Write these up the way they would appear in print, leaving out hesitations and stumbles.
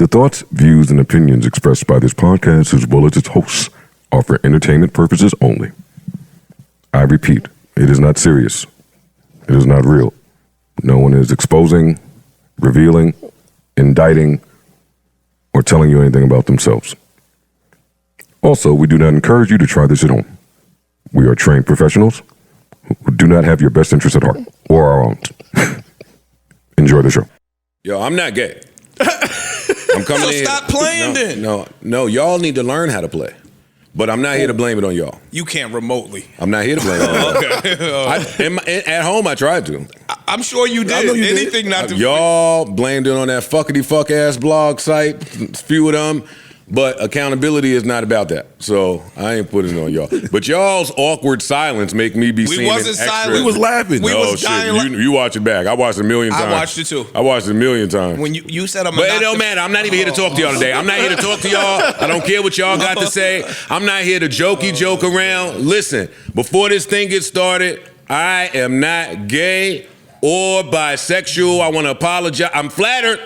The thoughts, views, and opinions expressed by this podcast, as well as its hosts, are for entertainment purposes only. I repeat, it is not serious. It is not real. No one is exposing, revealing, indicting, or telling you anything about themselves. Also, we do not encourage you to try this at home. We are trained professionals who do not have your best interests at heart, or our own. Enjoy the show. Yo, I'm not gay. I'm coming in. Stop playing then. No, y'all need to learn how to play. But I'm not here to blame it on y'all. You can't remotely. I'm not here to blame it on y'all. Okay. At home, I tried to. I'm sure you did. Anything not to. Y'all blamed it on that fuckity fuck ass blog site, few of them. But accountability is not about that. So I ain't putting it on y'all. But y'all's awkward silence make me be seen. We wasn't silent. We was laughing. We was dying. You watch it back. I watched it a million times. I watched it too. I watched it a million times. When you said I'm But it don't matter. I'm not even here to talk to y'all today. I'm not here to talk to y'all. I don't care what y'all got to say. I'm not here to joke around. Listen, before this thing gets started, I am not gay or bisexual. I want to apologize. I'm flattered.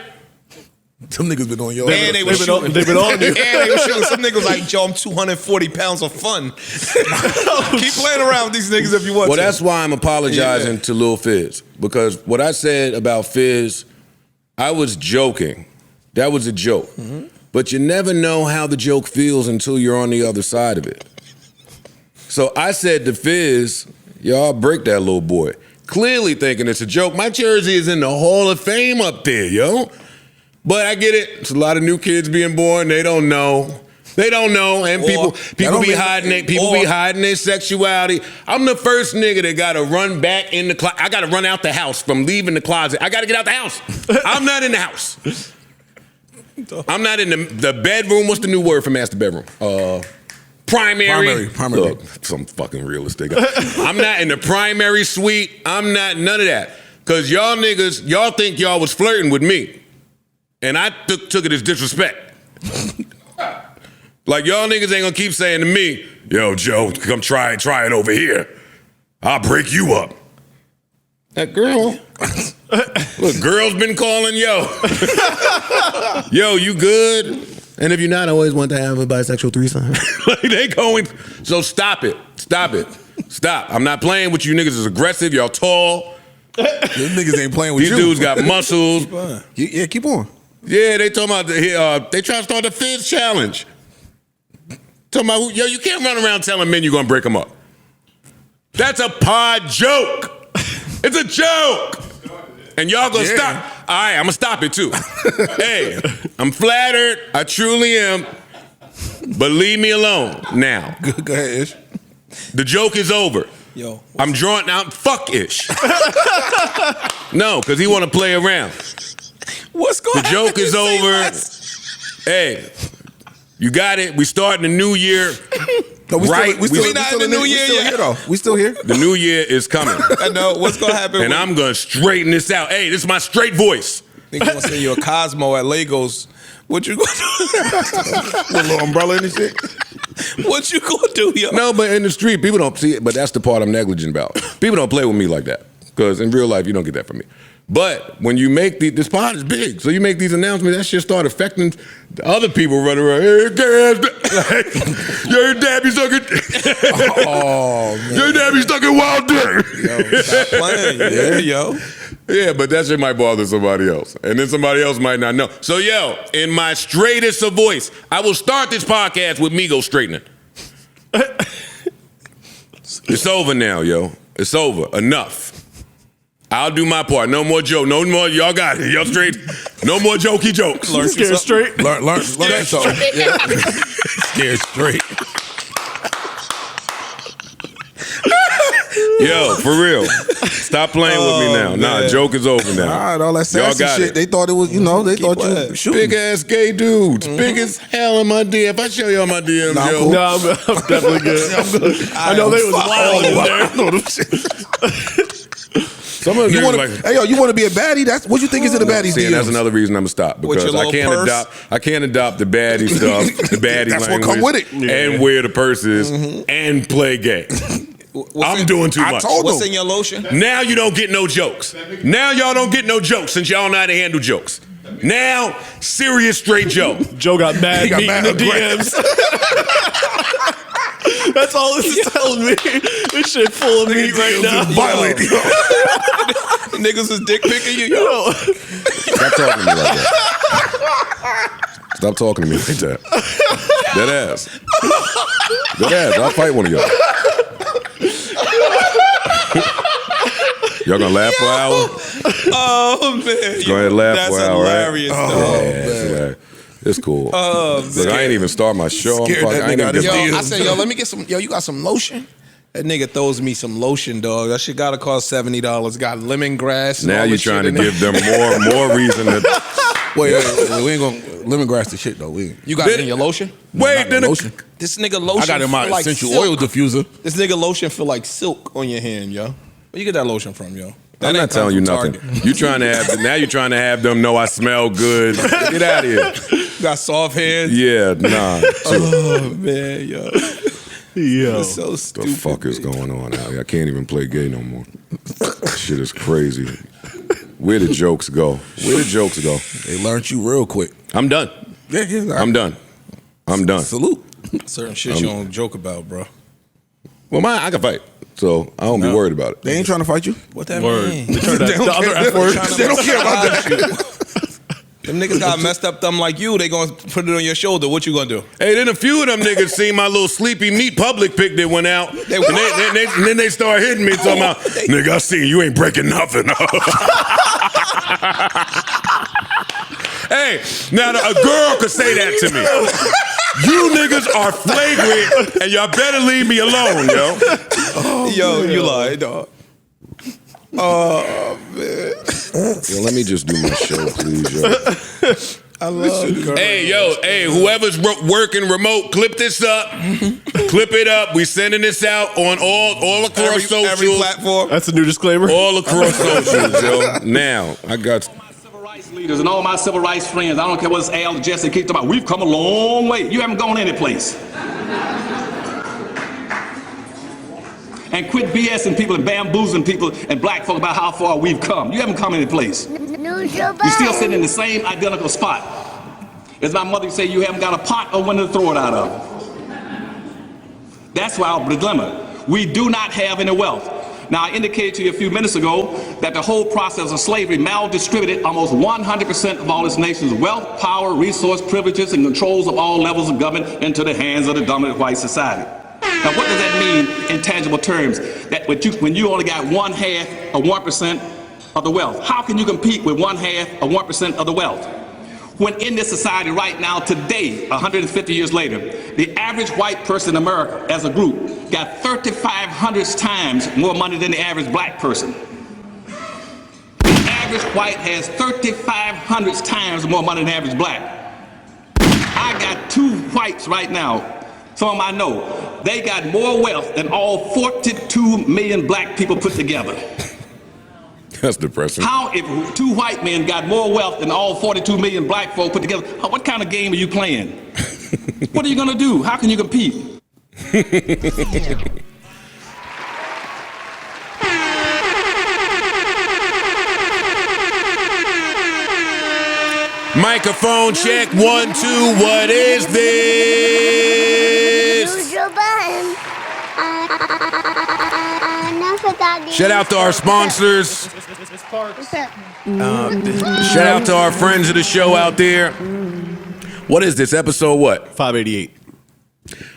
Some niggas been on your ass. And they were shooting. They've been on you. And they were shooting. Some niggas like, Joe, I'm 240 pounds of fun. Keep playing around with these niggas if you want to. Well, that's why I'm apologizing to Lil Fizz. Because what I said about Fizz, I was joking. That was a joke. Mm-hmm. But you never know how the joke feels until you're on the other side of it. So I said to Fizz, y'all break that little boy. Clearly thinking it's a joke. My jersey is in the Hall of Fame up there, yo. But I get it. It's a lot of new kids being born. They don't know. They don't know. And people be hiding their sexuality. I'm the first nigga that got to run back in the closet. I got to run out the house from leaving the closet. I got to get out the house. I'm not in the house. I'm not in the bedroom. What's the new word for master bedroom? Primary. Look, some fucking realistic guy. I'm not in the primary suite. I'm not none of that. Because y'all niggas, y'all think y'all was flirting with me. And I took it as disrespect. Like, y'all niggas ain't gonna keep saying to me, yo, Joe, come try it over here. I'll break you up. That girl. Look, girl's been calling, yo. Yo, you good? And if you're not, I always want to have a bisexual threesome. Like, they going, so stop it. Stop. I'm not playing with you niggas. It's aggressive, y'all tall. These niggas ain't playing with you. These dudes got muscles. Yeah, keep on. Yeah, they talking about they trying to start the Fizz challenge. Talking about yo, you can't run around telling men you're gonna break them up. That's a pod joke. It's a joke. And y'all gonna stop. All right, I'm gonna stop it too. Hey, I'm flattered. I truly am. But leave me alone now. Go ahead, Ish. The joke is over. Yo, I'm drawing out. Fuck Ish. No, because he want to play around. What's going on? The joke is over. Hey, you got it. We starting the new year. No, we right? We not in the new year yet. We still here. The new year is coming. I know. What's going to happen? And I'm going to straighten this out. Hey, this is my straight voice. Think going to send you a Cosmo at Legos. What you going to do? With a little umbrella and shit. What you going to do, yo? No, but in the street, people don't see it. But that's the part I'm negligent about. People don't play with me like that. Because in real life, you don't get that from me. But when you make this pod is big, so you make these announcements, that shit start affecting the other people running around. Hey, your dad be stuck in. Oh man, your dad be stuck in Wild Dick. Yo, stop playing, yo. Yeah, but that shit might bother somebody else, and then somebody else might not know. So yo, in my straightest of voice, I will start this podcast with me go straightening. It's over now, yo. It's over. Enough. I'll do my part. No more joke. No more. Y'all got it. Y'all straight. No more jokey jokes. Learn scared straight. Learn something. Scared straight. Yo, for real. Stop playing with me now. Nah, joke is over now. All right, all that sassy shit. They thought it was, they thought you were shooting. Big ass gay dudes. Big as hell in my DM. If I show y'all my DMs, nah, yo. cool. No, I'm definitely good. I'm good. I know they was wild in there. I know them shit. Some of them like, hey yo, you want to be a baddie? That's what you think is in the baddie DMs. That's another reason I'm gonna stop because I can't adopt the baddie stuff, the baddie that's language, what come with it, and wear the purses and play gay. I'm doing too much. What's in your lotion? Now you don't get no jokes. Now y'all don't get no jokes since y'all know how to handle jokes. Now, serious straight joke. Joe got mad got meat mad in the DMs. That's all this is telling me. This shit full of meat right now. Violate. Niggas is dick picking you, yo. Stop talking to me like that. Stop talking to me like that. Dead ass. Dead ass. I'll fight one of y'all. Y'all gonna laugh for an hour? Oh man, Go ahead, laugh that's for an hour, right? hilarious. Yeah, Though. it's cool. Look, I ain't even start my show. Scared that I ain't nigga out even his Yo, I said, yo, let me get some. Yo, you got some lotion? That nigga throws me some lotion, dog. That shit gotta cost $70. Got lemongrass. And Now all you're this trying to shit in give it. them more reason to. Wait, we ain't gonna lemongrass the shit though. You got it in your lotion? Wait, then lotion. This nigga lotion. I got it in my feel like essential silk. oil diffuser. This nigga lotion feel like silk on your hand, yo. Where you get that lotion from, yo? That I'm ain't not telling you come from nothing. Target. You trying to have now you're trying to have them know I smell good. Get out of here. You got soft hands. Yeah, nah. Oh man, yo. Yo. It's so The stupid. fuck is going on out here? I can't even play gay no more. Shit is crazy. Where the jokes go? Where the jokes go? They learned you real quick. I'm done. Yeah. I'm done. I'm done. Salute. Certain shit you don't joke about, bro. Well, I can fight, so I don't be worried about it. They ain't trying to fight you. What that Word. mean? They turned that, the other F word. They don't care about that. Them niggas got messed up thumb like you. They gonna put it on your shoulder. What you gonna do? Hey, then a few of them niggas seen my little sleepy meat public pic that went out. And then they start hitting me talking about, nigga, I seen you ain't breaking nothing. Hey, now a girl could say that to me. You niggas are flagrant, and y'all better leave me alone, yo. Yo, you lied, dog. Oh man. Yo, let me just do my show, please, yo. I love girls. Hey, yo, hey, whoever's working remote, clip this up. Clip it up. We sending this out on all across socials. Every platform. That's a new disclaimer. All across socials, yo. Now, I got... Civil rights leaders and all my civil rights friends, I don't care what it's Al, Jesse, keep talking about, we've come a long way. You haven't gone any place. And quit BSing people and bamboozling people and black folk about how far we've come. You haven't come any place. You're still sitting in the same identical spot. As my mother would say, you haven't got a pot or one to throw it out of. That's why our dilemma. We do not have any wealth. Now, I indicated to you a few minutes ago that the whole process of slavery maldistributed almost 100% of all this nation's wealth, power, resource, privileges, and controls of all levels of government into the hands of the dominant white society. Now, what does that mean in tangible terms? That when you only got 1/2 or 1% of the wealth, how can you compete with 1/2 or 1% of the wealth? When in this society right now, today, 150 years later, the average white person in America as a group got 3,500 times more money than the average black person. The average white has 3,500 times more money than the average black. I got 2 whites right now. Some of them I know. They got more wealth than all 42 million black people put together. That's depressing. How if 2 white men got more wealth than all 42 million black folk put together? What kind of game are you playing? What are you gonna do? How can you compete? Microphone check, 1, 2. What is this? Joe Budden. Shout out to our sponsors. Shout out to our friends of the show out there. What is this, episode what? 588.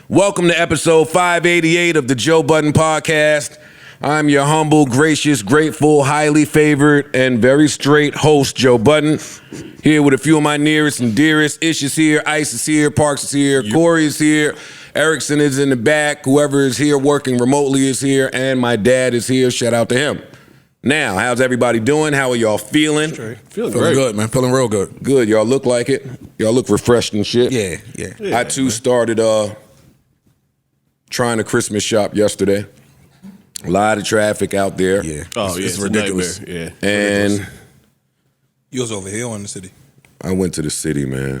Welcome to episode 588 of the Joe Budden Podcast. I'm your humble, gracious, grateful, highly favored, and very straight host, Joe Budden. Here with a few of my nearest and dearest. Ish is here, Ice is here, Parks is here, Corey is here, Erickson is in the back, whoever is here working remotely is here, and my dad is here. Shout out to him. Now, how's everybody doing? How are y'all feeling? Feeling good, man. Feeling real good. Good. Y'all look like it. Y'all look refreshed and shit. Yeah. I too started trying to Christmas shop yesterday. A lot of traffic out there. Yeah. Oh, it's a ridiculous. nightmare. Yeah. And You was over here or in the city? I went to the city, man.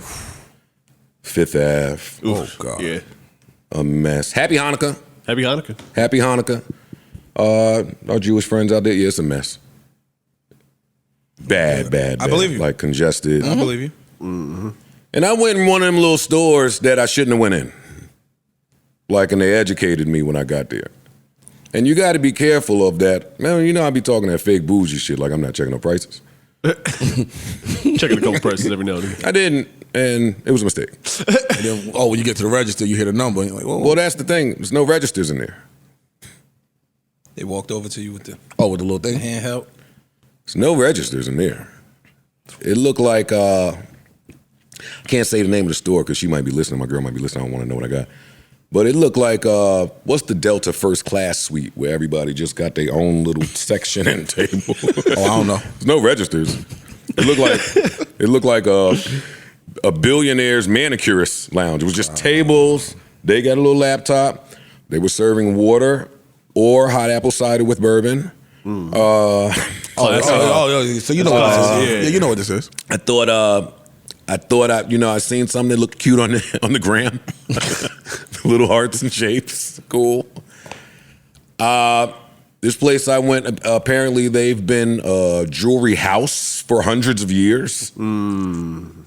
Fifth Ave. Oh, God. Yeah. A mess. Happy Hanukkah. Happy Hanukkah. Happy Hanukkah. Our Jewish friends out there, yeah, it's a mess. Bad. I believe you. Like congested. I believe you. And I went in one of them little stores that I shouldn't have went in. Like, and they educated me when I got there. And you got to be careful of that. Man, you know I be talking that fake bougie shit like I'm not checking no prices. Checking a couple prices every now and then. I didn't, and it was a mistake. And then, when you get to the register, you hit a number. And you're like, whoa. Well, that's the thing. There's no registers in there. They walked over to you with the with the little thing. handheld. There's no registers in there. It looked like, I can't say the name of the store because she might be listening. My girl might be listening. I don't want to know what I got. But it looked like, what's the Delta first class suite where everybody just got their own little section and table? I don't know. There's no registers. It looked like a billionaire's manicurist lounge. It was just tables. They got a little laptop. They were serving water or hot apple cider with bourbon. So you know what this is. Yeah, you know what this is. I thought I seen something that looked cute on the gram. Little hearts and shapes. Cool. This place I went, apparently they've been a jewelry house for hundreds of years. Then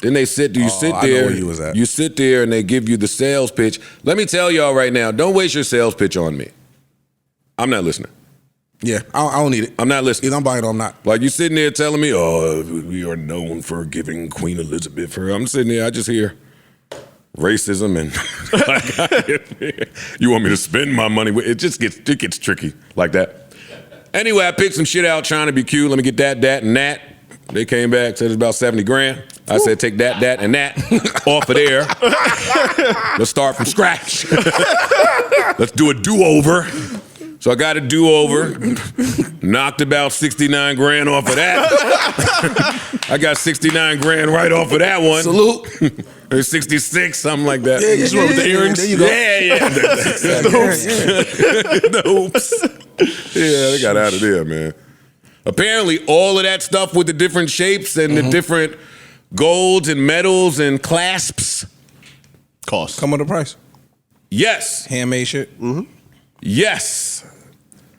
they sit there. I know where you was at. You sit there and they give you the sales pitch. Let me tell y'all right now, don't waste your sales pitch on me. I'm not listening. Yeah, I don't need it. I'm not listening. Either I'm buying it or I'm not. Like you sitting there telling me, we are known for giving Queen Elizabeth her. I'm sitting there, I just hear racism and you want me to spend my money? It gets tricky like that. Anyway, I picked some shit out trying to be cute. Let me get that, and that. They came back, said it's about 70 grand. I said, take that, and that off of there. Let's start from scratch. Let's do a do-over. So I got a do-over, knocked about 69 grand off of that. I got 69 grand right off of that one. Salute. Or 66, something like that. Yeah, you just went with the earrings. There you go. Yeah. The hoops. Yeah, they got out of there, man. Apparently, all of that stuff with the different shapes and the different golds and metals and clasps. Cost. Come with a price. Yes. Handmade shit. Yes.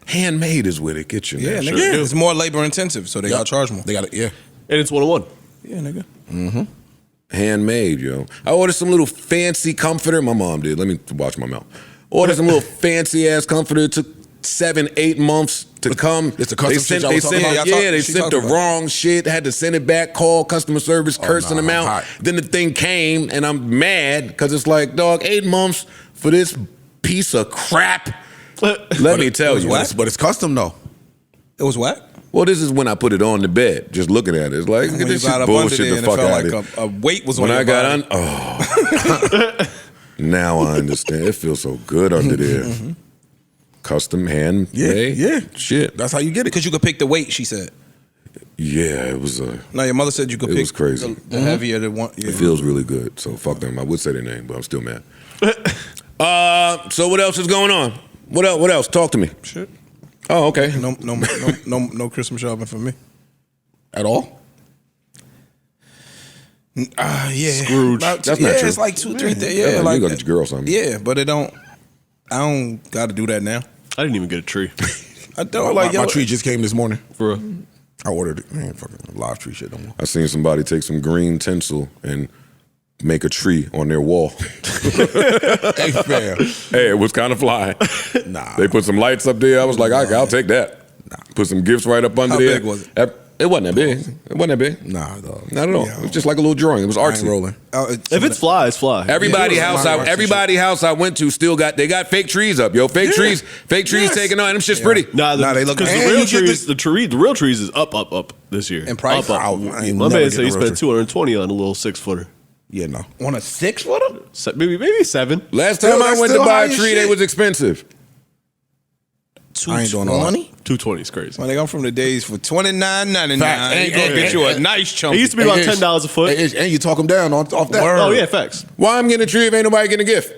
Handmade is where they get you. Yeah, man. nigga. It's more labor intensive, so they gotta charge more. They got it. Yeah. And it's 1-on-1. Yeah, nigga. Handmade, yo. I ordered some little fancy comforter. My mom did. Let me watch my mouth. Ordered some little fancy ass comforter. It took 7-8 months to come. It's the custom shit y'all was talking about? They sent the wrong shit. Had to send it back. Call customer service, cursing them out. hot. Then the thing came, and I'm mad because it's like, dog, 8 months for this piece of crap. Let me tell you. But it's custom though. It was what? Well, this is when I put it on the bed, just looking at it. It's like, When get you this got shit up under bullshit there the and fuck it out felt of like a weight was When on I your got body. now I understand. It feels so good under there. Custom handmade. Yeah. Shit. That's how you get it. Because you could pick the weight, she said. Yeah, it was. No, your mother said you could It pick was crazy. the heavier the one. Yeah. It feels really good. So fuck them. I would say their name, but I'm still mad. So what else is going on? What else? What else? Talk to me. Shit. Oh, okay. No Christmas shopping for me. At all? Yeah. Scrooge. That's not true. It's like 2-3 things. Yeah, Yeah, you like go get your girl something. Yeah, but I don't got to do that now. I didn't even get a tree. I don't like My tree just came this morning. For a, I ordered it. Man, fucking live tree shit no more. I seen somebody take some green tinsel and make a tree on their wall. Hey, fam. Hey, it was kind of fly. Nah. They put some lights up there. I was like, I'll take that. Put some gifts right up under How there. big was it? It wasn't that big. It wasn't that big. Nah, dog. Not at all. It was just like a little drawing. It was I ain't artsy. rolling. if it's fly, it's fly. Everybody Yeah, house I went to still got fake trees up, yo. Fake trees taking on. And them shit's pretty. Nah, they look. because And the real trees is up this year. In price? Up. I ain't My never man said he getting a real spent $220 on a little 6-footer. Yeah, no. on a 6-footer? Maybe 7. Last time Still, I that's went to still buy high a as tree, shit. they was expensive. I ain't doing all that. 220 is crazy. My nigga, I'm from the days for $29.99. Fact. You gonna get you a nice chunk. It used to be about $10 a foot. And you talk them down off that. Oh yeah, facts. Why I'm getting a tree if ain't nobody getting a gift?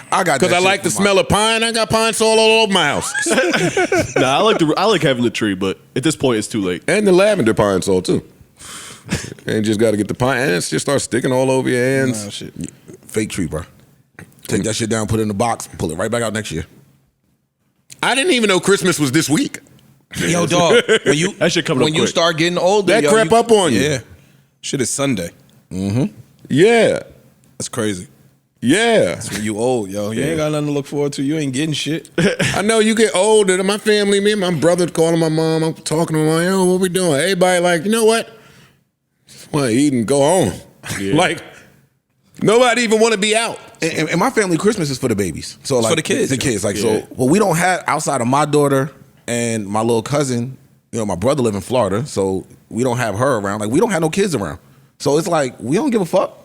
I got Because I like the smell of pine. I got pine sol all over my house. Nah, I like having the tree, but at this point it's too late. And the lavender pine sol too. And just got to get the pine. And it just start sticking all over your hands. Nah, shit. Fake tree, bro. Take that shit down, put it in the box, pull it right back out next year. I didn't even know Christmas was this week. Yo, dog. When you That shit coming when up you quick. start getting older, That yo, crept up on you. Yeah, shit is Sunday. Yeah. That's crazy. Yeah. When you old, yo, you ain't got nothing to look forward to. You ain't getting shit. I know you get older. My family, me and my brother calling my mom. I'm talking to them like, yo, what we doing? Everybody like, you know what? Just want to eat and go home. Like, nobody even want to be out. And my family Christmas is for the babies. So like for the kids. The kids. Like so well, we don't have outside of my daughter and my little cousin, you know, my brother live in Florida, so we don't have her around. Like we don't have no kids around. So it's like we don't give a fuck.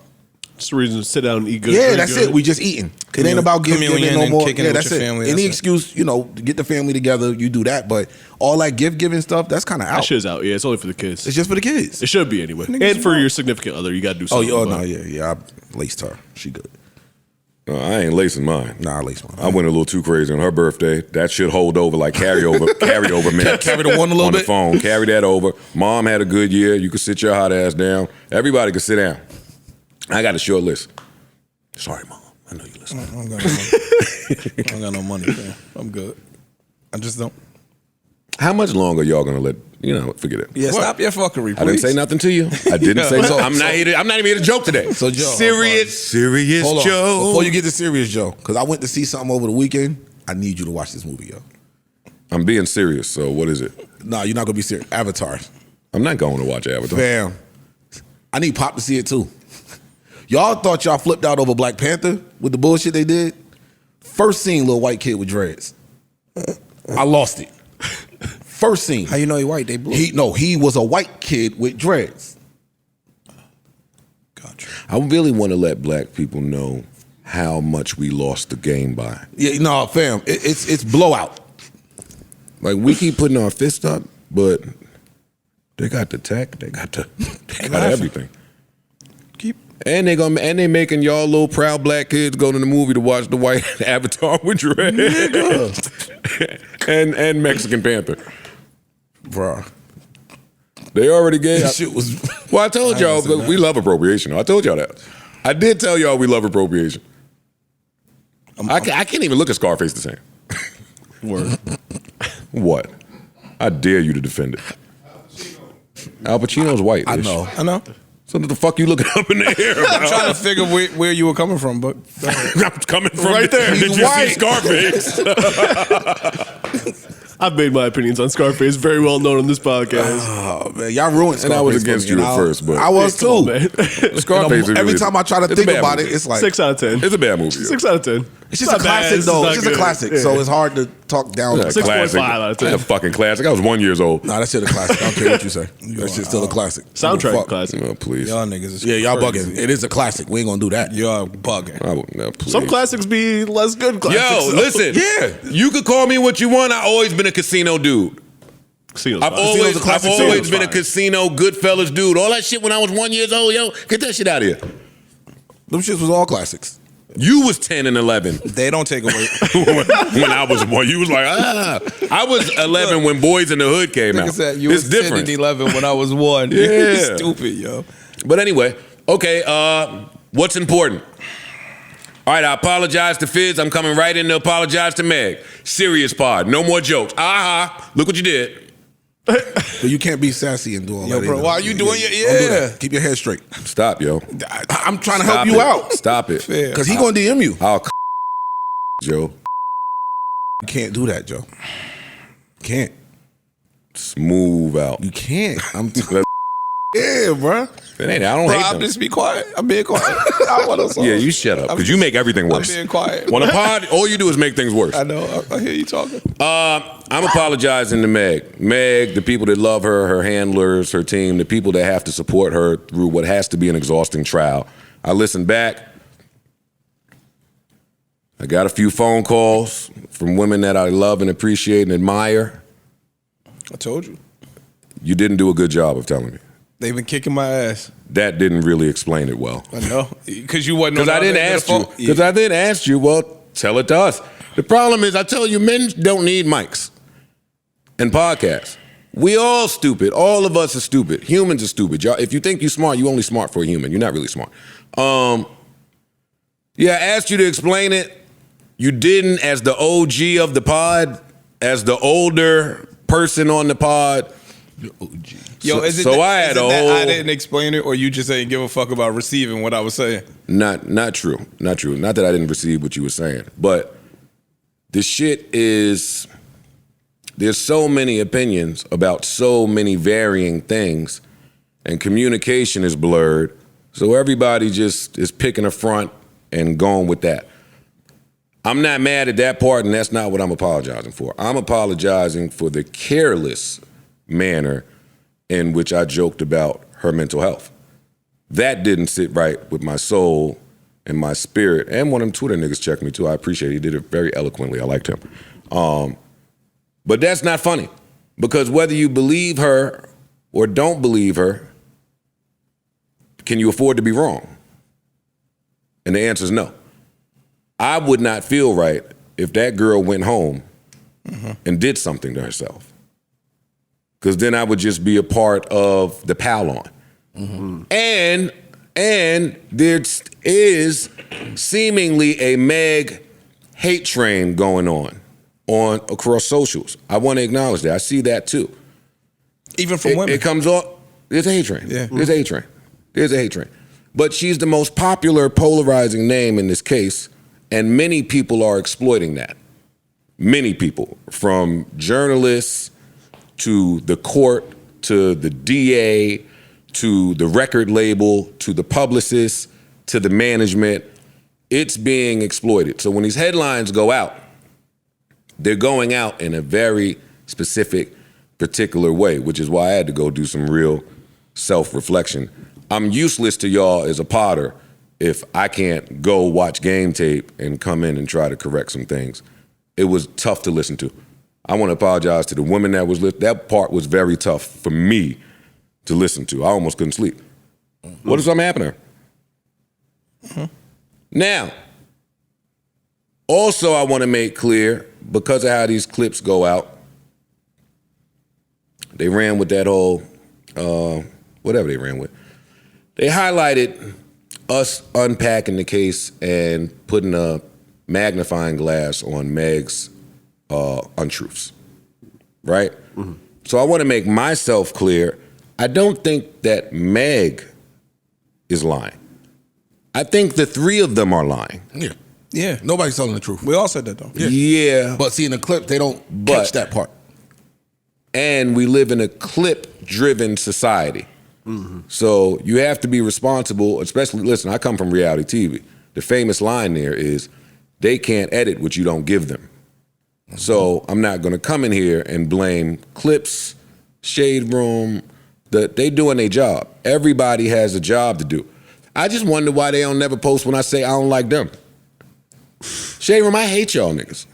Just a reason to sit down and eat good. Yeah, drink that's good. it. We just eating. It ain't about giving communion no and more. kicking Yeah, it with that's your it. family, Any that's it. excuse, you know, to get the family together, you do that. But all that gift giving stuff, that's kind of That out. shit's out. Yeah, it's only for the kids. It's just for the kids. It should be anyway. And for your significant other, you got to do something. Oh, but- no, yeah. I laced her. She good. No, I ain't lacing mine. Nah, I laced mine. I went a little too crazy on her birthday. That should hold over like carryover minutes. Carry the one a little on bit? the phone. Carry that over. Mom had a good year. You could sit your hot ass down. Everybody could sit down. I got a short list. Sorry, Mom. I know you listen. I don't got no money. I don't got no money, man. I'm good. I just don't. How much longer y'all gonna let forget it? Yeah, stop your fuckery, please. I didn't say nothing to you. I didn't say so. I'm not even here to joke today. So, Joe, serious Hold on. Joe. Before you get to serious, Joe, because I went to see something over the weekend. I need you to watch this movie, yo. I'm being serious. So what is it? Nah, you're not gonna be serious. Avatar. I'm not going to watch Avatar. Fam, I need Pop to see it too. Y'all thought y'all flipped out over Black Panther with the bullshit they did? First scene, little white kid with dreads. I lost it. First scene. How you know he white? They blue. He was a white kid with dreads. Gotcha. I really want to let black people know how much we lost the game by. Yeah, no, fam, it's blowout. Like we keep putting our fist up, but they got the tech, they got everything. And they making y'all little proud black kids go to the movie to watch the white Avatar with dreads. and Mexican Panther. Bruh. They already gave. That shit was. Well, I told y'all we love appropriation. I told y'all that. I did tell y'all we love appropriation. I can't even look at Scarface the same. Word. What? I dare you to defend it. Al Pacino's white. I know. So what the fuck you looking up in the air about? I'm trying to figure where you were coming from, but I'm coming from Right there. Did He's you white. see Scarface? I've made my opinions on Scarface very well known on this podcast. Oh man, y'all ruined Scarface. And I was for against me, you and at first, but I was Come on, too. man. Scarface. Every time I try to it's a think bad about movie. it, it's like 6 out of 10. It's a bad movie. 6 out of 10. it's just a classic though. It's just a classic, so it's hard to talk down. It's to a classic. 6.5 out of 10. It's a fucking classic. I was 1 year old. Nah, that shit a classic. I don't care what you say. That shit's still a classic. Soundtrack Fuck. classic. No, please. y'all niggas is Yeah, y'all crazy. bugging. It is a classic. We ain't gonna do that. Y'all bugging. No, please. Some classics be less good classics. Yo, though. listen. Yeah. You could call me what you want. I've always been a casino dude. Casino's I've fine. always, a classic I've too. always It's been a fine. casino Goodfellas dude. All that shit when I was 1 year old, yo, get that shit out of here. Them shits was all classics. You was 10 and 11 They don't take away. when I was born. You was like, I was 11 when Boys in the Hood came Nigga out. said you It's was 10 different. and 11 when I was 1. Yeah. You stupid, yo. But anyway, okay, what's important? All right, I apologize to Fizz. I'm coming right in to apologize to Meg. Serious pod. No more jokes. Look what you did. But you can't be sassy and do all Yo, that. bro, either. why you doing your- Don't do yeah. that. Keep your head straight. Stop, yo. I'm trying to Stop help you it. out. Stop it. Fair. Because he gonna DM you. I'll Joe. You can't do that, Joe. Can't. Smooth out. You can't. I'm That's- yeah, bro. It ain't. I don't Bro, hate I'm them. just be quiet. I'm being quiet. I want to. Yeah, you shut up because you make everything worse. I'm being quiet. On a pod, all you do is make things worse. I know. I hear you talking. I'm apologizing to Meg. Meg, the people that love her, her handlers, her team, the people that have to support her through what has to be an exhausting trial. I listened back. I got a few phone calls from women that I love and appreciate and admire. I told you. You didn't do a good job of telling me. They've been kicking my ass. That didn't really explain it well. I know. Because you wasn't. Because I didn't ask you. Because I didn't ask you. Well, tell it to us. The problem is, I tell you, men don't need mics and podcasts. We all stupid. All of us are stupid. Humans are stupid. Y'all, if you think you're smart, you only smart for a human. You're not really smart. Yeah, I asked you to explain it. You didn't, as the OG of the pod, as the older person on the pod. Yo, is it So that, I had is it a that whole- I didn't explain it, or you just ain't give a fuck about receiving what I was saying? Not true. Not true. Not that I didn't receive what you were saying, but the shit is, there's so many opinions about so many varying things, and communication is blurred. So everybody just is picking a front and going with that. I'm not mad at that part, and that's not what I'm apologizing for. I'm apologizing for the careless manner in which I joked about her mental health. That didn't sit right with my soul and my spirit. And one of them Twitter niggas checked me too. I appreciate it. He did it very eloquently. I liked him. But that's not funny, because whether you believe her or don't believe her, can you afford to be wrong? And the answer is no. I would not feel right if that girl went home and did something to herself, because then I would just be a part of the pile on. And there is seemingly a Meg hate train going on across socials. I want to acknowledge that. I see that too. Even from women. It comes off. There's a hate train. Yeah. There's a hate train. There's a hate train. But she's the most popular, polarizing name in this case, and many people are exploiting that. Many people, from journalists to the court to the DA to the record label to the publicist to the management. It's being exploited. So when these headlines go out, they're going out in a very specific, particular way, which is why I had to go do some real self-reflection. I'm useless to y'all as a Potter if I can't go watch game tape and come in and try to correct some things. It was tough to listen to. I want to apologize to the women that was that part was very tough for me to listen to. I almost couldn't sleep. What if something happened to her? Now, also I want to make clear, because of how these clips go out, they ran with that whole, whatever they ran with. They highlighted us unpacking the case and putting a magnifying glass on Meg's untruths, right? So I want to make myself clear. I don't think that Meg is lying. I think the three of them are lying. Yeah. Yeah. Nobody's telling the truth. We all said that, though. Yeah. But see, in the clip, they don't catch that part. And we live in a clip-driven society. So you have to be responsible, especially, listen, I come from reality TV. The famous line there is, they can't edit what you don't give them. So I'm not gonna come in here and blame clips, Shade Room, they doing their job. Everybody has a job to do. I just wonder why they don't never post when I say I don't like them. Shade Room, I hate y'all niggas.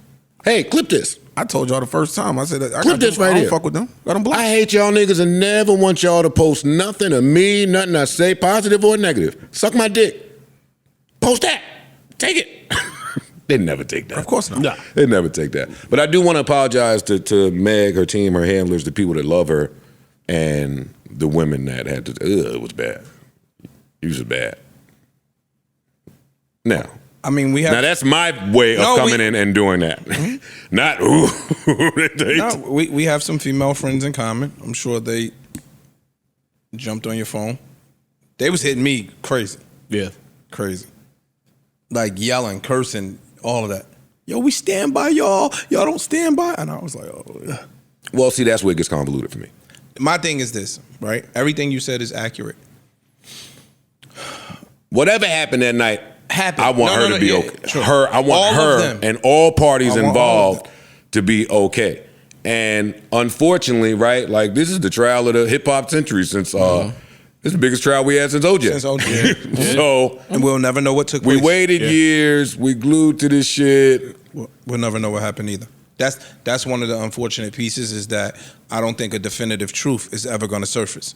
Hey, clip this. I told y'all the first time. I said, I Clip this right I don't here. fuck with them. Got them blocked. I hate y'all niggas and never want y'all to post nothing of me, nothing I say, positive or negative. Suck my dick. Post that. Take it. They never take that. Of course not. Nah. They never take that. But I do want to apologize to Meg, her team, her handlers, the people that love her, and the women that had to, it was bad. It was bad. Now, I mean, we have. now that's my way of coming in and doing that. Not, ooh. No, we have some female friends in common. I'm sure they jumped on your phone. They was hitting me crazy. Yeah. Crazy. Like yelling, cursing, all of that. Yo, we stand by y'all. Y'all don't stand by. And I was like, oh, yeah. Well, see, that's where it gets convoluted for me. My thing is this, right? Everything you said is accurate. Whatever happened that night, Happened. I want her to be yeah, okay. sure. I want All of her them. and all parties I want all of involved to be okay. And unfortunately, right, like this is the trial of the hip hop century since this is the biggest trial we had since OJ. Since OJ. So And we'll never know what took we place. waited years, we glued to this shit. We'll never know what happened either. That's one of the unfortunate pieces, is that I don't think a definitive truth is ever going to surface.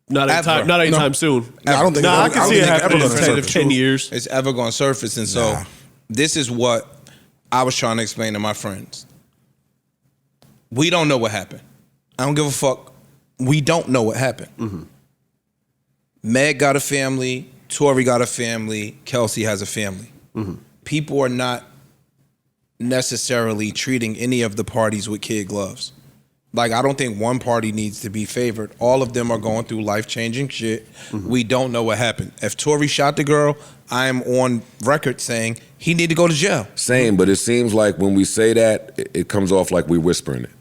Not anytime soon. No, I don't think I it's can ever- see it I don't think it's happening ever in gonna 10, surface. 10 years. It's ever going to surface. And so this is what I was trying to explain to my friends. We don't know what happened. I don't give a fuck. We don't know what happened. Meg got a family. Tory got a family. Kelsey has a family. People are not necessarily treating any of the parties with kid gloves. Like, I don't think one party needs to be favored. All of them are going through life-changing shit. We don't know what happened. If Tory shot the girl, I am on record saying he need to go to jail. Same, but it seems like when we say that, it comes off like we're whispering it.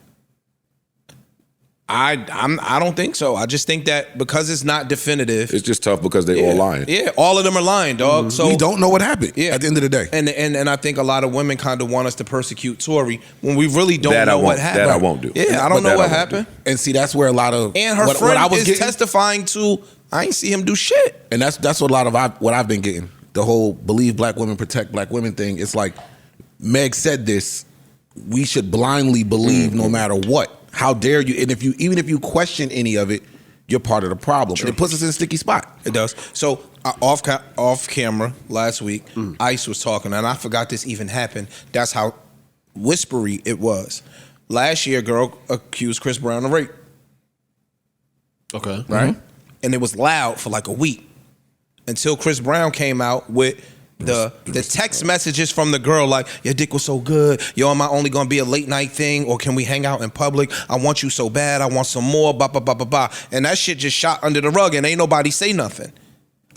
I don't think so. I just think that because it's not definitive. It's just tough because they all lying. Yeah, all of them are lying, dog. So we don't know what happened at the end of the day. And I think a lot of women kind of want us to persecute Tory when we really don't know what happened. That I won't do. Yeah, I don't know what happened. And see, that's where a lot of And her friend is testifying to, I ain't see him do shit. And that's what a lot of what I've been getting. The whole believe black women, protect black women thing. It's like Meg said this. We should blindly believe no matter what. How dare you? And even if you question any of it, you're part of the problem. And it puts us in a sticky spot. It does. So off camera last week, Ice was talking, and I forgot this even happened. That's how whispery it was. Last year, a girl accused Chris Brown of rape. Okay. Right? And it was loud for like a week until Chris Brown came out with the text messages from the girl, like, your dick was so good, yo, am I only gonna be a late night thing, or can we hang out in public? I want you so bad, I want some more, blah, blah, blah, blah, blah. And that shit just shot under the rug, and ain't nobody say nothing.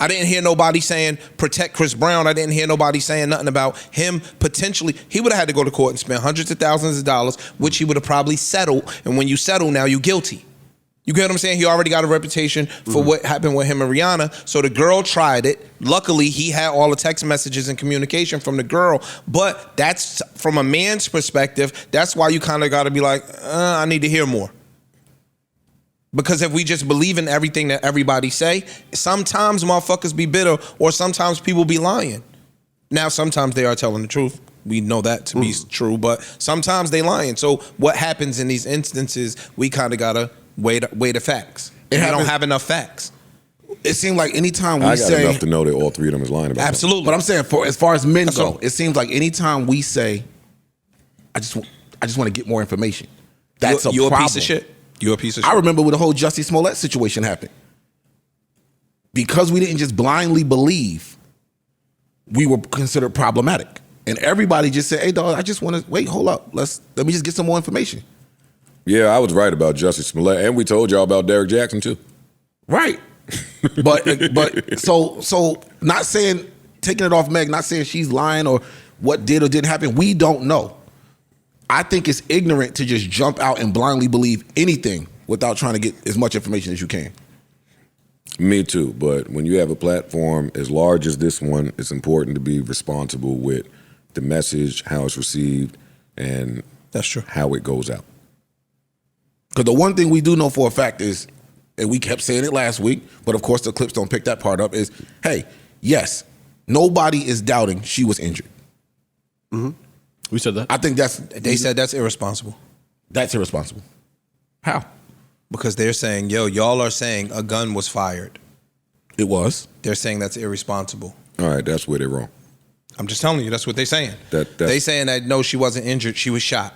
I didn't hear nobody saying protect Chris Brown. I didn't hear nobody saying nothing about him potentially. He would have had to go to court and spend hundreds of thousands of dollars, which he would have probably settled. And when you settle now, you guilty. You get what I'm saying? He already got a reputation for what happened with him and Rihanna. So the girl tried it. Luckily, he had all the text messages and communication from the girl. But that's, from a man's perspective, that's why you kind of got to be like, I need to hear more. Because if we just believe in everything that everybody say, sometimes motherfuckers be bitter, or sometimes people be lying. Now, sometimes they are telling the truth. We know that to be true, but sometimes they lying. So what happens in these instances, we kind of got to weigh the facts. We don't have enough facts. It seemed like anytime we I got say enough to know that all three of them is lying about absolutely. But I'm saying, as far as men go, it seems like anytime we say, I just want to get more information. That's a problem. You're a piece of shit. You're a piece of shit. I remember when the whole Jussie Smollett situation happened. Because we didn't just blindly believe, we were considered problematic. And everybody just said, hey, dog, I just want to, wait, hold up. Let me just get some more information. Yeah, I was right about Jussie Smollett, and we told y'all about Derek Jackson too. Right. but so not saying, taking it off Meg, not saying she's lying or what did or didn't happen. We don't know. I think it's ignorant to just jump out and blindly believe anything without trying to get as much information as you can. Me too, but when you have a platform as large as this one, it's important to be responsible with the message, how it's received, and that's true, how it goes out. Because the one thing we do know for a fact is, and we kept saying it last week, but of course the clips don't pick that part up, is, hey, yes, nobody is doubting she was injured. We said that. I think they said that's irresponsible. That's irresponsible. How? Because they're saying, y'all are saying a gun was fired. It was. They're saying that's irresponsible. All right, that's where they're wrong. I'm just telling you, that's what they're saying. They saying that no, she wasn't injured, she was shot.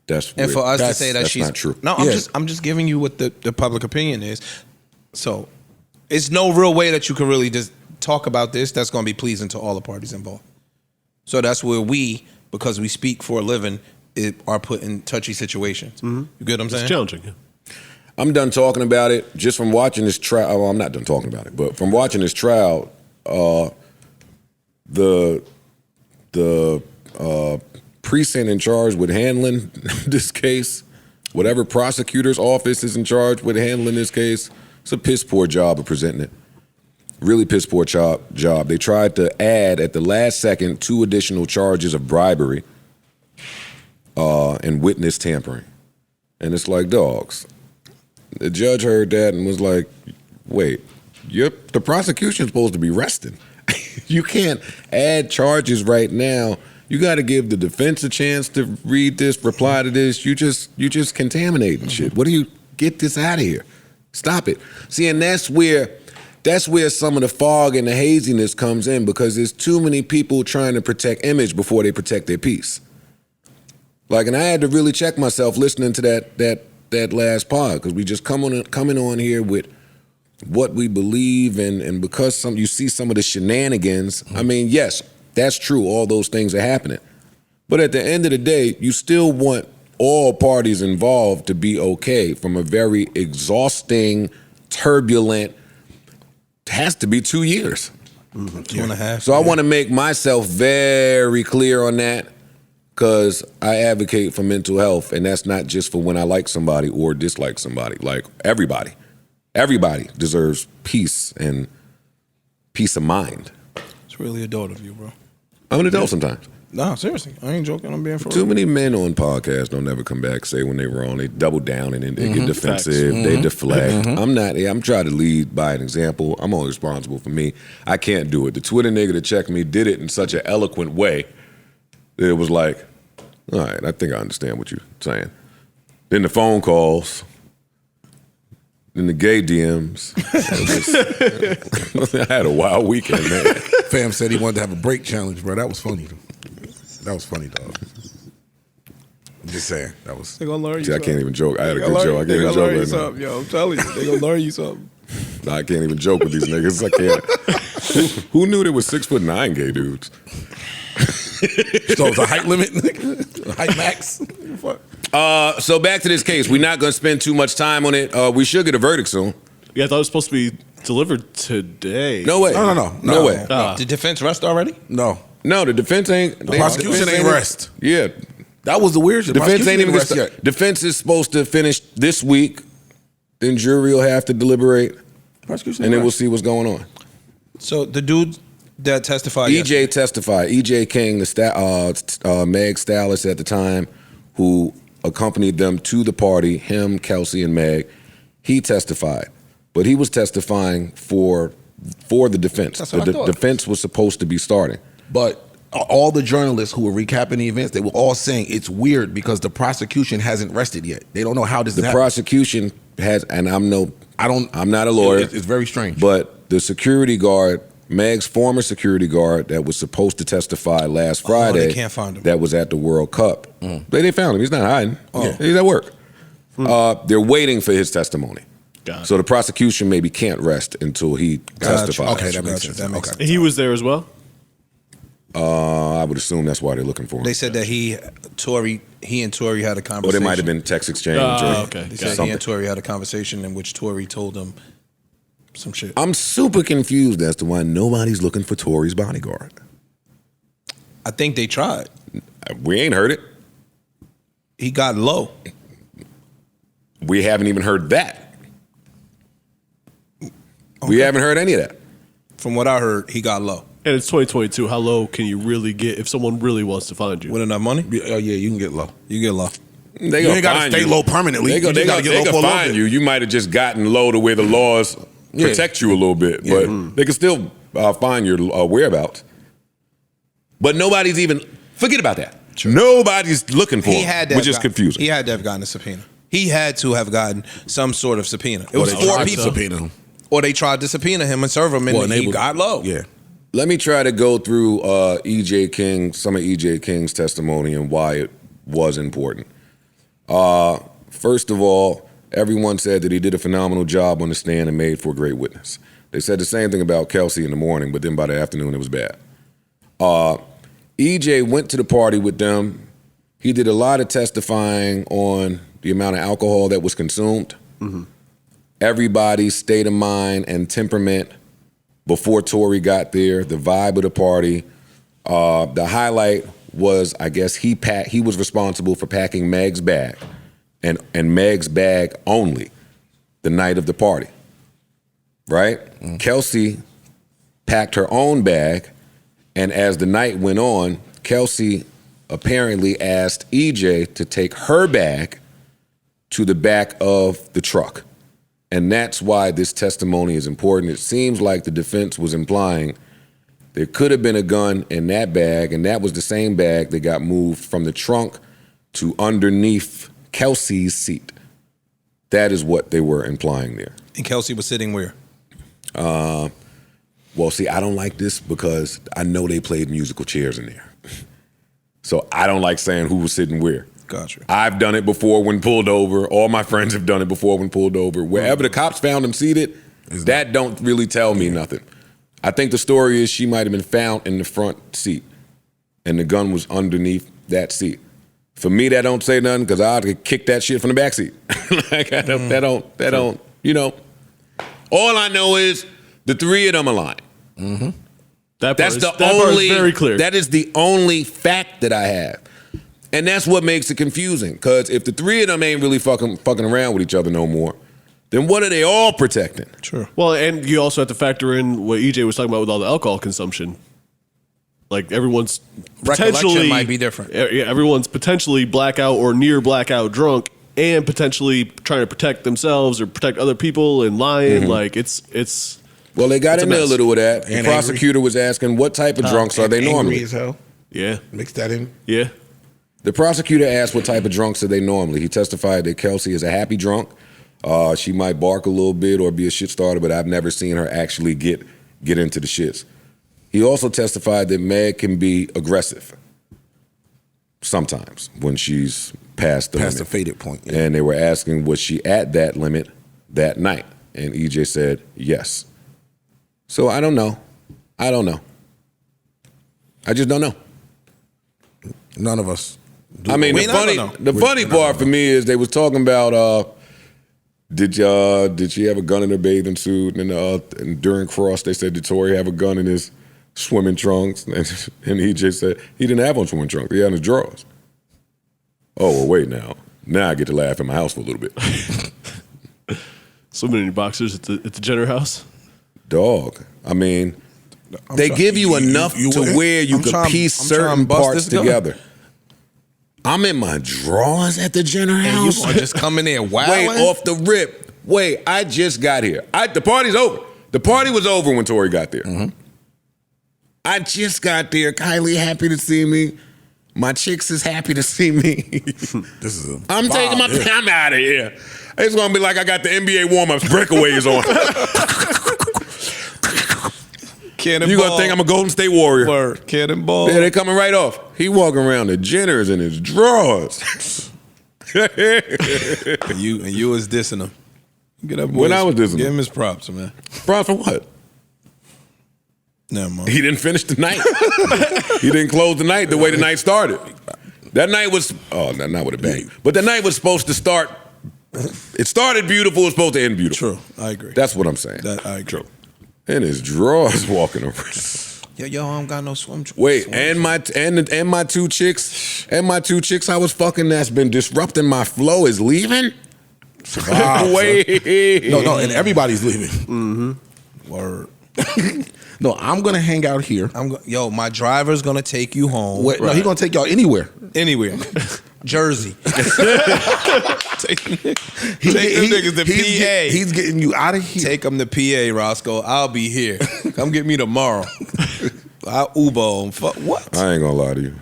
That's and for us to say that that's she's not true. No, I'm just giving you what the public opinion is. So it's no real way that you can really just talk about this that's going to be pleasing to all the parties involved. So that's where we, because we speak for a living, are put in touchy situations. You get what I'm saying? It's challenging. Yeah. I'm done talking about it. Just from watching this trial, well, I'm not done talking about it, but from watching this trial, the precinct in charge with handling this case, whatever prosecutor's office is in charge with handling this case, it's a piss poor job of presenting it. Really piss poor job. They tried to add at the last second 2 additional charges of bribery and witness tampering. And it's like, dogs. The judge heard that and was like, wait, the prosecution's supposed to be resting. You can't add charges right now. You got to give the defense a chance to read this, reply to this. You just contaminating shit. What do you get this out of here? Stop it. See, and that's where some of the fog and the haziness comes in, because there's too many people trying to protect image before they protect their peace. Like, and I had to really check myself listening to that last pod, because we just coming on here with what we believe, and because you see some of the shenanigans. I mean, yes, that's true. All those things are happening. But at the end of the day, you still want all parties involved to be okay from a very exhausting, turbulent, has to be 2 years. 2.5. So I want to make myself very clear on that, because I advocate for mental health, and that's not just for when I like somebody or dislike somebody. Like everybody deserves peace and peace of mind. It's really adult of you, bro. I'm an adult sometimes. No, seriously. I ain't joking. I'm being for Too real. many men on podcasts don't ever come back, say when they wrong. They double down and then they get defensive. They deflect. I'm trying to lead by an example. I'm only responsible for me. I can't do it. The Twitter nigga that checked me did it in such an eloquent way that it was like, all right, I think I understand what you're saying. Then the phone calls, then the gay DMs. I had a wild weekend, man. Fam said he wanted to have a break challenge, bro. That was funny. That was funny, dog. I'm just saying. That was. They gonna learn you See, I something. can't even joke. I had a They good gonna joke. I learn- can't even They gonna joke learn you right now. something, yo. I'm telling you. They gonna learn you something. Nah, I can't even joke with these niggas. I can't. Who knew there was 6'9" gay dudes? So it's a height limit, height max. So back to this case. We're not going to spend too much time on it. We should get a verdict soon. Yeah, I thought it was supposed to be delivered today. No way. No way. Did defense rest already? No, No, the defense ain't. the prosecution ain't rest. Yeah. That was the weird shit. Defense Prosecution ain't even rest rest yet. Defense is supposed to finish this week. Then jury will have to deliberate, Prosecution and ain't then we'll rest. see what's going on. So the dude that testified EJ testified. EJ King, the Meg stylist at the time, who accompanied them to the party, him, Kelsey, and Meg, he testified. But he was testifying for the defense. That's what I thought. Defense was supposed to be starting. But all the journalists who were recapping the events, they were all saying it's weird because the prosecution hasn't rested yet. They don't know how this The happened. prosecution has, and I'm not a lawyer. It's very strange. But the security guard, Meg's former security guard that was supposed to testify last Friday, they can't find him. that was at the World Cup. They found him. He's not hiding. Oh. He's at work. They're waiting for his testimony. Got it. So the prosecution maybe can't rest until he testifies. Okay, that makes sense. That makes Okay. sense. He was there as well? I would assume that's why they're looking for him. They said that he and Tory had a Or conversation. they might have been text exchange. Okay. They Got said it. he and Tory had a conversation in which Tory told him some shit. I'm super confused as to why nobody's looking for Tory's bodyguard. I think they tried. We ain't heard it. He got low. We haven't even heard that. We haven't heard any of that. From what I heard, he got low. And it's 2022. How low can you really get if someone really wants to find you? With enough money, Yeah, you can get low. you get low. They You gonna ain't got to find stay you. low permanently. They You go, just they gotta go, get low they for a can little find bit. you. You might have just gotten low the way the laws protect you a little bit, but they can still find your whereabouts. But nobody's even, forget about that. Nobody's looking for He him, had to which have is got- confusing. He had to have gotten a subpoena. He had to have gotten some sort of subpoena. It was Or they four tried to people. subpoena him. Or they tried to subpoena him and serve him, and Well, and they he were- got low. Yeah. Let me try to go through EJ King, some of EJ King's testimony and why it was important. First of all, everyone said that he did a phenomenal job on the stand and made for a great witness. They said the same thing about Kelsey in the morning, but then by the afternoon it was bad. EJ went to the party with them. He did a lot of testifying on the amount of alcohol that was consumed, everybody's state of mind and temperament before Tory got there, the vibe of the party. The highlight was, I guess, he was responsible for packing Meg's bag and Meg's bag only the night of the party, right? Kelsey packed her own bag, and as the night went on, Kelsey apparently asked EJ to take her bag to the back of the truck. And that's why this testimony is important. It seems like the defense was implying there could have been a gun in that bag, and that was the same bag that got moved from the trunk to underneath Kelsey's seat. That is what they were implying there. And Kelsey was sitting where? Well, see, I don't like this because I know they played musical chairs in there. So I don't like saying who was sitting where. Gotcha. I've done it before when pulled over. All my friends have done it before when pulled over. Wherever the cops found him seated, that don't really tell me nothing. I think the story is she might have been found in the front seat, and the gun was underneath that seat. For me, that don't say nothing because I could kick that shit from the backseat. Like that don't. You know. All I know is the three of them are lying. Mm-hmm. That's the part only. is very clear. That is the only fact that I have, and that's what makes it confusing. Because if the three of them ain't really fucking around with each other no more, then what are they all protecting? Sure. Well, and you also have to factor in what EJ was talking about with all the alcohol consumption. Like everyone's potentially might be different. Yeah, everyone's potentially blackout or near blackout drunk, and potentially trying to protect themselves or protect other people and lying. Like it's. Well, they got It's a in there a mess. little with that. The And prosecutor was asking, what type of drunks are they Angry normally? as hell. Yeah, Mix that in. yeah. The prosecutor asked what type of drunks are they normally. He testified that Kelsey is a happy drunk. She might bark a little bit or be a shit starter, but I've never seen her actually get into the shits. He also testified that Meg can be aggressive sometimes when she's past the Past the limit. faded point. Yeah. And they were asking, was she at that limit that night? And EJ said, yes. So I don't know. I just don't know. None of us. I mean, We the never funny, know. the funny part for me is they was talking about did she have a gun in her bathing suit? And during cross, they said, did Tory have a gun in his swimming trunks? And EJ said he didn't have on swimming trunks. He had in his drawers. Oh, well, wait now. Now I get to laugh in my house for a little bit. Swimming in your boxers at the Jenner house. Dog. I mean, they give you enough to where you can piece certain parts together. I'm in my drawers at the Jenner And house. you gonna just come in there wilding? Wait, off the rip. Wait, I just got here. The party's over. The party was over when Tori got there. Mm-hmm. I just got there. Kylie happy to see me. My chicks is happy to see me. I'm taking my I'm out of here. It's gonna be like I got the NBA warm-ups breakaways on. Cannonball. You gonna think I'm a Golden State Warrior. Word. Cannonball. Yeah, they coming right off. He walking around the Jenners in his drawers. And you was dissing him. Get up. When I was dissing Give him. him his props, man. Props for what? Never mind. He didn't finish the night. He didn't close the night the way the night started. That night was, not with a bang. But the night was supposed to start, it started beautiful, it was supposed to end beautiful. True. I agree. That's what I'm saying. I agree. In his drawers walking around. Yo, I don't got no swim trunks. Wait, and my two chicks I was fucking that's been disrupting my flow is leaving? Wait. No, and everybody's leaving. Mm-hmm. Word. No, I'm gonna hang out here. My driver's gonna take you home. Wait, no, he's gonna take y'all anywhere. Anywhere. Jersey. Take them niggas to PA. He's getting you out of here. Take them to PA, Roscoe. I'll be here. Come get me tomorrow. I'll Uber him. Fuck what? I ain't gonna lie to you.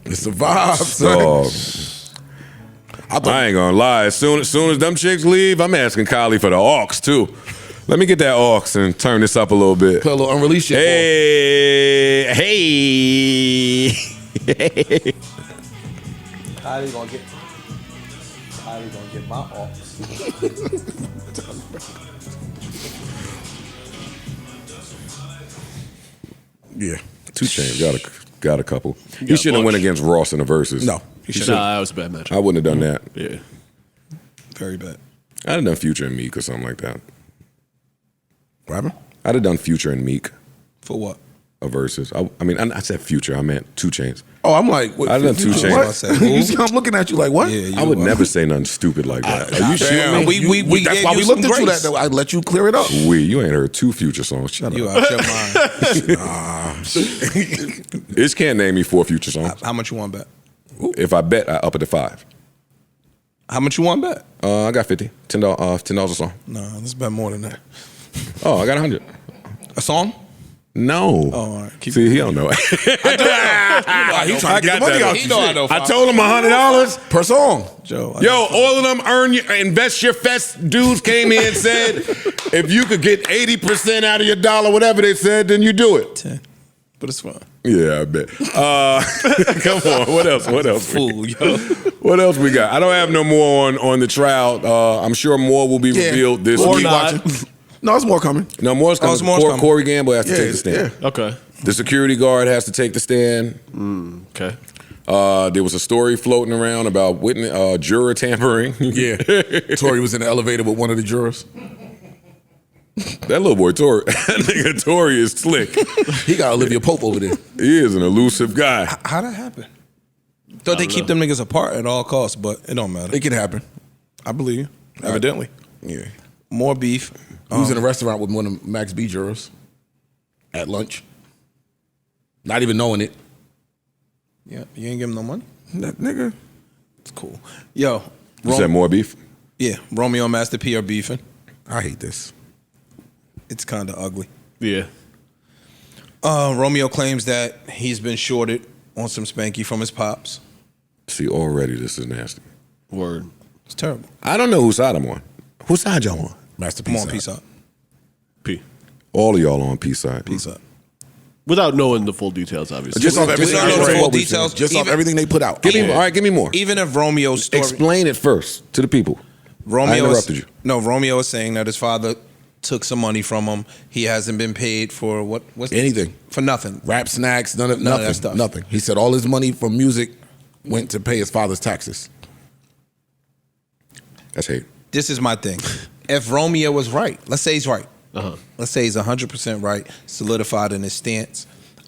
It's a vibe, son. I ain't gonna lie. As soon as them chicks leave, I'm asking Kylie for the aux too. Let me get that aux and turn this up a little bit. Put a little unreleased shit. Hey. How you gonna get my aux? Yeah. 2 Chainz got a couple. He shouldn't have went against Ross in the verses. No. That was a bad match. I wouldn't have done that. Yeah. Very bad. I'd have done Future and Meek or something like that. What happened? I'd have done Future and Meek For what? a verses. I said Future. I meant 2 Chainz. Oh, I'm like, what, I've done 2 Chainz. what? I said, You see, I'm looking at you like, what? Yeah, I would never say nothing stupid like that. Are you Damn, shitting me? we That's gave why you we looked some at you grace. that way. I let you clear it up. You ain't heard 2 Future songs. Shut up. You out your mind. Itch can't name me 4 Future songs. How much you want bet? If I bet, I up it to 5. How much you want bet? I got 50. $10 a song. No, let's bet more than that. Oh, I got 100. A song? No. Oh, all right. See, he don't know. He's trying to get the money out He you. know I know. I told him $100. Per song. Joe. Yo, all of them invest your fest dudes came in and said, if you could get 80% out of your dollar, whatever they said, then you do it. 10. But it's fine. Yeah, I bet. Come on, what else? Fool, yo. What else we got? I don't have no more on the trial. I'm sure more will be revealed this Or week. not. No, there's more coming. No, more's coming. more's coming. Corey Gamble has to take the stand. Yeah. Okay. The security guard has to take the stand. Okay. There was a story floating around about juror tampering. Yeah. Tory was in the elevator with one of the jurors. That little boy Tory, that nigga Tory is slick. He got Olivia Pope over there. He is an elusive guy. How'd that happen? Thought they keep them niggas apart at all costs, but it don't matter. It can happen. I believe you. Evidently. Yeah. More beef. He was in a restaurant with one of Max B jurors at lunch. Not even knowing it. Yeah, you ain't give him no money? That nigga. It's cool. Yo. You said more beef? Yeah, Romeo and Master P are beefing. I hate this. It's kind of ugly. Yeah. Romeo claims that he's been shorted on some spanky from his pops. See, already this is nasty. Word. It's terrible. I don't know whose side I'm on. Whose side y'all on? Master P. Come on, peace out. P. All of y'all on peace side. Peace out. Without knowing the full details, obviously. Just off everything. don't know the I read, full what we details. said. Just off Even- everything they put out. Give me all right. Give me more. Even if Romeo's story... Explain it first to the people. I interrupted you. No, Romeo is saying that his father took some money from him. He hasn't been paid for what's Anything. For nothing. Rap snacks, None of that nothing. stuff. Nothing. He said all his money from music went to pay his father's taxes. That's hate. This is my thing. If Romeo was right, let's say he's right. Let's say he's 100% right, solidified in his stance.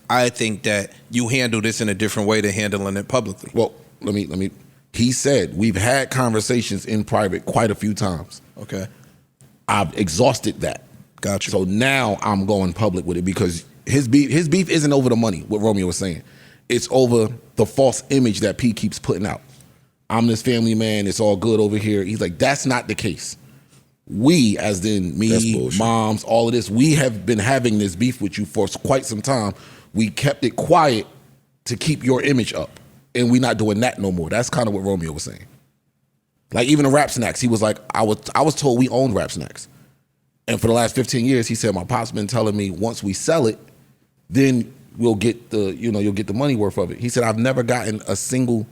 I think that you handle this in a different way than handling it publicly. Well, let me. He said we've had conversations in private quite a few times. Okay. I've exhausted that. Gotcha. So now I'm going public with it because his beef isn't over the money, what Romeo was saying. It's over the false image that P keeps putting out. I'm this family man, it's all good over here. He's like, that's not the case. We, as in me, moms, all of this, we have been having this beef with you for quite some time. We kept it quiet to keep your image up. And we're not doing that no more. That's kind of what Romeo was saying. Like even the Rap Snacks, he was like, I was told we owned Rap Snacks. And for the last 15 years, he said, my pop's been telling me once we sell it, then we'll get you'll get the money worth of it. He said, I've never gotten a single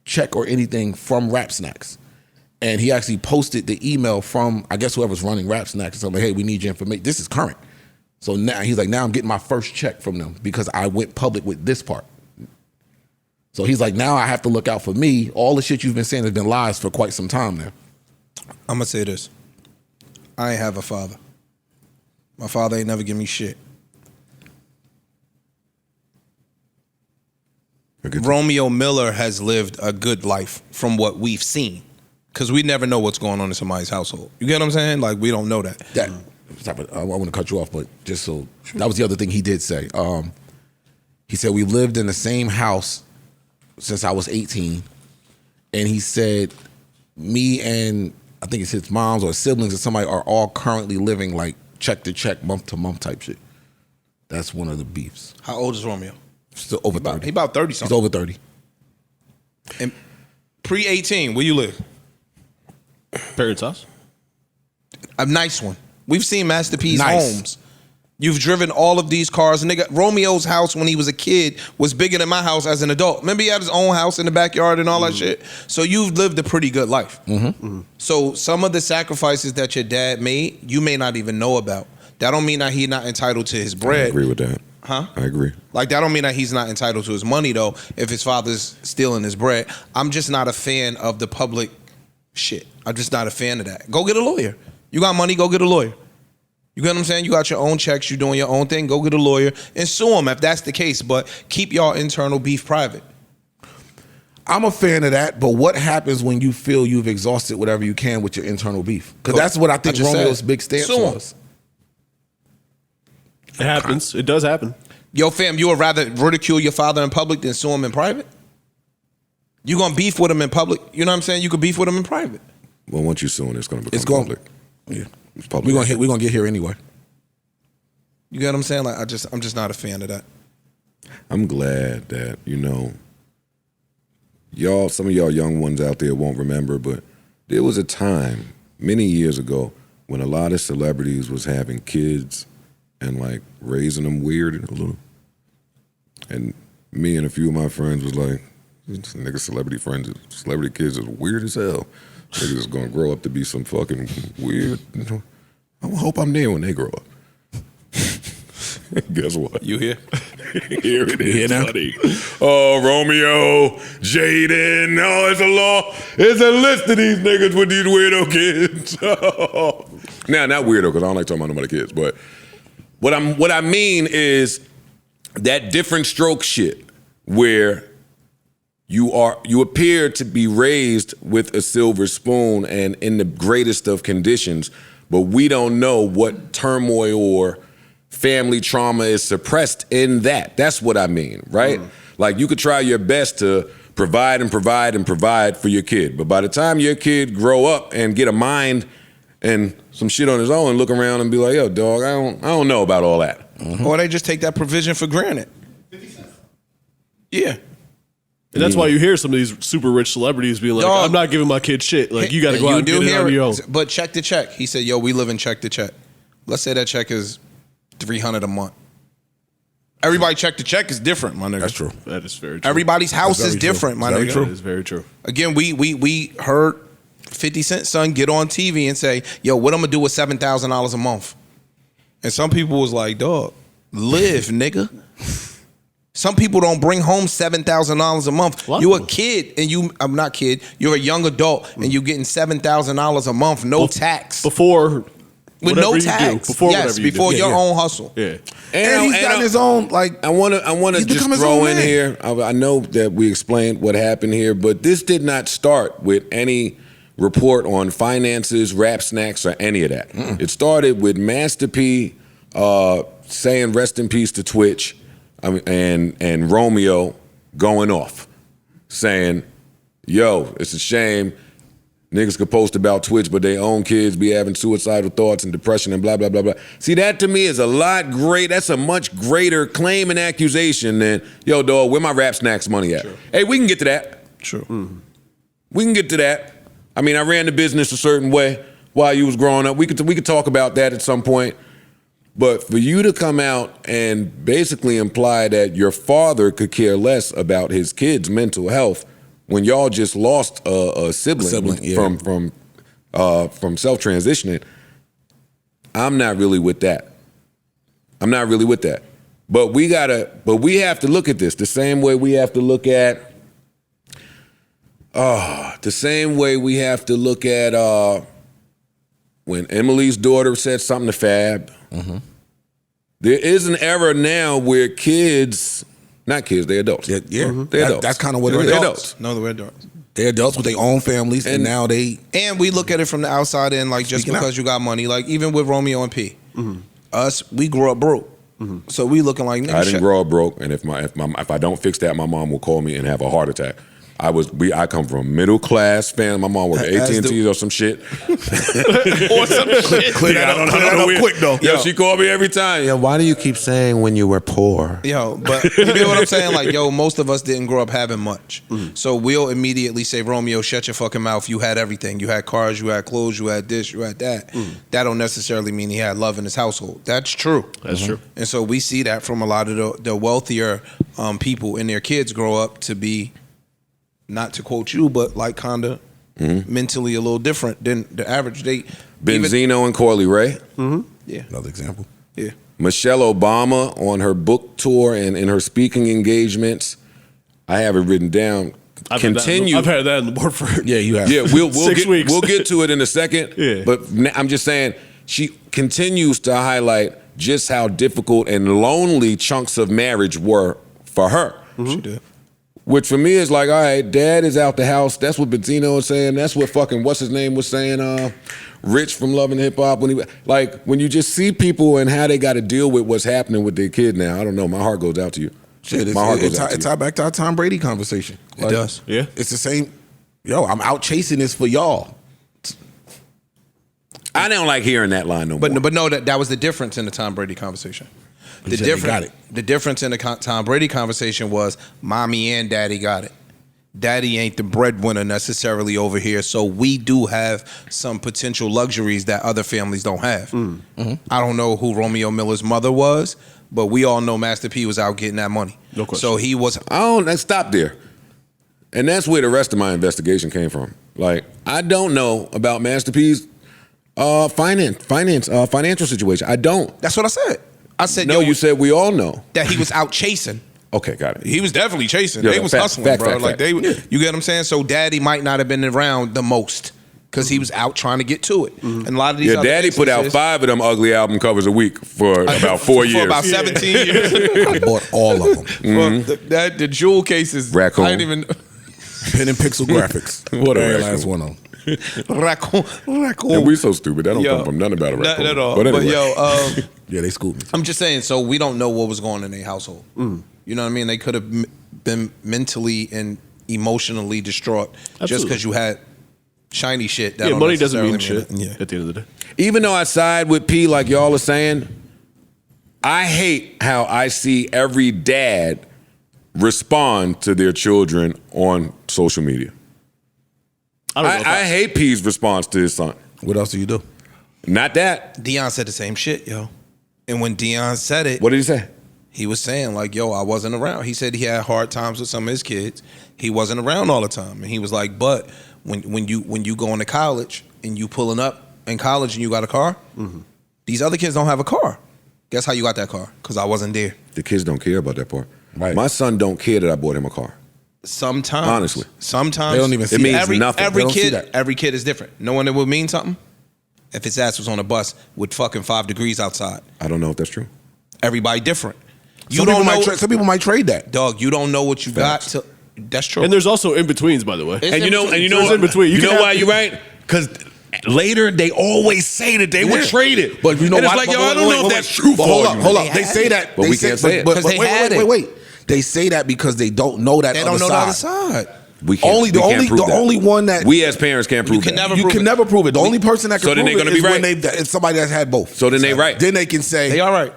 check or anything from Rap Snacks. And he actually posted the email from, I guess, whoever's running Rap Snacks and something, hey, we need your information. This is current. So now he's like, now I'm getting my first check from them because I went public with this part. So he's like, now I have to look out for me. All the shit you've been saying has been lies for quite some time now. I'm going to say this. I ain't have a father. My father ain't never give me shit. Romeo Miller has lived a good life from what we've seen. Because we never know what's going on in somebody's household. You get what I'm saying? Like, we don't know that. I want to cut you off, but just so, that was the other thing he did say. He said, we've lived in the same house since I was 18. And he said, me and I think it's his moms or siblings or somebody are all currently living like check to check, month to month type shit. That's one of the beefs. How old is Romeo? Still over 30. He about 30 something. He's over 30. And pre-18, where you live? Parents' house? A nice one. We've seen Master P's Nice. homes. You've driven all of these cars. Nigga, Romeo's house when he was a kid was bigger than my house as an adult. Remember he had his own house in the backyard and all that shit? So you've lived a pretty good life. So some of the sacrifices that your dad made, you may not even know about. That don't mean that he's not entitled to his bread. I agree with that. Huh? I agree. Like, that don't mean that he's not entitled to his money, though, if his father's stealing his bread. I'm just not a fan of the public shit. I'm just not a fan of that. Go get a lawyer. You got money, go get a lawyer. You get what I'm saying? You got your own checks, you doing your own thing, go get a lawyer and sue him if that's the case, but keep y'all internal beef private. I'm a fan of that, but what happens when you feel you've exhausted whatever you can with your internal beef? Because that's what I think just Romeo's said. big stance Sue him. was. It happens. It does happen. Yo, fam, you would rather ridicule your father in public than sue him in private? You gonna beef with him in public? You know what I'm saying? You could beef with him in private. Well, once you sue, it's going to become It's going public. Yeah. It's public. We're gonna get here anyway. You get what I'm saying? Like, I'm just not a fan of that. I'm glad that, some of y'all young ones out there won't remember, but there was a time many years ago when a lot of celebrities was having kids and like raising them weird a little. And me and a few of my friends was like, nigga, celebrity kids is weird as hell. Niggas is gonna grow up to be some fucking weird. I hope I'm there when they grow up. Guess what? You here? Here it is, You know? buddy. Oh, Romeo, Jaden. Oh, it's a list of these niggas with these weirdo kids. Now, not weirdo, because I don't like talking about nobody kids, but what I mean is that different stroke shit where you appear to be raised with a silver spoon and in the greatest of conditions, but we don't know what turmoil or family trauma is suppressed in that. That's what I mean, right? Like you could try your best to provide and provide and provide for your kid, but by the time your kid grow up and get a mind and some shit on his own and look around and be like, yo, dog, I don't know about all that. Or they just take that provision for granted. Yeah. And that's why you hear some of these super rich celebrities being like, Dog. I'm not giving my kid shit. Like, you got to go out and get it on your own. But check to check. He said, yo, we live in check to check. Let's say that check is $300 a month. Everybody check to check is different, my nigga. That's true. That is very true. Everybody's house is That's very true. different, my Very nigga. true. That is very true. Again, we heard 50 Cent son get on TV and say, yo, what I'm gonna do with $7,000 a month? And some people was like, dog, live, nigga. Some people don't bring home $7,000 a month. What? You a kid and I'm not kid, you're a young adult and you getting $7,000 a month, no tax. Before With whatever no you tax. do. Before yes, whatever you before do. your Yeah. own hustle. Yeah. And he's gotten his own, like, I want to he's just become his throw own in man. here. I know that we explained what happened here, but this did not start with any report on finances, rap snacks, or any of that. It started with Master P saying rest in peace to Twitch, and Romeo going off, saying, "Yo, it's a shame." Niggas could post about Twitch, but their own kids be having suicidal thoughts and depression and blah, blah, blah, blah. See, that to me is a lot great. That's a much greater claim and accusation than, yo, dog, where my rap snacks money at? Sure. Hey, we can get to that. True. We can get to that. I mean, I ran the business a certain way while you was growing up. We could talk about that at some point. But for you to come out and basically imply that your father could care less about his kids' mental health when y'all just lost a sibling yeah. from self-transitioning, I'm not really with that. I'm not really with that. But we have to look at this the same way we have to look at when Emily's daughter said something to Fab. There is an era now where kids, not kids, they're adults. Yeah, They're adults. That's kind of what They're it is. adults. No, we're adults. They're adults with their own families, and now they. And we look at it from the outside in, like, just Speaking because out. you got money, like even with Romeo and P, us, we grew up broke, so we looking like nigga, I didn't grow up broke, and if I don't fix that, my mom will call me and have a heart attack. I come from middle class family. My mom worked at AT&T or some shit. or some shit. Clear that up quick though. Yo, she called me every time. Yo, why do you keep saying when you were poor? Yo, but you know what I'm saying? Like, yo, most of us didn't grow up having much. So we'll immediately say, Romeo, shut your fucking mouth. You had everything. You had cars, you had clothes, you had this, you had that. That don't necessarily mean he had love in his household. That's true. That's true. And so we see that from a lot of the wealthier people, and their kids grow up to be, not to quote you, but like kinda mentally a little different than the average. Benzino and Coily Ray. Yeah. Another example. Yeah. Michelle Obama on her book tour and in her speaking engagements. I have it written down. I've had that in the board for Yeah, you have. Yeah, we'll 6 weeks. We'll get to it in a second. Yeah. But I'm just saying, she continues to highlight just how difficult and lonely chunks of marriage were for her. She did. Which for me is like, all right, dad is out the house. That's what Benzino was saying. That's what fucking what's his name was saying. Rich from Love and Hip Hop. When you just see people and how they got to deal with what's happening with their kid now. I don't know. My heart goes out to you. Shit, My heart it goes out to you. tied back to our Tom Brady conversation. It does. Yeah. It's the same. Yo, I'm out chasing this for y'all. I don't like hearing that line no more. But no, that was the difference in the Tom Brady conversation. He said they got it. The difference in the Tom Brady conversation was mommy and daddy got it. Daddy ain't the breadwinner necessarily over here, so we do have some potential luxuries that other families don't have. I don't know who Romeo Miller's mother was, but we all know Master P was out getting that money. No question. So he was. Let's stop there. And that's where the rest of my investigation came from. Like, I don't know about Master P's financial situation. I don't. That's what I said. I said, No, yo, you said we all know. that he was out chasing. Okay, got it. He was definitely chasing. Yeah, They was fact, hustling, fact, bro. fact, Like fact. they, Yeah. you get what I'm saying? So daddy might not have been around the most because he was out trying to get to it. And a lot of these Yeah, other Daddy put out instances- 5 of them ugly album covers a week for about 4 years. For about 17 years. I bought all of them. Well, the jewel cases. Raccoon. I didn't even. Pen and Pixel Graphics. What a Very raccoon. last one of them. Raccoon. And we so stupid. That don't Yo, come from nothing about a raccoon. Nothing at all. But anyway. Yeah, they schooled me. I'm just saying. So we don't know what was going on in their household. You know what I mean? They could have been mentally and emotionally distraught just Absolutely. because you had shiny shit. That Yeah, don't money doesn't mean necessarily shit at the end of the day. Even though I side with P like y'all are saying, I hate how I see every dad respond to their children on social media. I don't know. If I hate P's response to his son. What else do you do? Not that. Dion said the same shit, yo. And when Dion said it, What did he say? he was saying like, yo, I wasn't around. He said he had hard times with some of his kids. He wasn't around all the time. And he was like, but when you going to college and you pulling up in college and you got a car, these other kids don't have a car. Guess how you got that car? Because I wasn't there. The kids don't care about that part. Right. My son don't care that I bought him a car. Sometimes. Honestly. Sometimes. They don't even see It means every, nothing. Every They don't see kid, that. every kid is different. No one that would mean something if his ass was on a bus with fucking 5 degrees outside. I don't know if that's true. Everybody different. You Some don't people know, some people might trade that. dog. You don't know what you Facts. got till. That's true. And there's also in betweens, by the way. It's And you know, There's in between. You You know can why have- you're right? Because later they always say that they would trade it. But you know and what? it's like, yo, I don't know if that's true But for hold you. up, hold up. They They had say it. that. But they we say, can't say it. But 'Cause they had it. wait. They say that because they don't know that they other don't know side. the other side. We can't, Only the we can't only prove the that. only one that We as parents can't prove can that. never you prove can it. never prove it. The only person that can So then prove they're it gonna is be when right. it's somebody that's had both. So then they right. Then they can say They all right.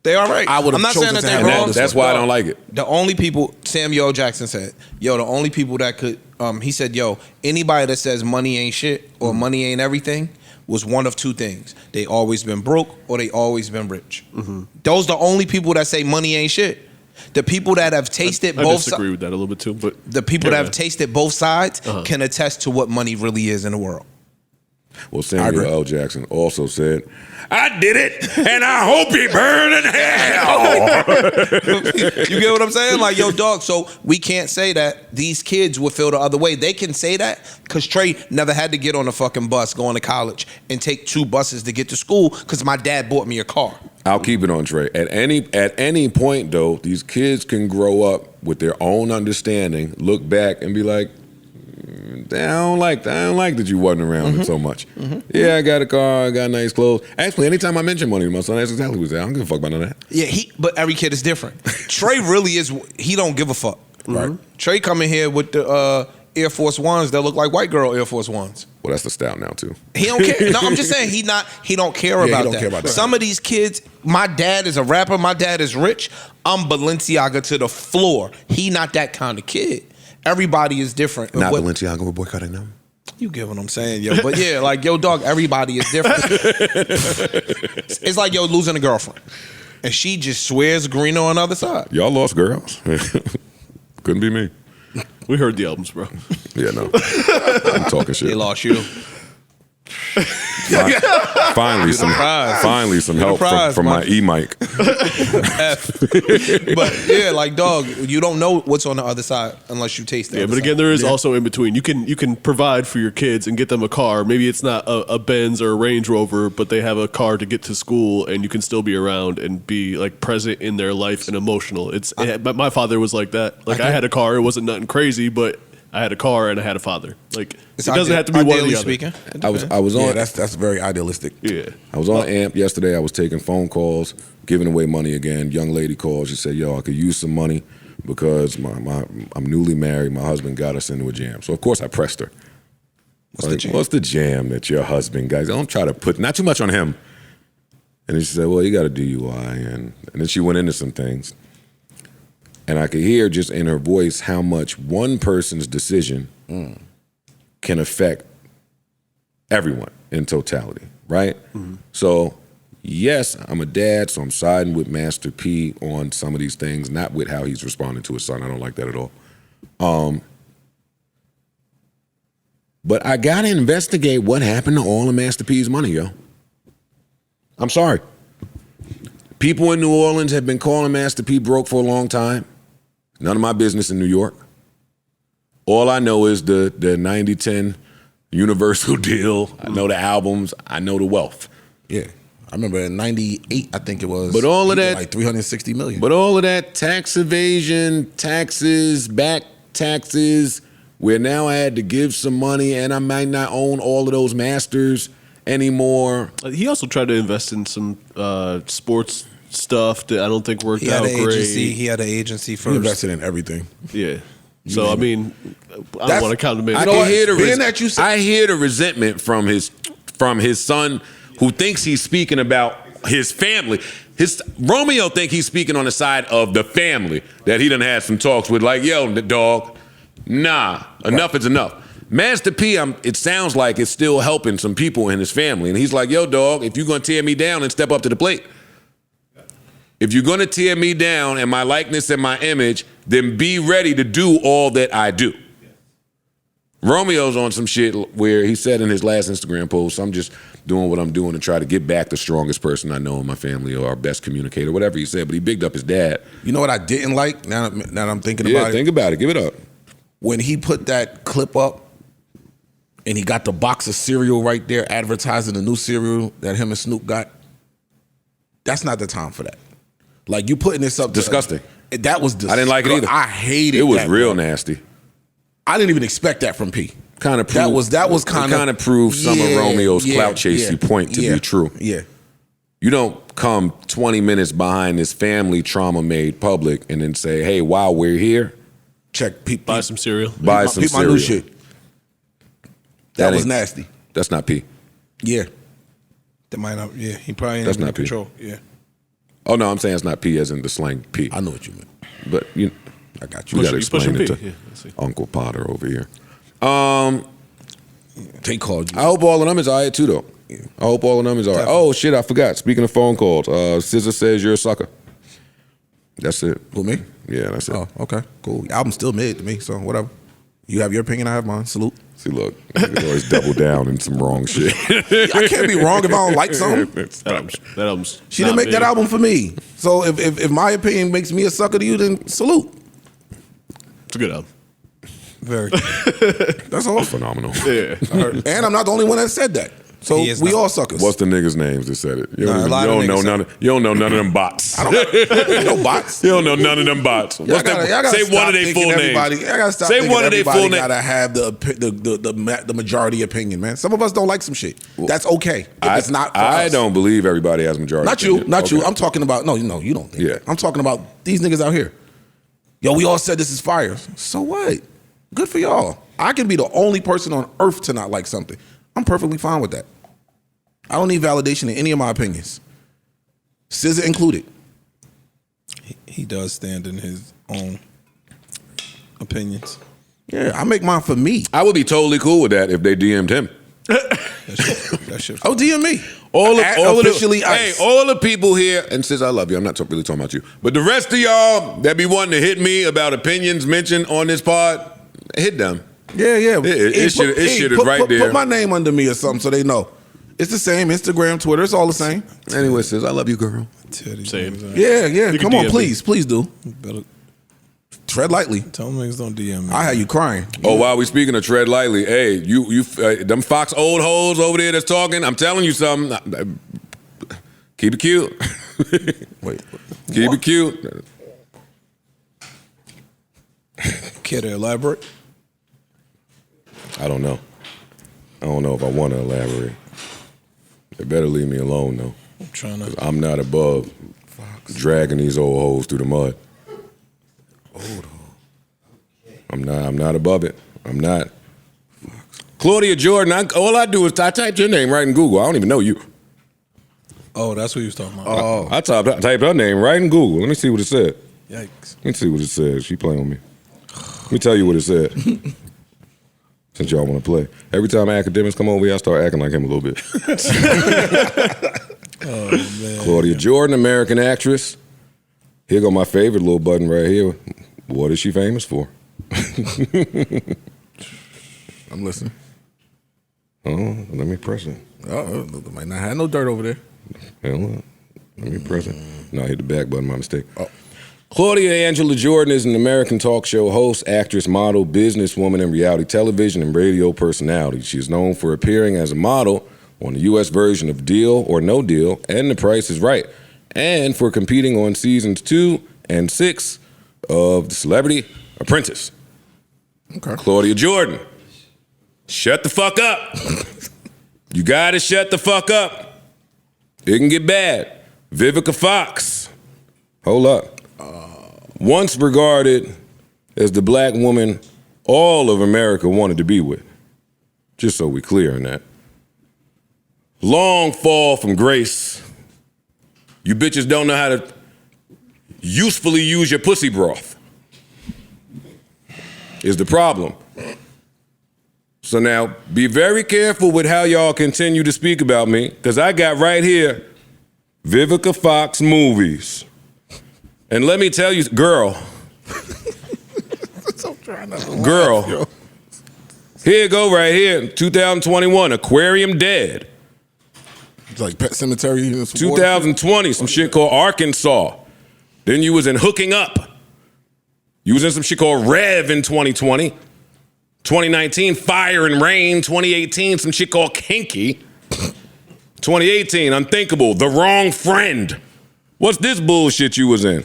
They all right. I would've I'm not chosen saying that to they have And wrong. that, that's why I don't like it. The only people, Samuel Jackson said, yo, the only people that could, he said, yo, anybody that says money ain't shit or money ain't everything was one of two things. They always been broke or they always been rich. Those the only people that say money ain't shit. The people that have tasted I both disagree with that a little bit too, but the people that yeah. have tasted both sides can attest to what money really is in the world. Well, I Samuel agree. L. Jackson also said, I did it, and I hope he burn in hell. You get what I'm saying? Like, yo, dog, so we can't say that these kids would feel the other way. They can say that because Trey never had to get on a fucking bus going to college and take 2 buses to get to school because my dad bought me a car. I'll keep it on Trey. At any point, though, these kids can grow up with their own understanding, look back, and be like, I don't like that you wasn't around so much. Yeah, I got a car, I got nice clothes. Actually, anytime I mention money to my son, that's exactly what he said. I don't give a fuck about none of that. Yeah, but every kid is different. Trey really is, he don't give a fuck. Right. Trey come in here with the Air Force Ones that look like white girl Air Force Ones. Well, that's the style now, too. He don't care. No, I'm just saying he don't care he about don't that. care about that. Some of these kids, my dad is a rapper, my dad is rich. I'm Balenciaga to the floor. He not that kind of kid. Everybody is different. Not What- Balenciaga, we're boycotting them. You get what I'm saying, yo. But yeah, like, yo, dog, everybody is different. It's like, yo, losing a girlfriend. And she just swears greener on the other side. Y'all lost girls. Couldn't be me. We heard the albums, bro. Yeah, no. I'm talking shit. They lost you. Finally, some help prize, from my Mike. e-mic. But yeah, like, dog, you don't know what's on the other side unless you taste it. Yeah, but again, there is also in between. You can provide for your kids and get them a car. Maybe it's not a Benz or a Range Rover, but they have a car to get to school, and you can still be around and be like present in their life and emotional. But my father was like that. Like I had a car. It wasn't nothing crazy, but I had a car and I had a father. Like it doesn't have to be one or ideally the other. speaking. I was on. Yeah, that's very idealistic. Yeah. I was on AMP yesterday. I was taking phone calls, giving away money again. Young lady called. She said, "Yo, I could use some money because I'm newly married. My husband got us into a jam." So of course I pressed her. What's the jam that your husband got? Don't try to put not too much on him. And then she said, "Well, you got a DUI," and then she went into some things. And I could hear just in her voice how much one person's decision can affect everyone in totality, right? So, yes, I'm a dad, so I'm siding with Master P on some of these things, not with how he's responding to his son. I don't like that at all. But I gotta investigate what happened to all of Master P's money, yo. I'm sorry. People in New Orleans have been calling Master P broke for a long time. None of my business in New York. All I know is the 90-10 Universal deal. I know the albums. I know the wealth. Yeah. I remember in 98, I think it was. But all of that, like 360 million. But all of that tax evasion, taxes, back taxes, where now I had to give some money and I might not own all of those masters anymore. He also tried to invest in some sports stuff that I don't think worked out great. He had an agency He first. invested in everything. Yeah. So, I mean, I don't want to count him in. I hear the resentment from his son, who thinks he's speaking about his family. Romeo think he's speaking on the side of the family that he done had some talks with, like, yo, the dog, nah, enough is enough. Master P, it sounds like it's still helping some people in his family. And he's like, yo, dog, if you're going to tear me down, then step up to the plate. If you're going to tear me down and my likeness and my image, then be ready to do all that I do. Romeo's on some shit where he said in his last Instagram post, I'm just doing what I'm doing to try to get back the strongest person I know in my family, or our best communicator, whatever he said. But he bigged up his dad. You know what I didn't like, now that I'm thinking about it? Yeah, think about it. Give it up. When he put that clip up and he got the box of cereal right there advertising the new cereal that him and Snoop got, that's not the time for that. Like, you putting this up. Disgusting. That was disgusting. I didn't like it either. I hated it. It was real nasty. I didn't even expect that from P. Kind of proved, that was kind of proved some of Romeo's clout chasey point to be true. Yeah. You don't come 20 minutes behind this family trauma made public and then say, hey, while we're here, buy some cereal. Buy some cereal. My new shit. That was nasty. That's not P. Yeah. That might not. Yeah, he probably ain't That's in not P. control. Yeah. Oh no, I'm saying it's not P as in the slang P. I know what you meant. But I got you. We gotta explain it to Yeah, Uncle Potter over here. They called you. I hope all of them is all right too, though. I hope all of them is all right. Oh shit, I forgot. Speaking of phone calls, SZA says you're a sucker. That's it. Who, me? Yeah, that's it. Oh, okay, cool. Album's still mid to me, so whatever. You have your opinion, I have mine. Salute. See, look, you always double down in some wrong shit. I can't be wrong if I don't like something. That album's She didn't make that album for me. So if my opinion makes me a sucker to you, then salute. It's a good album. Very. That's all. Phenomenal. Yeah. And I'm not the only one that said that. So we all suckers. What's the niggas' names that said it? You don't, Nah, you don't know none of them bots. I don't know bots. You don't know none of them bots. What's that? Say one of their full names. I gotta stop. Say one of their full names. Gotta have the majority opinion, man. Some of us don't like some shit. That's okay. It's not. For I us. don't believe everybody has majority. Not you. opinion. Not you. Okay. I'm talking about. No, you don't. Think Yeah. that. I'm talking about these niggas out here. Yo, we all said this is fire. So what? Good for y'all. I can be the only person on earth to not like something. I'm perfectly fine with that. I don't need validation in any of my opinions. SZA included. He does stand in his own opinions. Yeah, I make mine for me. I would be totally cool with that if they DM'd him. That shit. Oh, DM me. All officially hey, ice. all the people here, and since I love you, I'm not really talking about you, but the rest of y'all that be wanting to hit me about opinions mentioned on this pod, hit them. Yeah. It shit is right there. Put my name under me or something so they know. It's the same. Instagram, Twitter, it's all the same. Anyway, sis, I love you, girl. Same. Yeah. You can Come on, DM please do. Better Tread lightly. tell them niggas don't DM me. I had you crying. Oh, while we speaking of tread lightly, hey, you them Fox old hoes over there that's talking, I'm telling you something. Keep it cute. Wait. Keep it cute. Care to elaborate? I don't know. I don't know if I want to elaborate. They better leave me alone, though. I'm trying to. I'm not above dragging these old hoes through the mud. I'm not above it. I'm not. Claudia Jordan, all I do is I typed your name right in Google. I don't even know you. Oh, that's what you was talking about. Oh. I typed her name right in Google. Let me see what it said. Yikes. Let me see what it says. She playing with me. Let me tell you what it said. Since y'all want to play. Every time academics come over here, I start acting like him a little bit. Oh, man. Claudia Jordan, American actress. Here go my favorite little button right here. What is she famous for? I'm listening. Oh, let me press it. Might not have no dirt over there. Hell, Let me press it. No, I hit the back button, my mistake. Claudia Angela Jordan is an American talk show host, actress, model, businesswoman, and reality television and radio personality. She is known for appearing as a model on the U.S. version of Deal or No Deal and The Price is Right, and for competing on seasons 2 and 6 of The Celebrity Apprentice. Okay. Claudia Jordan, shut the fuck up. You gotta shut the fuck up. It can get bad. Vivica Fox, hold up. Once regarded as the black woman all of America wanted to be with. Just so we clear on that. Long fall from grace. You bitches don't know how to usefully use your pussy broth. Is the problem. So now, be very careful with how y'all continue to speak about me, because I got right here Vivica Fox movies. And let me tell you, girl, here you go right here, 2021, Aquarium Dead. It's like Pet Cemetery. 2020, some shit called Arkansas. Then you was in Hooking Up. You was in some shit called Rev in 2020. 2019, Fire and Rain. 2018, some shit called Kinky. 2018, Unthinkable, The Wrong Friend. What's this bullshit you was in?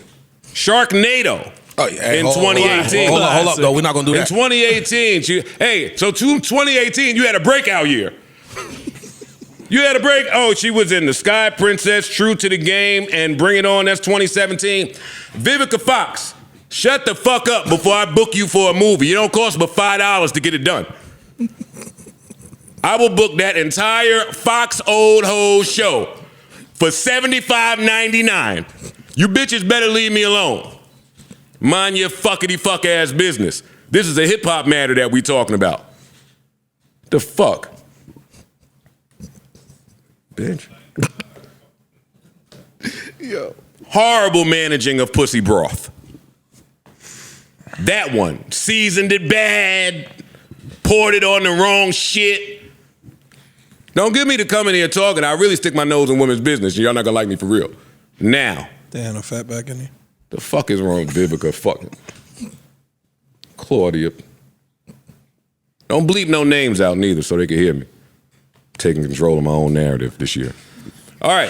Sharknado. Oh, yeah, in 2018. Hold up, though. We're not going to do that. In 2018, 2018, you had a breakout year. You had a break. Oh, she was in The Sky Princess, True to the Game, and Bring It On. That's 2017. Vivica Fox, shut the fuck up before I book you for a movie. It don't cost but $5 to get it done. I will book that entire Fox Old Ho show for $75.99. You bitches better leave me alone. Mind your fuckity fuck ass business. This is a hip hop matter that we talking about. The fuck? Bitch. Yo. Horrible managing of pussy broth. That one. Seasoned it bad. Poured it on the wrong shit. Don't get me to come in here talking. I really stick my nose in women's business. Y'all not gonna like me for real. Now. Damn, a fat back in here. The fuck is wrong with Vivica fucking Claudia? Don't bleep no names out neither so they can hear me. Taking control of my own narrative this year. All right.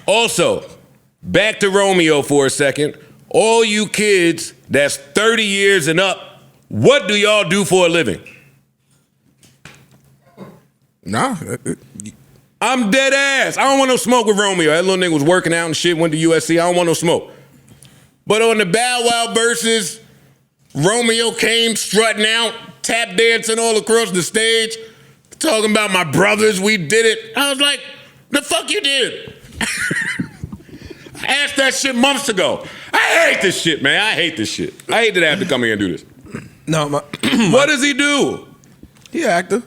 Also, back to Romeo for a second. All you kids that's 30 years and up, what do y'all do for a living? Nah. I'm dead ass. I don't want no smoke with Romeo. That little nigga was working out and shit, went to USC. I don't want no smoke. But on the Bow Wow versus, Romeo came strutting out, tap dancing all across the stage, talking about my brothers, we did it. I was like, the fuck you did? I asked that shit months ago. I hate this shit, man. I hate this shit. I hate that I have to come here and do this. No, What does he do? He an actor.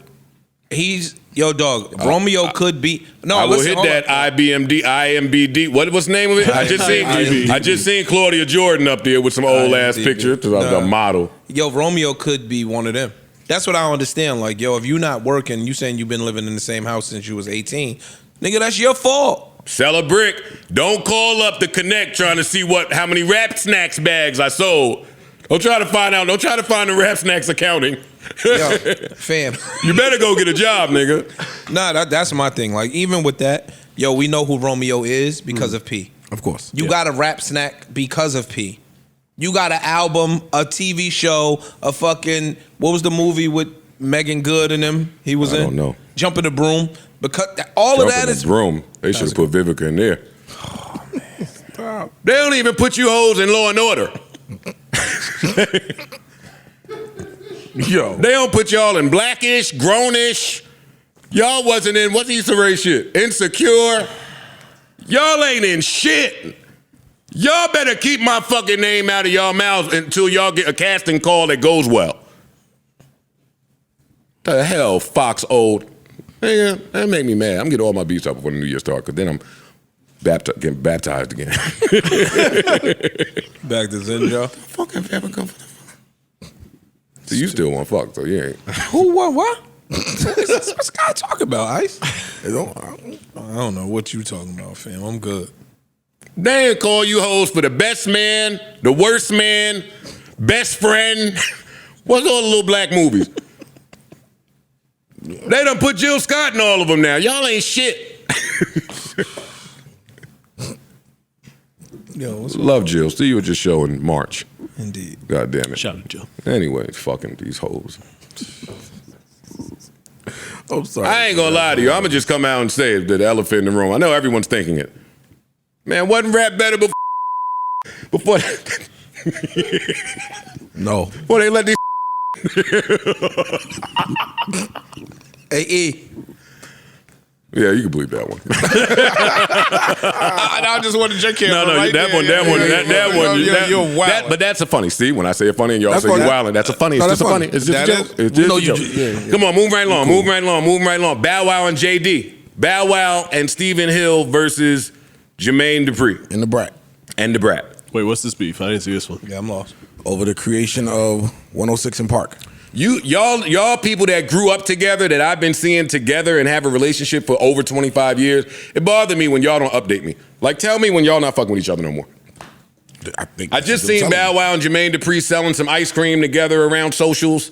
Yo, dog, Romeo could be. No, I will listen, hit that IMBD. What's the name of it? I just seen Claudia Jordan up there with some old ass picture. The model. Yo, Romeo could be one of them. That's what I don't understand. Like, yo, if you not working, you saying you've been living in the same house since you was 18, nigga, that's your fault. Sell a brick. Don't call up the Connect trying to see how many Rap Snacks bags I sold. Don't try to find the Rap Snacks accounting. Yo, fam. You better go get a job, nigga. Nah, that's my thing. Like, even with that, yo, we know who Romeo is because of P. Of course. You got a Rap Snack because of P. You got an album, a TV show, a fucking, what was the movie with Megan Good and him? He was in? I don't know. Jumping the Broom. Because all of that is. Broom. They should have put Vivica in there. Oh, man. They don't even put you hoes in Law and Order. Yo. They don't put y'all in Blackish, Grownish. Y'all wasn't in, what's Issa Rae shit? Insecure. Y'all ain't in shit. Y'all better keep my fucking name out of y'all mouths until y'all get a casting call that goes well. The hell, Fox old. Man, that make me mad. I'm getting all my beats up before the new year starts, because then I'm getting baptized again. Back to Zen, y'all. Fuck have ever come for the fuck? So you still want fuck, so you ain't. Who, what? What's this guy talking about, Ice? I don't know what you talking about, fam. I'm good. They ain't call you hoes for the best man, the worst man, best friend. What's all the little black movies? They done put Jill Scott in all of them now. Y'all ain't shit. Yo, Love Jill. See you at your show in March. Indeed. God damn it. Shout out, Joe. Anyway, fucking these hoes. I'm sorry. I ain't gonna lie to you. I'm gonna just come out and say the elephant in the room. I know everyone's thinking it. Man, wasn't rap better before No. before they let these Hey, E. Yeah, you can believe that one. I just want to jerk you. No, that one. You're wild. But that's a funny. See, when I say a funny and y'all That's say you're funny. wilding, that's a funny. It's No, just a that's funny. funny. It's just a That joke. is- It's just No, a you joke. yeah. Come on, move right along. Bow Wow and JD. Bow Wow and Stephen Hill versus Jermaine Dupri In the brat. and the Brat. Wait, what's this beef? I didn't see this one. Yeah, I'm lost. Over the creation of 106 in Park. Y'all people that grew up together, that I've been seeing together and have a relationship for over 25 years, it bothered me when y'all don't update me. Like, tell me when y'all not fucking with each other no more. I just seen Bow Wow and Jermaine Dupri selling some ice cream together around socials.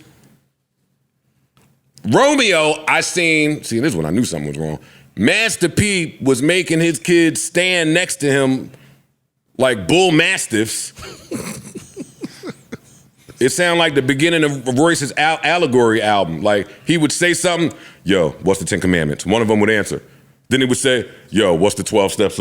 Romeo, this one I knew something was wrong. Master P was making his kids stand next to him like bull mastiffs. It sounded like the beginning of Royce's Allegory album. Like, he would say something, yo, what's the 10 Commandments? One of them would answer. Then he would say, yo, what's the 12 steps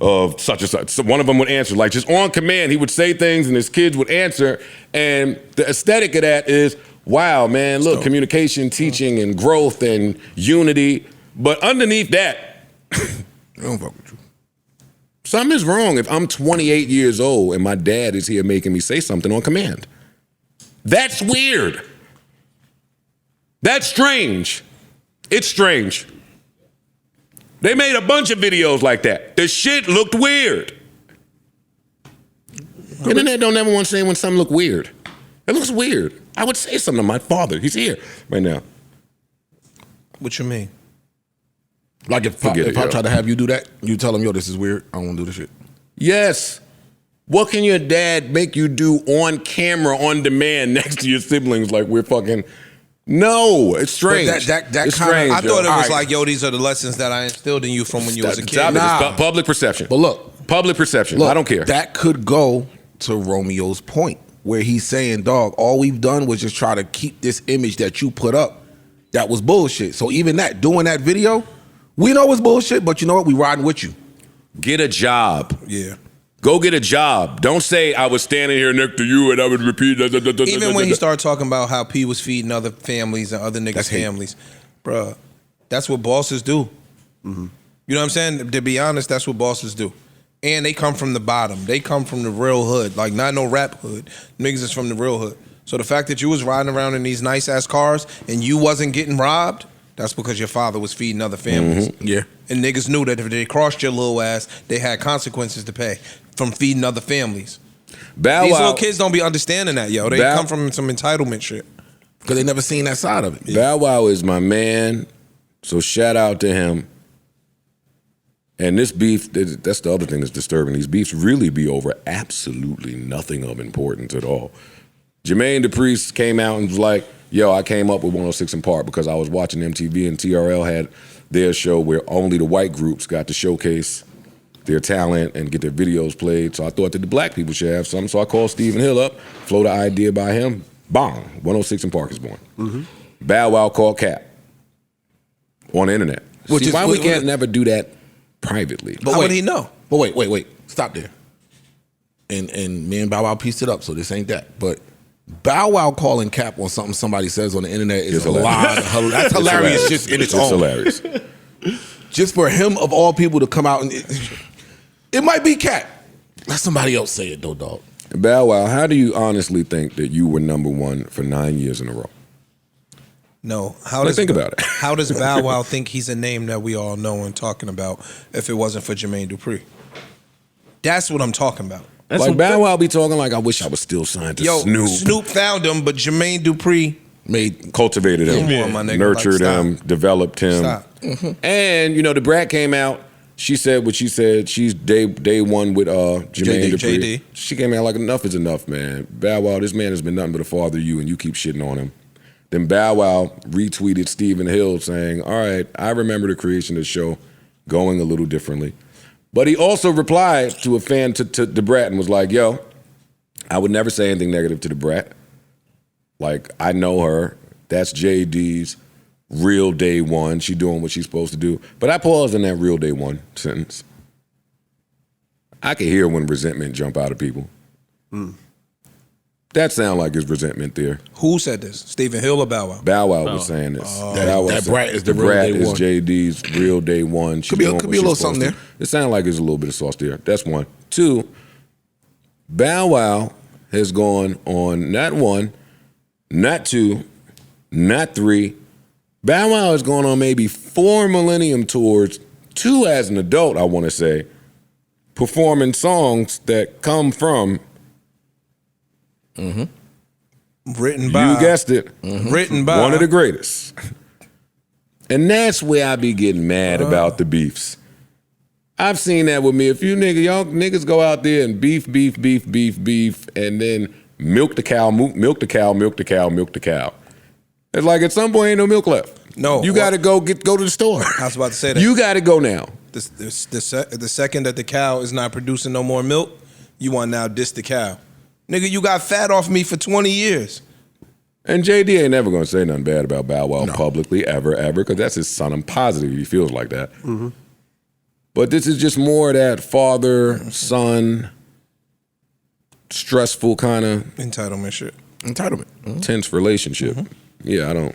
of such and such? So one of them would answer. Like, just on command, he would say things and his kids would answer. And the aesthetic of that is, wow, man, look, communication, teaching, and growth and unity. But underneath that, I don't fuck with you. something is wrong if I'm 28 years old and my dad is here making me say something on command. That's weird. That's strange. It's strange. They made a bunch of videos like that. The shit looked weird. Internet don't ever want to say when something look weird. It looks weird. I would say something to my father. He's here right now. What you mean? Like if I Forget it, yo. try to have you do that, you tell him, yo, this is weird. I don't want to do this shit. Yes. What can your dad make you do on camera, on demand, next to your siblings like we're fucking... No, it's strange. But that it's kinda- strange. I thought it yo. was All right. like, yo, these are the lessons that I instilled in you from when you was a kid. Stop it. Nah. It's public perception. But look. Public perception. Look, I don't care. That could go to Romeo's point, where he's saying, dog, all we've done was just try to keep this image that you put up that was bullshit. So even that, doing that video, we know it's bullshit, but you know what? We riding with you. Get a job. Yeah. Go get a job. Don't say I was standing here next to you and I would repeat. Even when he started talking about how P was feeding other families and other niggas' That's hate. families, bruh, that's what bosses do. Mm-hmm. You know what I'm saying? To be honest, that's what bosses do. And they come from the bottom. They come from the real hood. Like, not no rap hood. Niggas is from the real hood. So the fact that you was riding around in these nice-ass cars and you wasn't getting robbed, that's because your father was feeding other families. Mm-hmm. Yeah. And niggas knew that if they crossed your little ass, they had consequences to pay from feeding other families. Bow These Wow. little kids don't be understanding that, yo. They Bow- come from some entitlement shit. Because they never seen that side of it. Bow Wow is my man, so shout out to him. And this beef, that's the other thing that's disturbing. These beefs really be over absolutely nothing of importance at all. Jermaine Dupri came out and was like, yo, I came up with 106 in Park because I was watching MTV and TRL had their show where only the white groups got to showcase their talent and get their videos played. So I thought that the black people should have something. So I called Stephen Hill up, floated an idea by him. Bong, 106 in Park is born. Mm-hmm. Bow Wow called Cap on the internet. Which See, is- why we wait, can't wait. never do that privately? How would he know? But wait. Stop there. And me and Bow Wow pieced it up, so this ain't that. But Bow Wow calling Cap on something somebody says on the internet is It's a lot. That's hilarious just in its own. hilarious. Just for him of all people to come out and it might be Cap. Let somebody else say it though, dog. Bow Wow, how do you honestly think that you were number one for 9 years in a row? No. How Like, does think about it. How does Bow Wow think he's a name that we all know and talking about if it wasn't for Jermaine Dupri? That's what I'm talking about. That's like what- Bow Wow be talking like, I wish I was still signed to Yo, Snoop. Snoop found him, but Jermaine Dupri, Cultivated him, Come on, my nigga. nurtured Like, stop. him, developed him. Stop. And, you know, the Brat came out She said what she said. She's day one with Jermaine Dupri. JD. She came out like enough is enough, man. Bow Wow, this man has been nothing but a father to you, and you keep shitting on him. Then Bow Wow retweeted Stephen Hill saying, all right, I remember the creation of the show going a little differently. But he also replied to a fan to the Brat and was like, yo, I would never say anything negative to the Brat. Like, I know her. That's JD's real day one. She doing what she's supposed to do. But I paused in that real day one sentence. I could hear when resentment jump out of people. That sound like his resentment there. Who said this? Stephen Hill or Bow Wow? Bow Wow was saying this. That Brat is the real Brat day is one. JD's real day one. Could be a little something there. It sounded like there's a little bit of sauce there. That's one. Two, Bow Wow has gone on not one, not two, not three. Bow Wow has gone on maybe 4 Millennium tours, 2 as an adult, I want to say, performing songs that come from Written by. you guessed it. Written by. One of the greatest. And that's where I be getting mad about the beefs. I've seen that with me. A few niggas, y'all niggas go out there and beef, and then milk the cow, milk the cow, milk the cow, milk the cow. It's like at some point ain't no milk left. No. You got to go to the store. I was about to say that. You got to go now. The second that the cow is not producing no more milk, you want to now diss the cow. Nigga, you got fat off me for 20 years. And JD ain't never gonna say nothing bad about Bow Wow publicly, ever, because that's his son. I'm positive he feels like that. But this is just more of that father-son, stressful kind of Entitlement shit. tense relationship. Yeah,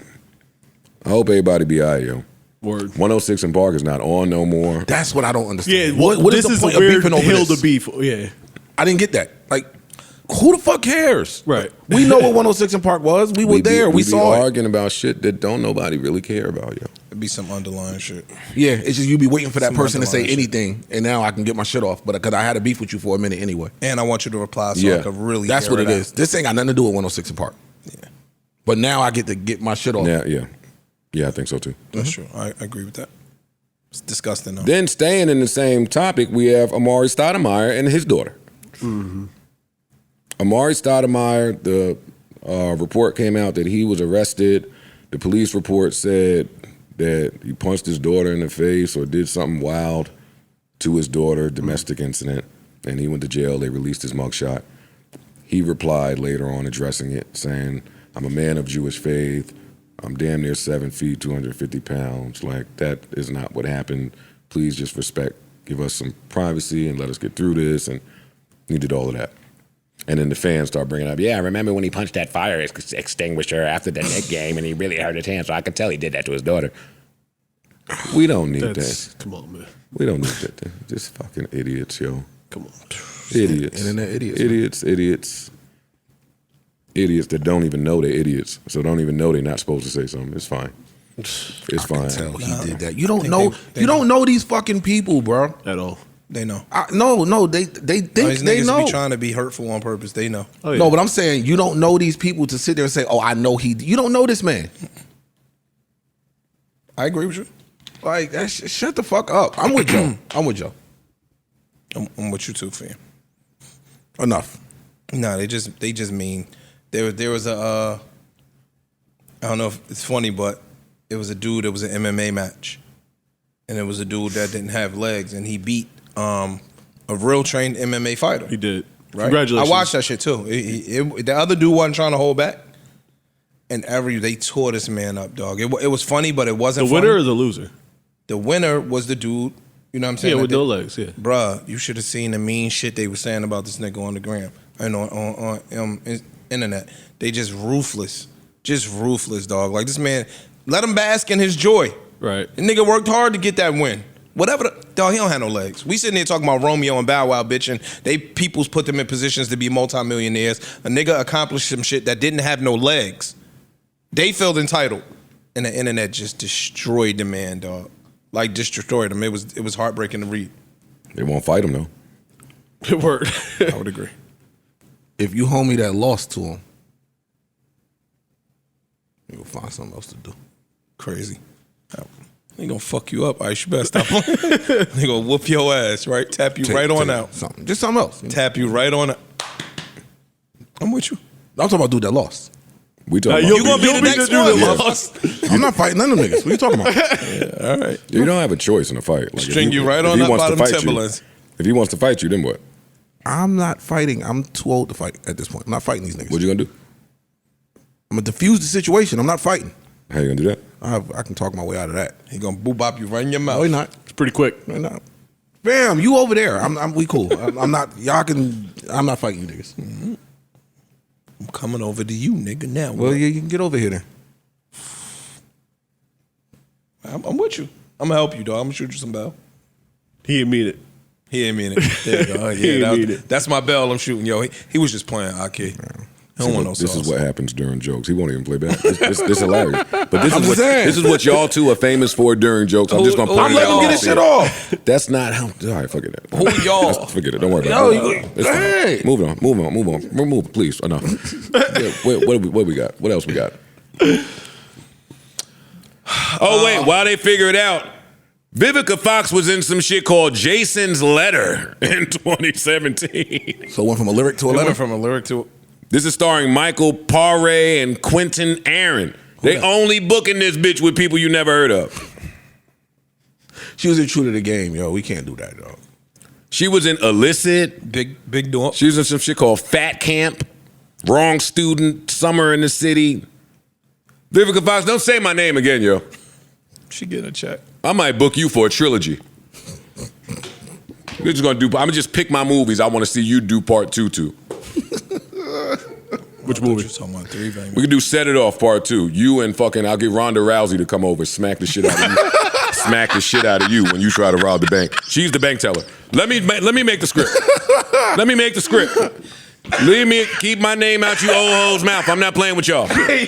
I hope everybody be all right, yo. Word. 106 and Park is not on no more. That's what I don't understand. Yeah, what is this the is point a of weird beefing over hill this? to beef. Yeah. I didn't get that. Like, who the fuck cares? Right. We know what 106 and Park was. We were there. We be saw it. arguing about shit that don't nobody really care about, yo. It'd be some underlying shit. Yeah, it's just you be waiting for that Some person to say underlying shit. anything, and now I can get my shit off. But because I had a beef with you for a minute anyway. And I want you to reply so I could really That's air what it out. is. This ain't got nothing to do with 106 and Park. Yeah. But now I get to get my shit off. Yeah, I think so too. That's true. I agree with that. It's disgusting though. Then staying in the same topic, we have Amari Stoudemire and his daughter. Amari Stoudemire, the report came out that he was arrested. The police report said that he punched his daughter in the face or did something wild to his daughter, domestic incident, and he went to jail. They released his mugshot. He replied later on addressing it, saying, I'm a man of Jewish faith. I'm damn near 7 feet, 250 pounds. Like, that is not what happened. Please just give us some privacy and let us get through this. And he did all of that. And then the fans start bringing up, yeah, I remember when he punched that fire extinguisher after the Knick game and he really hurt his hand, so I could tell he did that to his daughter. We don't need that. Come on, man. We don't need that. Just fucking idiots, yo. Come on. Idiots. Internet idiots. Idiots that don't even know they're idiots. So don't even know they're not supposed to say something. It's fine. It's fine. Tell he did that. You don't know. You don't know these fucking people, bro. At all. They know. No. They think These they niggas know. be trying to be hurtful on purpose. They know. Oh, yeah. No, but I'm saying you don't know these people to sit there and say, "Oh, I know he." You don't know this man. I agree with you. Like, shut the fuck up. I'm with Joe. I'm with Joe. I'm with you too, fam. Enough. No, they just mean there was a I don't know if it's funny, but it was a dude. It was an MMA match, and it was a dude that didn't have legs, and he beat a real trained MMA fighter. He did. Right? Congratulations. I watched that shit too. The other dude wasn't trying to hold back, and they tore this man up, dog. It was funny, but it wasn't. The winner funny. or the loser? The winner was the dude. You know what I'm saying? Yeah, with no legs. Yeah. Bruh, you should have seen the mean shit they were saying about this nigga on the gram and on internet. They just ruthless, dog. Like, this man, let him bask in his joy. Right. The nigga worked hard to get that win. Whatever, dog, he don't have no legs. We sitting here talking about Romeo and Bow Wow bitching. People's put them in positions to be multimillionaires. A nigga accomplished some shit that didn't have no legs. They felt entitled. And the internet just destroyed the man, dog. Like, destroyed him. It was heartbreaking to read. They won't fight him, though. It worked. I would agree. If you homie that lost to him, you'll find something else to do. Crazy. He gonna fuck you up, Ice. You better stop. He gonna whoop your ass, right? Tap you right on out. Something. Just something else. Tap you right on out. I'm with you. I'm talking about dude that lost. We talking You gonna be the next one, Yeah. motherfucker. I'm not fighting none of them niggas. What are you talking about? Yeah, all right. You don't have a choice in a fight. Like, String if you right if on he up wants by to them fight Timberlands. if he wants to fight you, then what? I'm not fighting. I'm too old to fight at this point. I'm not fighting these niggas. What you gonna do? I'm gonna diffuse the situation. I'm not fighting. How you gonna do that? I can talk my way out of that. He gonna boop bop you right in your mouth. No, he not. It's pretty quick. No, he not. Bam, you over there. We cool. I'm not. Y'all can. I'm not fighting you niggas. I'm coming over to you, nigga. Now, Well, yeah, you can get over here then. I'm with you. I'm gonna help you, dog. I'm gonna shoot you some bell. He didn't mean it. He ain't mean it. There you go. He Yeah, ain't mean it. that's my bell. I'm shooting. Yo, he was just playing. Okay. I don't want no This sauce. is what happens during jokes. He won't even play back. This is hilarious. But this I'm is what saying. this is what y'all two are famous for during jokes. I'm just gonna point I'm it letting out. him get his shit off. That's not how. All right, forget it. Who y'all? Forget it. Don't worry Yo, about you- it. It's fine. hey. Move on. Remove, please. Enough. Yeah, what we got? What else we got? Oh wait, while they figure it out, Vivica Fox was in some shit called Jason's Letter in 2017. So it went from a lyric to a It letter. went from a lyric to. This is starring Michael Paré and Quentin Aaron. They only booking this bitch with people you never heard of. She was in True to the Game, yo. We can't do that, dog. She was in Illicit. Big door. She was in some shit called Fat Camp, Wrong Student, Summer in the City. Vivica Fox, don't say my name again, yo. She getting a check. I might book you for a trilogy. We're just gonna do. I'm gonna just pick my movies. I want to see you do part 2 too. Which movie? You talking about 3 bang? We can do Set It Off part 2. You and fucking. I'll get Ronda Rousey to come over, smack the shit out of you, smack the shit out of you when you try to rob the bank. She's the bank teller. Let me make the script. Let me make the script. Leave me. Keep my name out you old hoes' mouth. I'm not playing with y'all. Hey,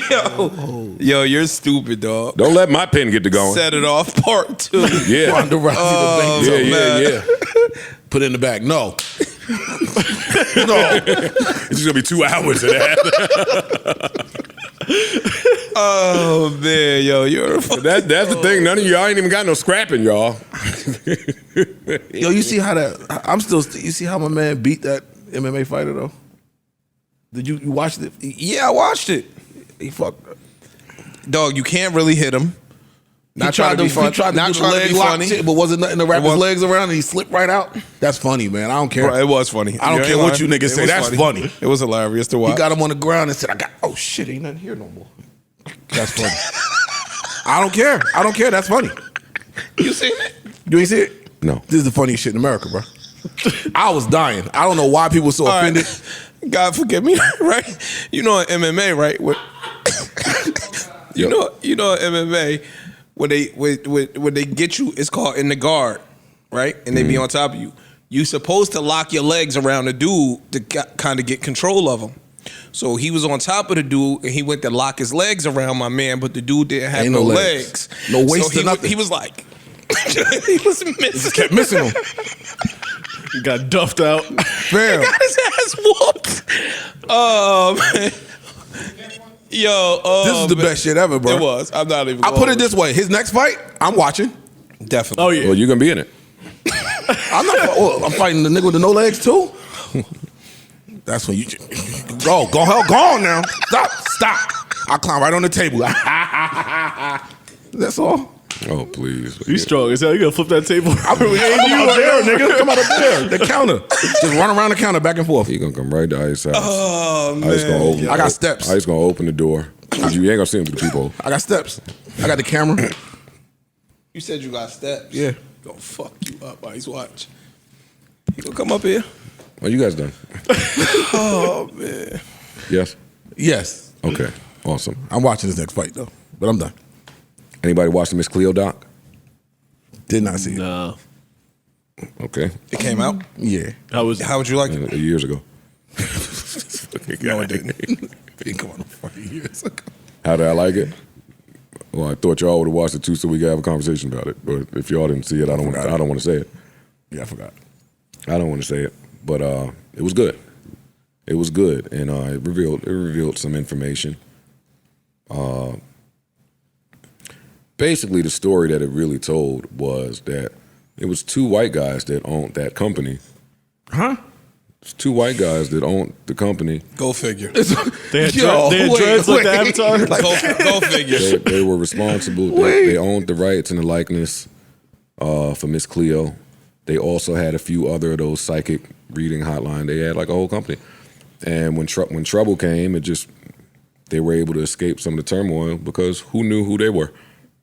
yo, you're stupid, dog. Don't let my pen get to going. Set it off, part 2. Yeah. Ronda Rousey, the bank Yeah, teller. yeah. Put it in the bag. No. It's just gonna be 2 hours of that. Oh man, yo, you're a That's the thing. None of y'all ain't even got no scrapping, y'all. Yo, you see how you see how my man beat that MMA fighter though? Did you watch it? Yeah, I watched it. He fucked. Dog, you can't really hit him. Not trying to be funny. Not trying to be funny, but wasn't nothing to wrap his legs around and he slipped right out. That's funny, man. I don't care. Bro, it was funny. I don't You care ain't what lying. you niggas It say. was That's funny. It was hilarious to watch. He got him on the ground and said, oh shit, ain't nothing here no more. That's funny. I don't care. I don't care. That's funny. You seen it? You ain't see it? No. This is the funniest shit in America, bro. I was dying. I don't know why people were so All right. offended. God forgive me, right? You know in MMA, right? You know in MMA when they get you, it's called in the guard, right? And they be on top of you. You supposed to lock your legs around the dude to kind of get control of him. So he was on top of the dude and he went to lock his legs around my man, but the dude didn't have Ain't no no legs. legs. No waist so or nothing. He was like, he was missing. Kept missing him. He got duffed out. Fam. Got his ass whooped. Man. Yo, This is the man. best shit ever, bro. It was. I'm not even. I going put it with this way: his next fight, I'm watching. Definitely. Oh yeah. Well, you're gonna be in it. I'm not. I'm fighting the nigga with the no legs too. That's when you go hell, go on now. Stop. I climb right on the table. That's all. Oh please. You strong as hell. You gonna flip that table? I'm out there, nigga. Come out up there. The counter. Just run around the counter back and forth. He gonna come right to Ice's house. Oh man. Ice gonna open. I got steps. Ice gonna open the door. 'Cause you ain't gonna see him through the peephole. I got steps. I got the camera. You said you got steps. Yeah. Gonna fuck you up. Ice, watch. You gonna come up here? Are you guys done? Oh man. Yes. Yes. Okay. Awesome. I'm watching this next fight though, but I'm done. Anybody watch the Miss Cleo doc? Did not see it. Nah. Okay. It came out. Yeah. How was? How would you like it? Years ago. No, it didn't. Been going on 40 years ago. How did I like it? Well, I thought y'all would have watched it too, so we could have a conversation about it. But if y'all didn't see it, I don't want to say it. Yeah, I forgot. I don't want to say it, but it was good. It was good, and it revealed some information. basically the story that it really told was that it was 2 white guys that owned that company. Huh? It's 2 white guys that owned the company. Go figure. They had dreads like the Avatar. Go figure. They were responsible. They owned the rights and the likeness for Miss Cleo. They also had a few other of those psychic reading hotline. They had like a whole company. And when trouble came, they were able to escape some of the turmoil because who knew who they were?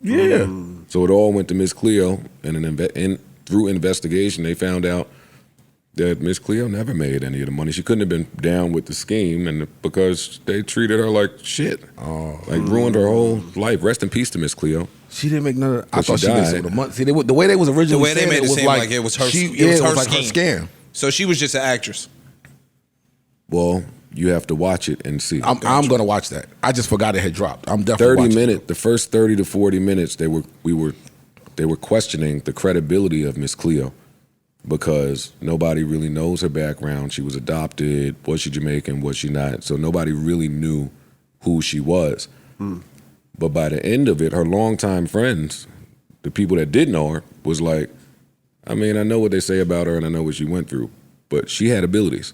Yeah. So it all went to Miss Cleo, and through investigation, they found out that Miss Cleo never made any of the money. She couldn't have been down with the scheme, and because they treated her like shit, ruined her whole life. Rest in peace to Miss Cleo. She didn't make none of that. I But thought she she made died. some of the money. See, the way they was originally The way they saying made it was seem like it was her. It was her like her scheme. scam. So she was just an actress. Well, you have to watch it and see. I'm gonna watch that. I just forgot it had dropped. I'm definitely 30 watching minutes. The first 30 to 40 minutes, they were questioning the credibility of Miss Cleo because nobody really knows her background. She was adopted. Was she Jamaican? Was she not? So nobody really knew who she was. But by the end of it, her longtime friends, the people that did know her, was like, I mean, I know what they say about her and I know what she went through, but she had abilities.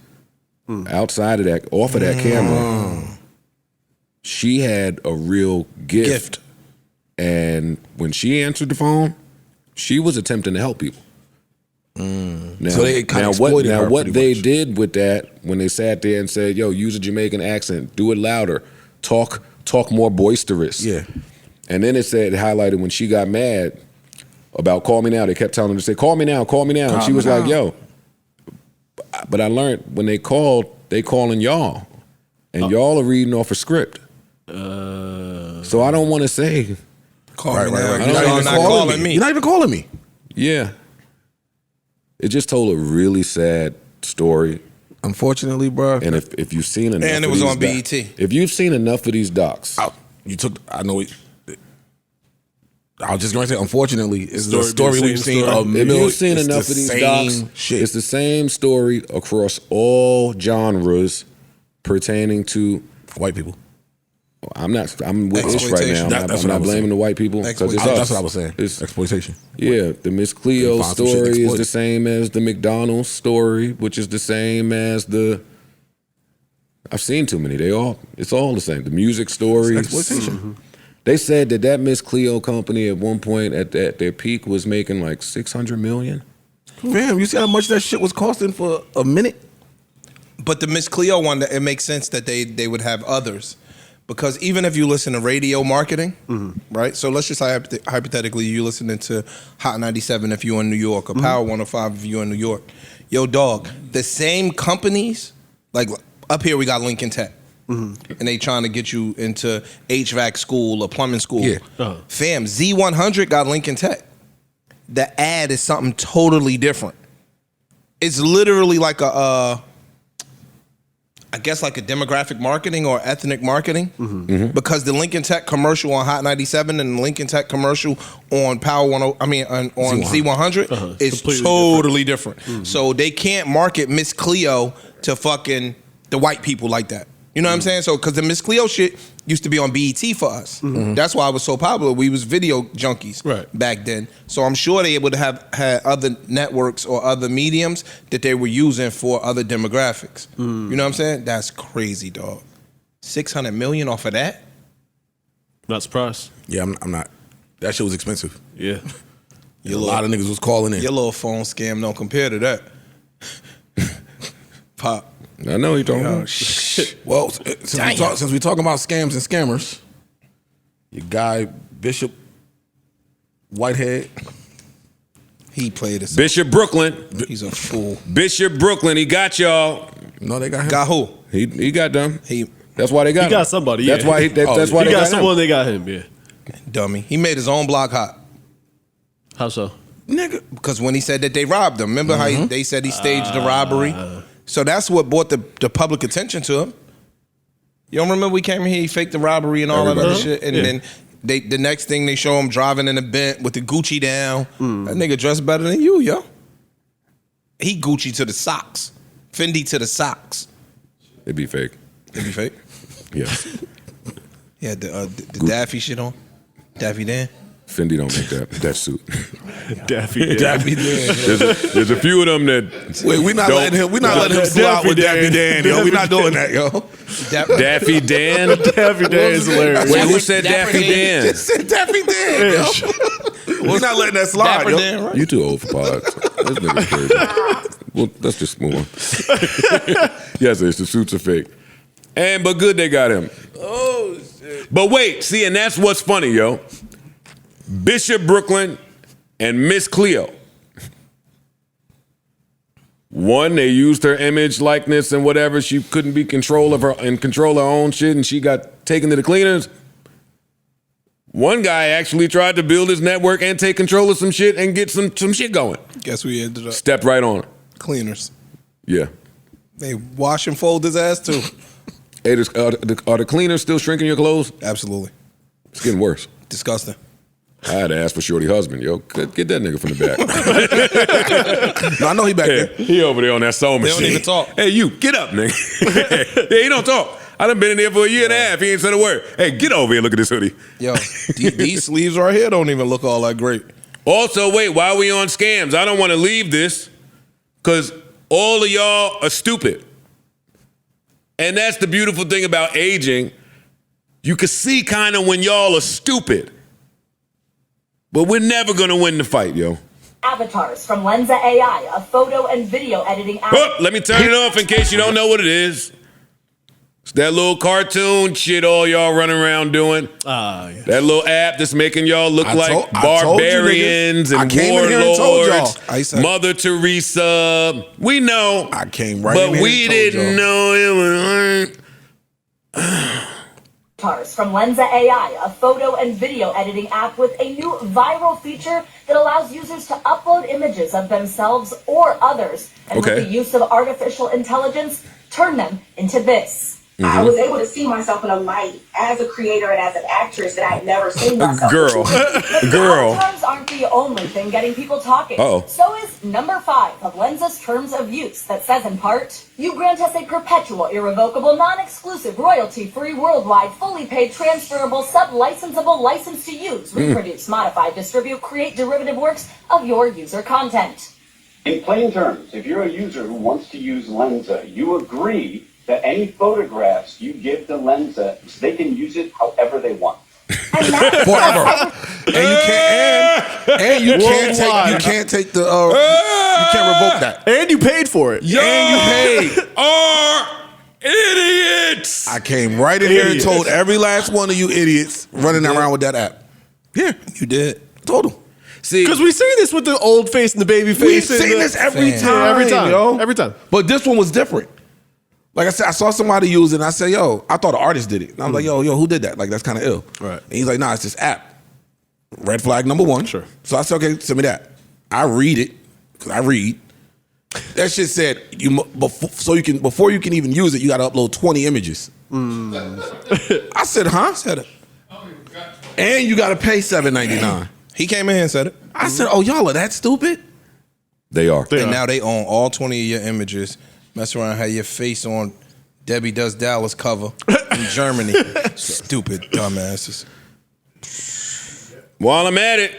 Outside of that, off of that camera, she had a real gift. And when she answered the phone, she was attempting to help people. Now, So they kinda exploited her what pretty they much. did with that, when they sat there and said, yo, use a Jamaican accent, do it louder, talk more boisterous. Yeah. And then it highlighted when she got mad about call me now. They kept telling her to say, call me now. And she was like, yo. But I learned when they calling y'all. And y'all are reading off a script. So I don't want to say. Call Right, me right, now. right. You're not calling me. You're not even calling me. Yeah. It just told a really sad story. Unfortunately, bro. And if you've seen enough And it of was these on BET. If you've seen enough of these docs. I know it. I was just going to say, unfortunately, it's the Story story be the we've same seen. story. If you've seen It's enough the of these same docs, shit. it's the same story across all genres pertaining to White people. I'm with Ish right Exploitation. now. That's I'm what I not was blaming saying. the white people because it's us. That's what I was saying. It's- Exploitation. Yeah, the Miss Cleo They found some shit to story is exploit. the same as the McDonald's story, which is the same as the. I've seen too many. It's all the same. The music stories. Exploitation. They said that Miss Cleo company at one point at their peak was making like $600 million. Fam, you see how much that shit was costing for a minute? But the Miss Cleo one, it makes sense that they would have others. Because even if you listen to radio marketing, right? So let's just say hypothetically you listening to Hot 97 if you're in New York or Power 105 if you're in New York. Yo, dog, the same companies, like up here we got Lincoln Tech. And they trying to get you into HVAC school or plumbing school. Yeah. Fam, Z100 got Lincoln Tech. The ad is something totally different. It's literally like I guess like a demographic marketing or ethnic marketing, because the Lincoln Tech commercial on Hot 97 and the Lincoln Tech commercial on Power on Z100 is Completely totally different. So they can't market Miss Cleo to fucking the white people like that. You know what I'm saying? So because the Miss Cleo shit used to be on BET for us. That's why I was so popular. We was video junkies back then. So I'm sure they would have had other networks or other mediums that they were using for other demographics. You know what I'm saying? That's crazy, dog. 600 million off of that? Not surprised. Yeah, I'm not. That shit was expensive. Yeah. A lot of niggas was calling in. Your little phone scam don't compare to that. Pop. I know you don't. Well, since we talking about scams and scammers, your guy Bishop Whitehead, he played us. Bishop Brooklyn. He's a fool. Bishop Brooklyn. He got y'all. No, they got him. Got who? He got them. He That's why they got He him. got somebody, yeah. That's why that's why He they got got someone, him. they got him, yeah. dummy. He made his own block hot. How so? Nigga. Because when he said that they robbed him, remember how they said he staged the robbery? So that's what brought the public attention to him. You don't remember we came in here, he faked the robbery and all that other shit, and then the next thing they show him driving in a Bent with the Gucci down. That nigga dressed better than you, yo. He Gucci to the socks, Fendi to the socks. It'd be fake. It'd be fake. Yeah. He had the Daffy shit on, Daffy Dan. Fendi don't make that suit. Daffy Dan. Daffy Dan. There's a few of them that. Wait, we're not letting him slide with Daffy Dan, yo. We're not doing that, yo. Daffy Dan. Daffy Dan is hilarious. Wait, who said Daffy Dan? Just said Daffy Dan, yo. We're not letting that slide, Dapper yo. Dan, right? You too old for pods. This nigga's crazy. Well, let's just move on. Yes, the suits are fake. But good they got him. Oh, shit. But wait, see, and that's what's funny, yo. Bishop Brooklyn and Miss Cleo. One, they used her image, likeness, and whatever. She couldn't be in control of her own shit, and she got taken to the cleaners. One guy actually tried to build his network and take control of some shit and get some shit going. Guess we ended up Stepped right on her. cleaners. Yeah. They wash and fold his ass too. Hey, are the cleaners still shrinking your clothes? Absolutely. It's getting worse. Disgusting. I had to ask for Shorty husband, yo. Get that nigga from the back. No, I know he back there. He over there on that sewing They machine. don't even talk. Hey, you, get up, nigga. Yeah, he don't talk. I done been in there for a year and a half. He ain't said a word. Hey, get over here and look at this hoodie. Yo, these sleeves right here don't even look all that great. Also, wait, while we on scams, I don't want to leave this because all of y'all are stupid. And that's the beautiful thing about aging. You can see kind of when y'all are stupid. But we're never going to win the fight, yo. Avatars from Lensa AI, a photo and video editing app. Oh, let me turn it off in case you don't know what it is. It's that little cartoon shit all y'all running around doing. Yeah. That little app that's making y'all look I like told you barbarians niggas. I and came in here and told y'all. warlords. I said- Mother Teresa. We know. I came right But in here we and told didn't y'all. know it was. Avatars from Lensa AI, a photo and video editing app with a new viral feature that allows users to upload images of themselves or others, and Okay. with the use of artificial intelligence, turn them into this. I was able to see myself in a light as a creator and as an actress that I had never seen myself. Girl. But Girl. avatars aren't the only thing getting people talking. Uh-oh. So is number 5 of Lensa's terms of use that says in part, you grant us a perpetual, irrevocable, non-exclusive, royalty-free, worldwide, fully paid, transferable, sub-licensable license to use, reproduce, modify, distribute, create derivative works of your user content. In plain terms, if you're a user who wants to use Lensa, you agree that any photographs you give to Lensa, they can use it however they want. And that's Forever. And you can't take the you can't revoke that. And you paid for it. And you are idiots. I came right in here and told every last one of you idiots running around with that app. Yeah, You did. told them. See, Because we see this with the old face and the baby face. We've and seen the- this every Fam. time, Every time, yo. every time. But this one was different. Like I said, I saw somebody use it, and I said, yo, I thought an artist did it. And I was like, yo, who did that? Like, that's kind of ill. Right. And he's like, nah, it's this app. Red flag number 1. Sure. So I said, okay, send me that. I read it, because I read. That shit said, before you can even use it, you got to upload 20 images. I said, huh? Said it. And you got to pay $7.99. He came in here and said it. I said, oh, y'all are that stupid? they are. They And are. now they own all 20 of your images. Mess around, have your face on Debbie Does Dallas cover in Germany. Stupid dumbasses. While I'm at it,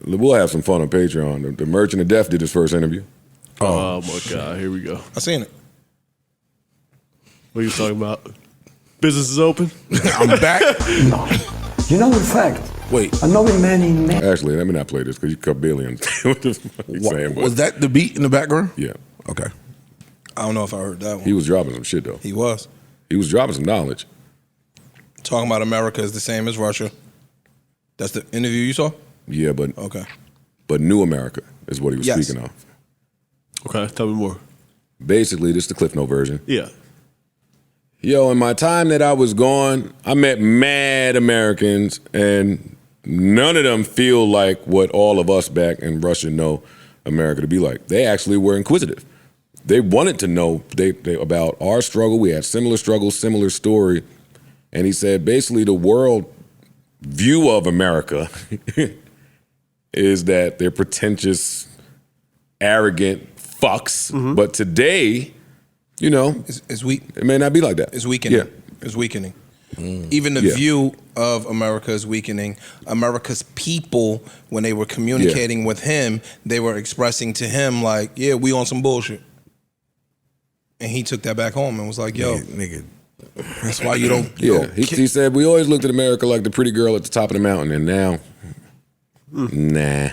we'll have some fun on Patreon. The Merchant of Death did his first interview. Oh my God, here we go. I seen it. What are you talking about? Business is open? I'm back. You know, in fact, Wait, I know many names. Actually, let me not play this because you cut billions. What the fuck you saying? was that the beat in the background? Yeah. Okay. I don't know if I heard that one. He was dropping some shit, though. He was. He was dropping some knowledge. Talking about America is the same as Russia. That's the interview you saw? Yeah, but Okay. New America is what he was Yes. speaking of. Okay, tell me more. Basically, this is the Cliff Note version. Yeah. Yo, in my time that I was gone, I met mad Americans, and none of them feel like what all of us back in Russia know America to be like. They actually were inquisitive. They wanted to know they about our struggle. We had similar struggles, similar story. And he said, basically, the world view of America is that they're pretentious, arrogant fucks. But today, you know, It's weak. it may not be like that. It's weakening. Yeah. It's weakening. Even the view of America is weakening. America's people, when they were communicating with him, they were expressing to him like, yeah, we on some bullshit. And he took that back home and was like, yo, nigga. That's why you don't. He said, we always looked at America like the pretty girl at the top of the mountain, and now, nah.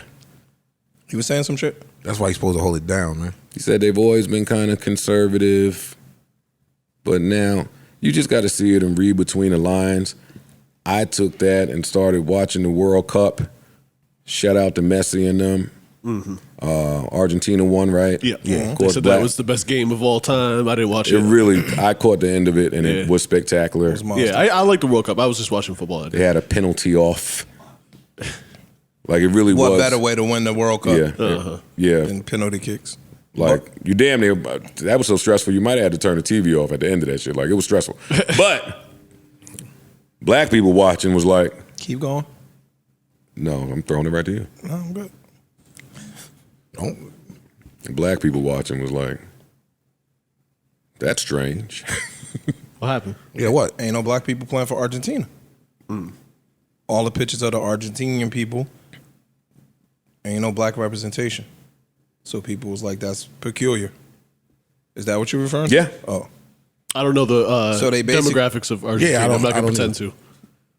He was saying some shit? That's why he's supposed to hold it down, man. He said they've always been kind of conservative, but now you just got to see it and read between the lines. I took that and started watching the World Cup. Shout out to Messi and them. Argentina won, right? Yeah. Of They course, said that was the best game of all time. I didn't watch it. I caught the end of it, and it was spectacular. I like the World Cup. I was just watching football. They had a penalty off. Like, it really was. What better way to win the World Cup than penalty kicks? Like, you damn near, that was so stressful, you might have had to turn the TV off at the end of that shit. Like, it was stressful. But black people watching was like, keep going. No, I'm throwing it right to you. No, I'm good. And black people watching was like, that's strange. What happened? Yeah, what? Ain't no black people playing for Argentina. All the pictures of the Argentinian people, ain't no black representation. So people was like, that's peculiar. Is that what you're referring to? Yeah. Oh. I don't know the So they demographics of Argentina. I'm not going to pretend to.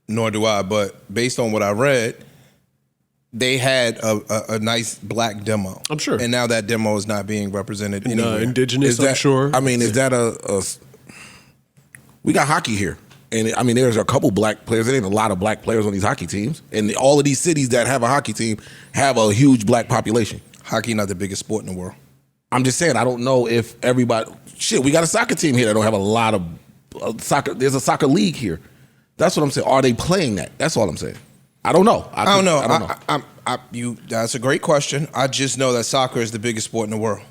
Nor do I, but based on what I read, they had a nice black demo. I'm sure. And now that demo is not being represented anywhere. Indigenous, I'm sure. I mean, is that we got hockey here. And I mean, there's a couple black players. There ain't a lot of black players on these hockey teams. And all of these cities that have a hockey team have a huge black population. Hockey not the biggest sport in the world. I'm just saying, I don't know if everybody... Shit, we got a soccer team here that don't have a lot of soccer. There's a soccer league here. That's what I'm saying. Are they playing that? That's all I'm saying. I don't know. I don't know. That's a great question. I just know that soccer is the biggest sport in the world.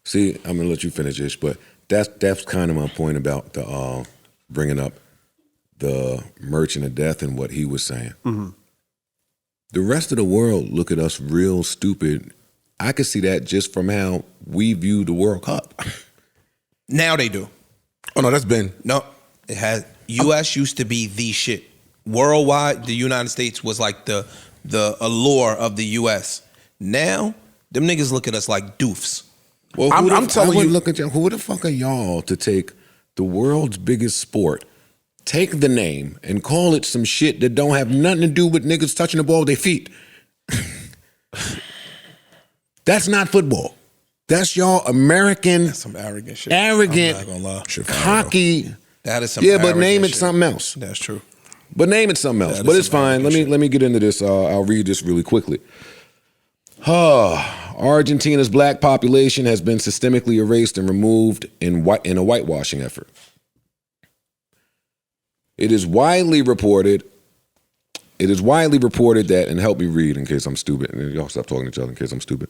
See, I'm going to let you finish this, but that's kind of my point about the bringing up the Merchant of Death and what he was saying. The rest of the world look at us real stupid. I could see that just from how we view the World Cup. Now they do. Oh, no, that's been... No, it has... U.S. used to be the shit. Worldwide, the United States was like the allure of the U.S. Now, them niggas look at us like doofs. Well, I'm telling you, look at you. Who the fuck are y'all to take the world's biggest sport, take the name, and call it some shit that don't have nothing to do with niggas touching the ball with their feet? That's not football. That's y'all American. That's some arrogant shit. Arrogant I'm not gonna lie. hockey. That is some. Yeah, but name it shit. something else. That's true. But name it something else. That But is it's some fine. Let me get into this. I'll read this really quickly. Argentina's black population has been systemically erased and removed in a whitewashing effort. It is widely reported that, and help me read in case I'm stupid, and y'all stop talking to each other in case I'm stupid.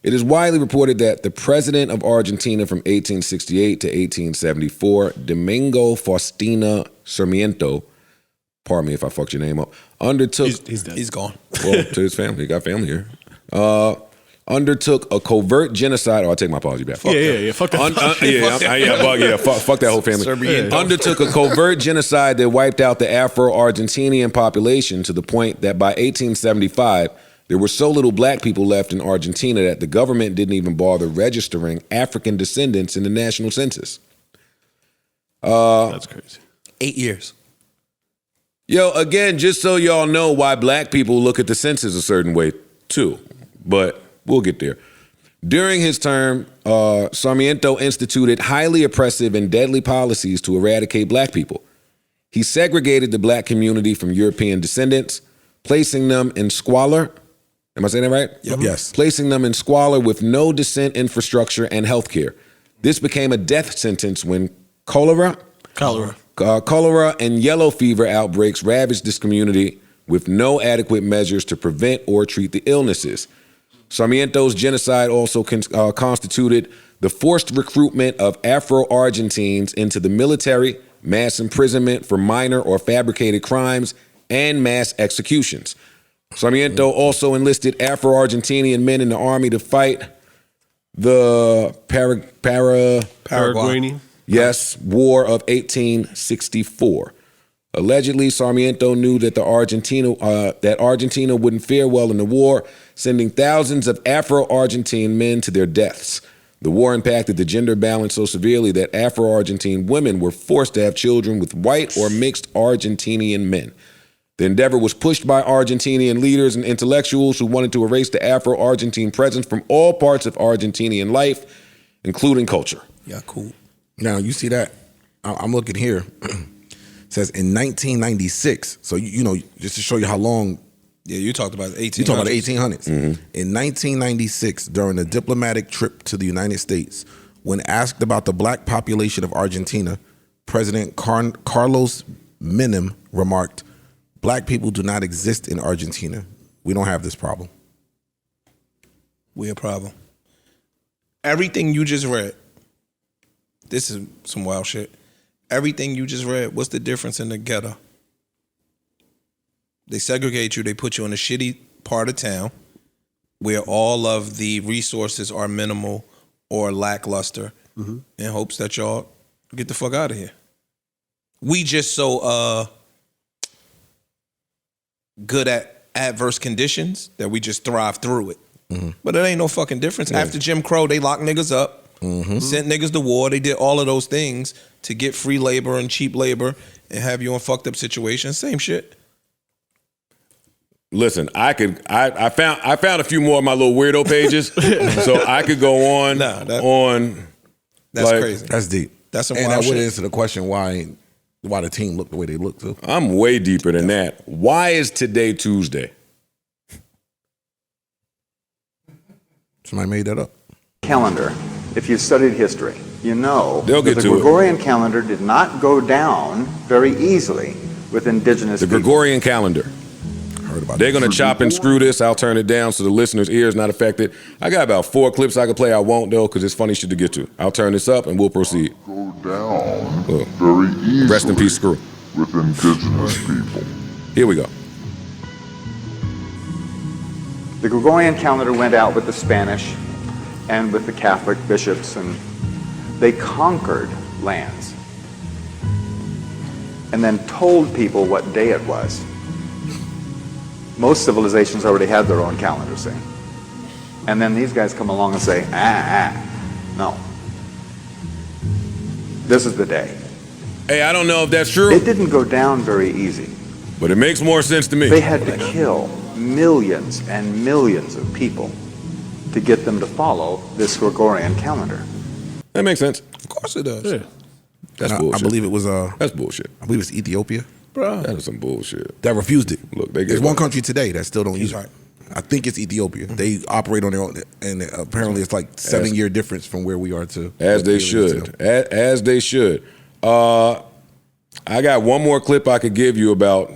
It is widely reported that the president of Argentina from 1868 to 1874, Domingo Faustino Sarmiento, pardon me if I fucked your name up, undertook... He's dead. He's gone. Well, to his family. He got family here. Undertook a covert genocide. Oh, I take my apology back. Fuck Yeah. Fuck that. Fuck that whole family. Sarmiento. Undertook a covert genocide that wiped out the Afro-Argentinian population to the point that by 1875, there were so little black people left in Argentina that the government didn't even bother registering African descendants in the national census. That's crazy. 8 years. Yo, again, just so y'all know why black people look at the census a certain way, too. But we'll get there. During his term, Sarmiento instituted highly oppressive and deadly policies to eradicate black people. He segregated the black community from European descendants, placing them in squalor. Am I saying that right? Yep. Yes. Placing them in squalor with no decent infrastructure and health care. This became a death sentence when cholera and yellow fever outbreaks ravaged this community with no adequate measures to prevent or treat the illnesses. Sarmiento's genocide also constituted the forced recruitment of Afro-Argentines into the military, mass imprisonment for minor or fabricated crimes, and mass executions. Sarmiento also enlisted Afro-Argentinian men in the army to fight the Paraguayans. Yes, War of 1864. Allegedly, Sarmiento knew that Argentina wouldn't fare well in the war, sending thousands of Afro-Argentine men to their deaths. The war impacted the gender balance so severely that Afro-Argentine women were forced to have children with white or mixed Argentinian men. The endeavor was pushed by Argentinian leaders and intellectuals who wanted to erase the Afro-Argentine presence from all parts of Argentinian life, including culture. Yeah, cool. Now, you see that? I'm looking here. It says in 1996, so you know, just to show you how long. Yeah, you talked about the 1800s. You talking about the 1800s. Mm-hmm. In 1996, during a diplomatic trip to the United States, when asked about the black population of Argentina, President Carlos Menem remarked, "Black people do not exist in Argentina. We don't have this problem." We a problem. Everything you just read, this is some wild shit. Everything you just read, what's the difference in the ghetto? They segregate you, they put you in a shitty part of town where all of the resources are minimal or lackluster in hopes that y'all get the fuck out of here. We just so good at adverse conditions that we just thrive through it. But it ain't no fucking difference. Yeah. After Jim Crow, they locked niggas up, sent niggas to war. They did all of those things to get free labor and cheap labor and have you in fucked up situations. Same shit. Listen, I found a few more of my little weirdo pages, so I could go on That's crazy. That's deep. That's some and wild that would shit. answer the question why the team looked the way they looked too. I'm way deeper than that. Why is today Tuesday? Somebody made that up. Calendar, if you've studied history, you know They'll that get the to it. Gregorian calendar did not go down very easily with indigenous The people. Gregorian calendar. Heard about They're that. going to chop and screw this. I'll turn it down so the listener's ear is not affected. I got about 4 clips I could play. I won't, though, because it's funny shit to get to. I'll turn this up and we'll proceed. Go down very easily. Rest in peace, screw. With indigenous people. Here we go. The Gregorian calendar went out with the Spanish and with the Catholic bishops, and they conquered lands and then told people what day it was. Most civilizations already had their own calendar, see? And then these guys come along and say, no. This is the day. Hey, I don't know if that's true, It didn't go down very easy. but it makes more sense to me. They had to kill millions and millions of people to get them to follow this Gregorian calendar. That makes sense. Of course it does. Yeah. That's I bullshit. believe it was That's bullshit. I believe it's Ethiopia Bro. That is some bullshit. that refused it. Look, they There's get one like- country today that still don't use right. it. I think it's Ethiopia. They operate on their own, and apparently it's like 7-year difference from where we are to As they should. As they should. I got one more clip I could give you about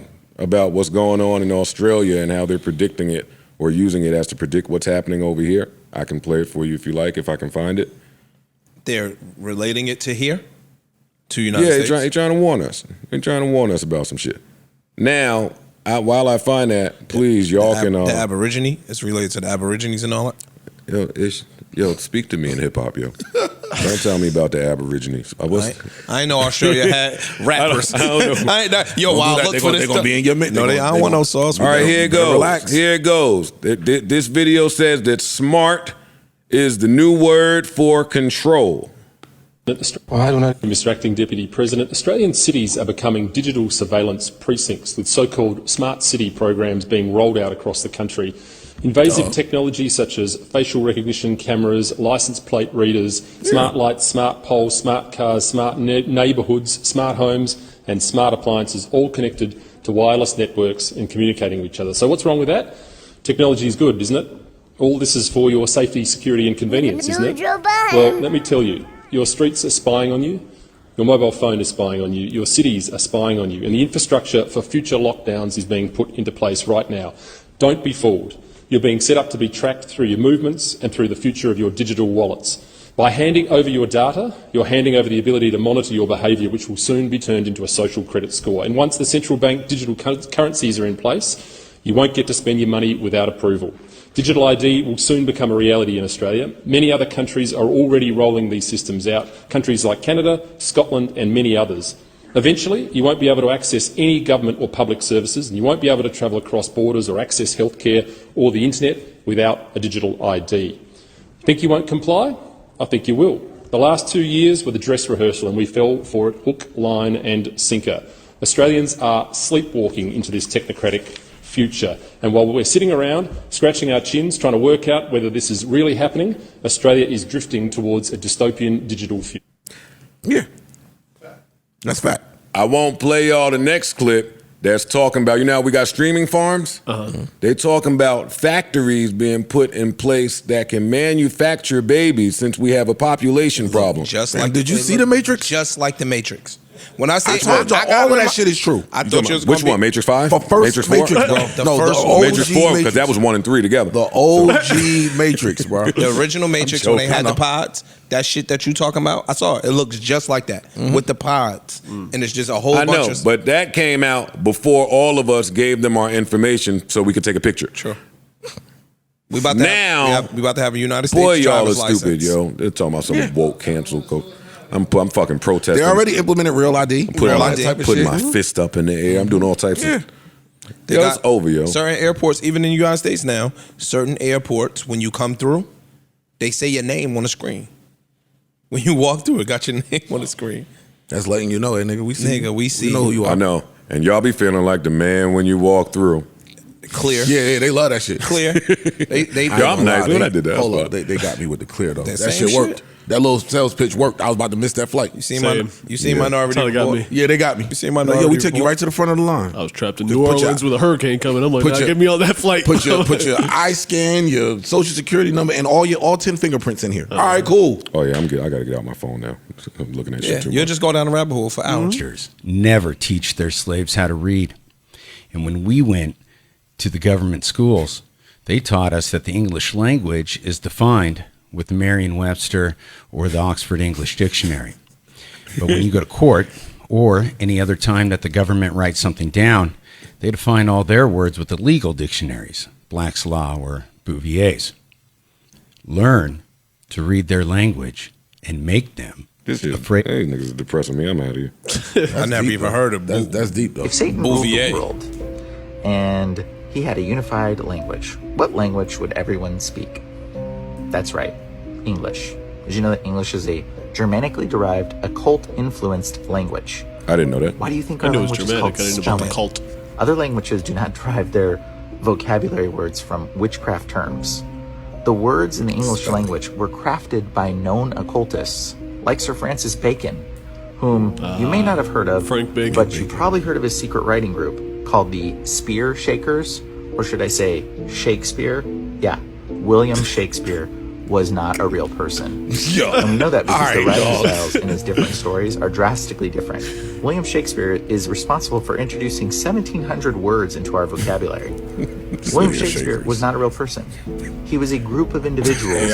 what's going on in Australia and how they're predicting it or using it as to predict what's happening over here. I can play it for you if you like, if I can find it. They're relating it to here? To United Yeah, States? they're trying to warn us. They're trying to warn us about some shit. Now, while I find that, please, y'all can... the Aborigine? It's related to the Aborigines and all that? Yo, speak to me in hip-hop, yo. Don't tell me about the Aborigines. I ain't know Australia had rappers. I don't know. Yo, while I They look for this gonna stuff. be in your mid. No, I don't want no sauce. All right, here it goes. Relax. Here it goes. This video says that smart is the new word for control. Mr. Acting Deputy President, Australian cities are becoming digital surveillance precincts with so-called smart city programs being rolled out across the country. Invasive technology such as facial recognition cameras, licence plate readers, smart lights, smart poles, smart cars, smart neighbourhoods, smart homes and smart appliances all connected to wireless networks and communicating with each other. So what's wrong with that? Technology is good, isn't it? All this is for your safety, security and convenience, isn't it? Well, let me tell you. Your streets are spying on you, your mobile phone is spying on you, your cities are spying on you, and the infrastructure for future lockdowns is being put into place right now. Don't be fooled. You're being set up to be tracked through your movements and through the future of your digital wallets. By handing over your data, you're handing over the ability to monitor your behaviour, which will soon be turned into a social credit score. And once the central bank digital currencies are in place, you won't get to spend your money without approval. Digital ID will soon become a reality in Australia. Many other countries are already rolling these systems out, countries like Canada, Scotland and many others. Eventually, you won't be able to access any government or public services, and you won't be able to travel across borders or access healthcare or the internet without a digital ID. Think you won't comply? I think you will. The last 2 years were the dress rehearsal and we fell for it hook, line and sinker. Australians are sleepwalking into this technocratic future. And while we're sitting around scratching our chins trying to work out whether this is really happening, Australia is drifting towards a dystopian digital future. Yeah. That's fact. I won't play y'all the next clip that's talking about, you know how we got streaming farms? They're talking about factories being put in place that can manufacture babies since we have a population problem. Just Man, like did you see The Matrix? Just like The Matrix. When I say I told y'all all of that shit is true. I thought you was Which gonna one, Matrix 5? For first Matrix 4? Matrix, bro. The first OG Matrix 4, because that was 1 and 3 together. The OG Matrix, bro. The original Matrix, when they had the pods, that shit that you talking about, I saw it. It looks just like that with the pods, and it's just a whole I bunch know, of. but that came out before all of us gave them our information so we could take a picture. Sure. We about to Now, have, we about to have a United States boy, y'all are driver's stupid, license. yo. They're talking about some woke cancel. I'm fucking protesting. They already implemented Real ID. Putting All that type of putting shit. my fist up in the air. I'm doing all types of. They Yo, got it's over, yo. Certain airports, even in the United States now, certain airports, when you come through, they say your name on the screen. When you walk through, it got your name on the screen. That's letting you know, hey, nigga, we see. Nigga, we see. We know who you are. I know, and y'all be feeling like the man when you walk through. Clear. Yeah, they love that shit. Clear. They Yo, I'm nice when I did that. Hold up, they got me with the clear though. That That same shit worked. shit? That little sales pitch worked. I was about to miss that flight. You seen Same. Minority That's how they got Report? me. Yeah, they got me. You seen Like, Minority yo, we took you Report? right to the front of the line. I was trapped in Just New put your- Orleans with a hurricane coming. I'm like, put nah, your- get me on that flight. Put your eye scan, your social security number, and all 10 fingerprints in here. All right, cool. Oh yeah, I'm good. I gotta get out my phone now. I'm looking at Yeah, shit too you'll much. just go down the rabbit hole for hours. Never teach their slaves how to read. And when we went to the government schools, they taught us that the English language is defined with the Merriam-Webster or the Oxford English Dictionary. But when you go to court or any other time that the government writes something down, they define all their words with the legal dictionaries, Black's Law or Bouvier's. Learn to read their language and make them This is afraid. Hey, niggas are depressing me. I'm out of here. I never deep, even though. heard of That's deep though. If Satan ruled the Bouvier. world and he had a unified language, what language would everyone speak? That's right, English. Did you know that English is a Germanically derived, occult-influenced language? I didn't know that. Why do you think I our knew it was language is called Germanic. I didn't know about the spelling? cult. Other languages do not derive their vocabulary words from witchcraft terms. The words in the English language were crafted by known occultists, like Sir Francis Bacon, whom you may not have heard of, Frank Bacon. but you probably heard of his secret writing group called the Spear Shakers, or should I say Shakespeare? Yeah, William Shakespeare was not a real person. And we know that because the writing styles in his different stories are drastically different. William Shakespeare is responsible for introducing 1,700 words into our vocabulary. William Shakespeare was not a real person. He was a group of individuals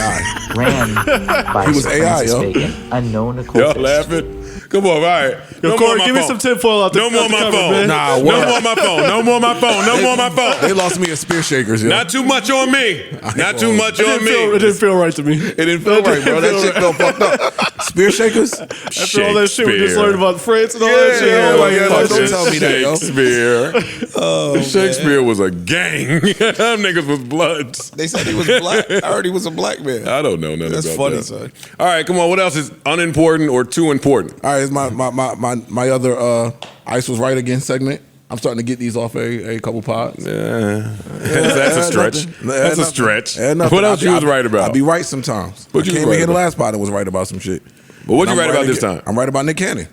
ran by He was Sir AI, Francis yo. Bacon, a known Y'all occultist. laughing? Come on, all right. Yo, No more Corey, on my give me phone. some tinfoil out the No more on my cover, phone. man. Nah, No what? more on my phone. No more on my phone. No more on my phone. They lost me at spear shakers, yo. Not too much on me. Not too much It on didn't, feel, it me. didn't feel right to me. It didn't feel right, bro. That shit felt fucked up. Spear shakers? After all that shit we just Shakespeare. learned about France and all that shit. Yeah, I'm like, yeah, fuck don't this. tell me that, yo. Shakespeare. Shakespeare was a gang. Them niggas was bloods. They said he was black. I heard he was a black man. I don't know nothing That's about funny, that. son. All right, come on. What else is unimportant or too important? All right, it's my other Ice was right again segment. I'm starting to get these off a couple pods. That's a stretch. That's a stretch. What else you was right about? I'll be right sometimes. What you I came was right in here the about? last pod and was right about some shit. But what you And I'm right about this again. time? I'm right about Nick Cannon.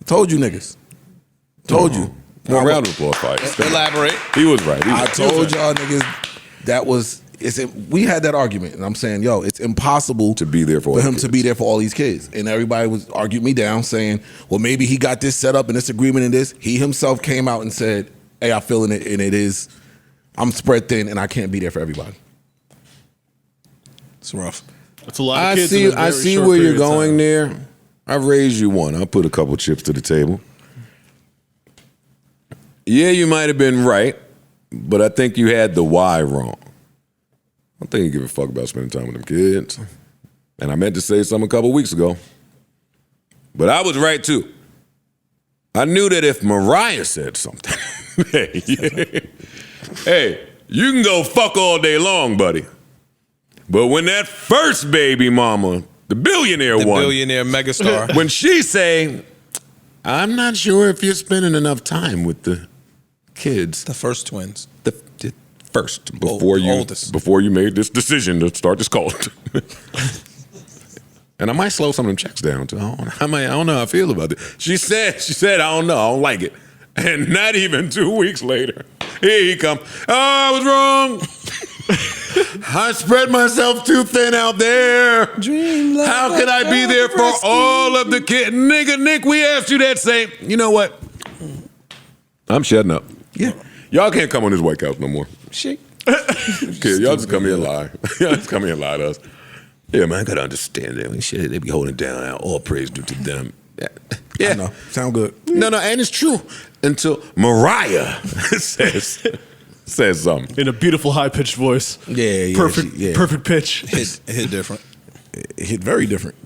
Told you niggas. Told you. More round of applause, fights. Elaborate. He was right. He was I right. told y'all niggas that was we had that argument, and I'm saying, yo, it's impossible to be there for all him the to be there for all these kids. And everybody was argued me down, saying, well, maybe he got this set up and this agreement and this. He himself came out and said, hey, I feel it, and it is, I'm spread thin, and I can't be there for everybody. It's rough. That's a lot of I kids. see. in a I very see short where you're period of going time. there. I raised you one. I'll put a couple chips to the table. Yeah, you might have been right, but I think you had the why wrong. don't think he give a fuck about spending time with them kids. And I meant to say something a couple weeks ago. But I was right, too. I knew that if Mariah said something, hey, you can go fuck all day long, buddy. But when that first baby mama, the billionaire one. The billionaire megastar. When she say, I'm not sure if you're spending enough time with the kids. The first twins. The first, before you made this decision to start this cult. And I might slow some of them checks down too. I don't know how I feel about it. She said, I don't know, I don't like it. And not even 2 weeks later, here he come. Oh, I was wrong. I spread myself too thin out there. How could I be there for all of the kids? Nigga, Nick, we asked you that same. You know what? I'm shutting up. Yeah. Y'all can't come on this White Couch no more. Shit. Kid, y'all just come here and lie. Y'all just come here and lie to us. Yeah, man, I gotta understand that. Shit, they be holding it down. All praise due to them. Yeah. I know. Sound good. No, and it's true. Until Mariah says something. In a beautiful high-pitched voice. Yeah. Perfect pitch. It hit different. It hit very different.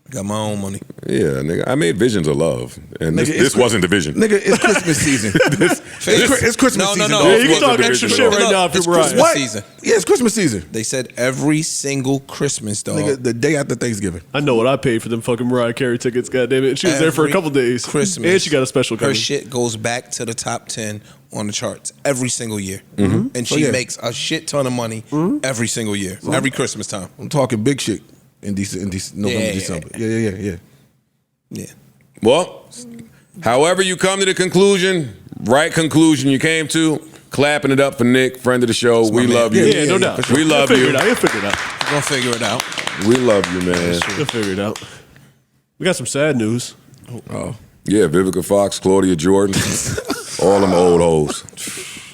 I got my own money. Yeah, nigga. I made visions of love. And Nigga, this wasn't the vision. Nigga, it's Christmas season. It's Christmas season. No. Yeah, you can talk extra shit right now if you're right. Christmas season. Yeah, it's Christmas season. They said every single Christmas, dog. Nigga, the day after Thanksgiving. I know what I paid for them fucking Mariah Carey tickets, goddammit. She was there for a couple days. Christmas. And she got a special coming. Her shit goes back to the top 10 on the charts every single year. Mm-hmm. And she makes a shit ton of money every single year. Every Christmas time. I'm talking big shit in November, December. Yeah. Yeah. Well, however you come to the conclusion, right conclusion you came to, clapping it up for Nick, friend of the show. We love you. Yeah, no doubt. We love you. You'll figure it out. We're going to figure it out. We love you, man. You'll figure it out. We got some sad news. Oh. Yeah, Vivica Fox, Claudia Jordan, all them old hoes.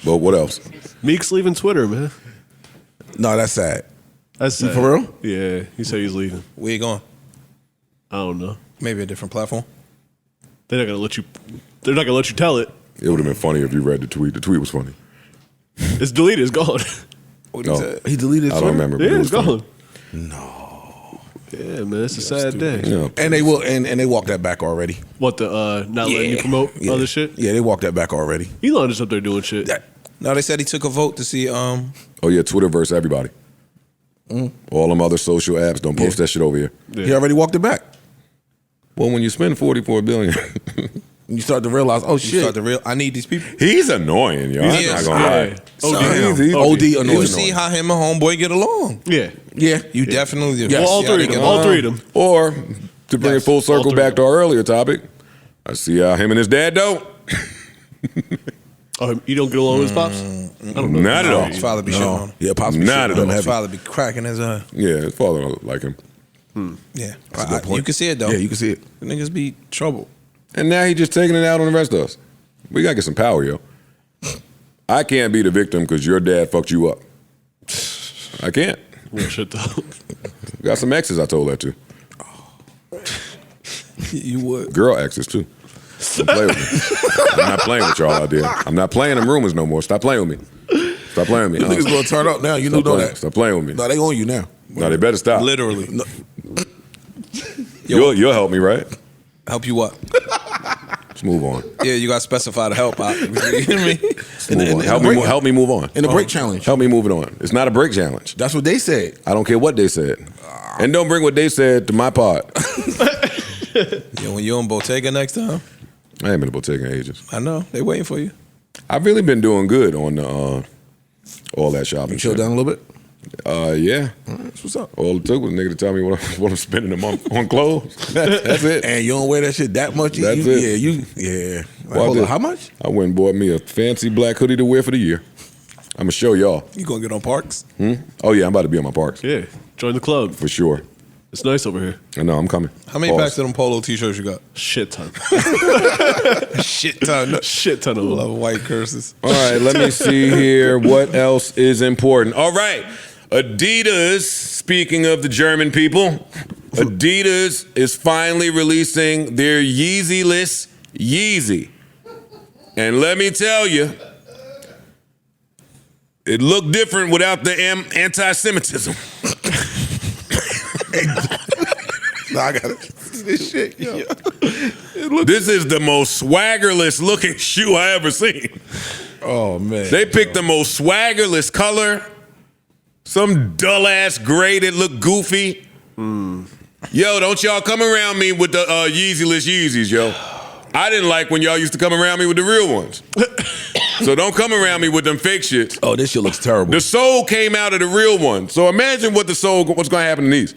But what else? Meek's leaving Twitter, man. No, that's sad. That's sad. For real? Yeah, he said he's leaving. Where you going? I don't know. Maybe a different platform. They're not gonna let you tell it. It would have been funny if you read the tweet. The tweet was funny. It's deleted. It's gone. He deleted it. I don't remember. Yeah, but it's gone. No. Yeah, man, it's a sad day. Yeah. And they will, and they walked that back already. What the not letting you promote other shit? Yeah, they walked that back already. Elon is up there doing shit. No, they said he took a vote to see. Oh yeah, Twitter versus everybody. All them other social apps don't post that shit over here. Yeah. He already walked it back. Well, when you spend $44 billion, you start to realize, oh shit, I need these people. He's annoying, y'all. I'm not gonna lie. He's OD annoying. You see how him and homeboy get along. Yeah. You definitely do. Well, all three of them. All three of them. Or to bring it full circle back to our earlier topic, I see how him and his dad don't. Oh, you don't get along with his pops? I don't know. Not at all. His father be shitting on him. Yeah, pops be Not shitting at on all. His father be cracking his eye. Yeah, his father don't like him. Yeah. That's a good point. You can see it though. Yeah, you can see it. The niggas be trouble. And now he just taking it out on the rest of us. We gotta get some power, yo. I can't be the victim because your dad fucked you up. I can't. Real shit though. Got some exes I told that to. You would. Girl exes too. Don't play with me. I'm not playing with y'all out there. I'm not playing them rumors no more. Stop playing with me. Stop playing with me. Niggas gonna turn up now. You know that. Stop playing with me. No, they on you now. No, they better stop. Literally. No. You'll help me, right? Help you what? Let's move on. Yeah, you gotta specify the help out. You know what I mean? Help me move on. In the break challenge. Help me move it on. It's not a break challenge. That's what they said. I don't care what they said. And don't bring what they said to my pod. Yeah, when you're in Bottega next time. I ain't been to Bottega in ages. I know. They waiting for you. I've really been doing good on all that shopping. You chill shit. down a little bit? Yeah. That's what's up. All it took was a nigga to tell me what I'm spending a month on clothes. That's it. And you don't wear that shit that much? That's it. Yeah. Like, Well, hold on, how much? I went and bought me a fancy black hoodie to wear for the year. I'm going to show y'all. You gonna get on Parks? Oh, yeah, I'm about to be on my parks. Yeah. Join the club. For sure. It's nice over here. I know, I'm coming. How many packs of them polo t-shirts you got? Shit ton. Shit ton. Shit ton of them. Love white curses. All right, let me see here. What else is important? All right. Adidas, speaking of the German people, Adidas is finally releasing their Yeezy-less Yeezy. And let me tell you, It looked different without the anti-Semitism. No, I gotta see this shit. Yo. This is the most swaggerless looking shoe I ever seen. Oh man. They picked the most swaggerless color. Some dull ass gray that looked goofy. Yo, don't y'all come around me with the Yeezyless Yeezys, yo. I didn't like when y'all used to come around me with the real ones. So don't come around me with them fake shits. Oh, this shit looks terrible. The sole came out of the real one. So imagine what's going to happen to these.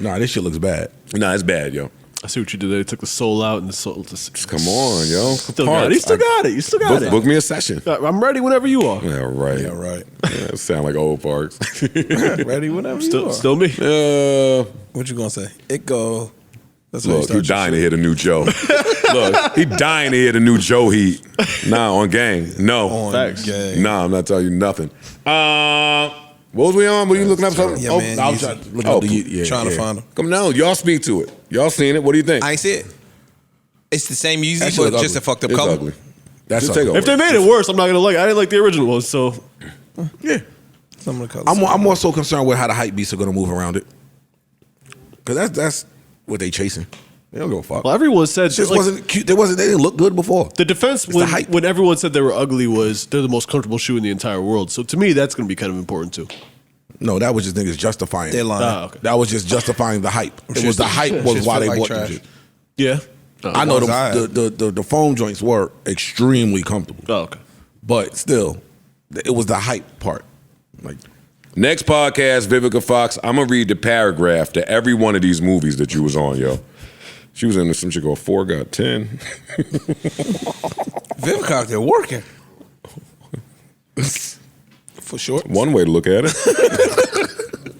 Nah, this shit looks bad. Nah, it's bad, yo. I see what you did there. You took the soul out and the soul. Just come on, yo. Still got it. You still got it. You still got it. Book me a session. I'm ready whenever you are. Yeah, right. Yeah, right. Yeah, sound like old Parks. Ready whenever you are. Still me. What you gonna say? It go. That's Look, he dying to hear the new Joe. Look, he dying to hear the new Joe Heat. Nah, on gang. No. Facts. Gang. Nah, I'm not telling you nothing. What was we on? Were you looking up something? Yeah, man, I was trying to find them. Come on, y'all speak to it. Y'all seen it. What do you think? I ain't see it. It's the same That Yeezy, shit but look just a ugly. fucked up It's color. ugly. That's Just take ugly. If they made it worse, I'm not gonna like it. I didn't like the original one, so Yeah. Some of the colors. I'm more so concerned with how the hype beasts are gonna move around it. Cause that's what they chasing. They don't give a fuck. well, everyone said It just like, wasn't cute. They didn't look good before. the defense the hype. when everyone said they were ugly was they're the most comfortable shoe in the entire world. So to me, that's gonna be kind of important too. No, that was just niggas justifying. They're lying. Ah, okay. That was just justifying the hype. It was the hype was shit why feel they like bought them trash. shit. Yeah. I know ones I had. the foam joints were extremely comfortable, Oh, okay. but still, it was the hype part. Like, Next podcast, Vivica Fox, I'm going to read the paragraph to every one of these movies that you was on, yo. She was in some shit called 4 Got 10. Vivica out there working. For sure. One way to look at it.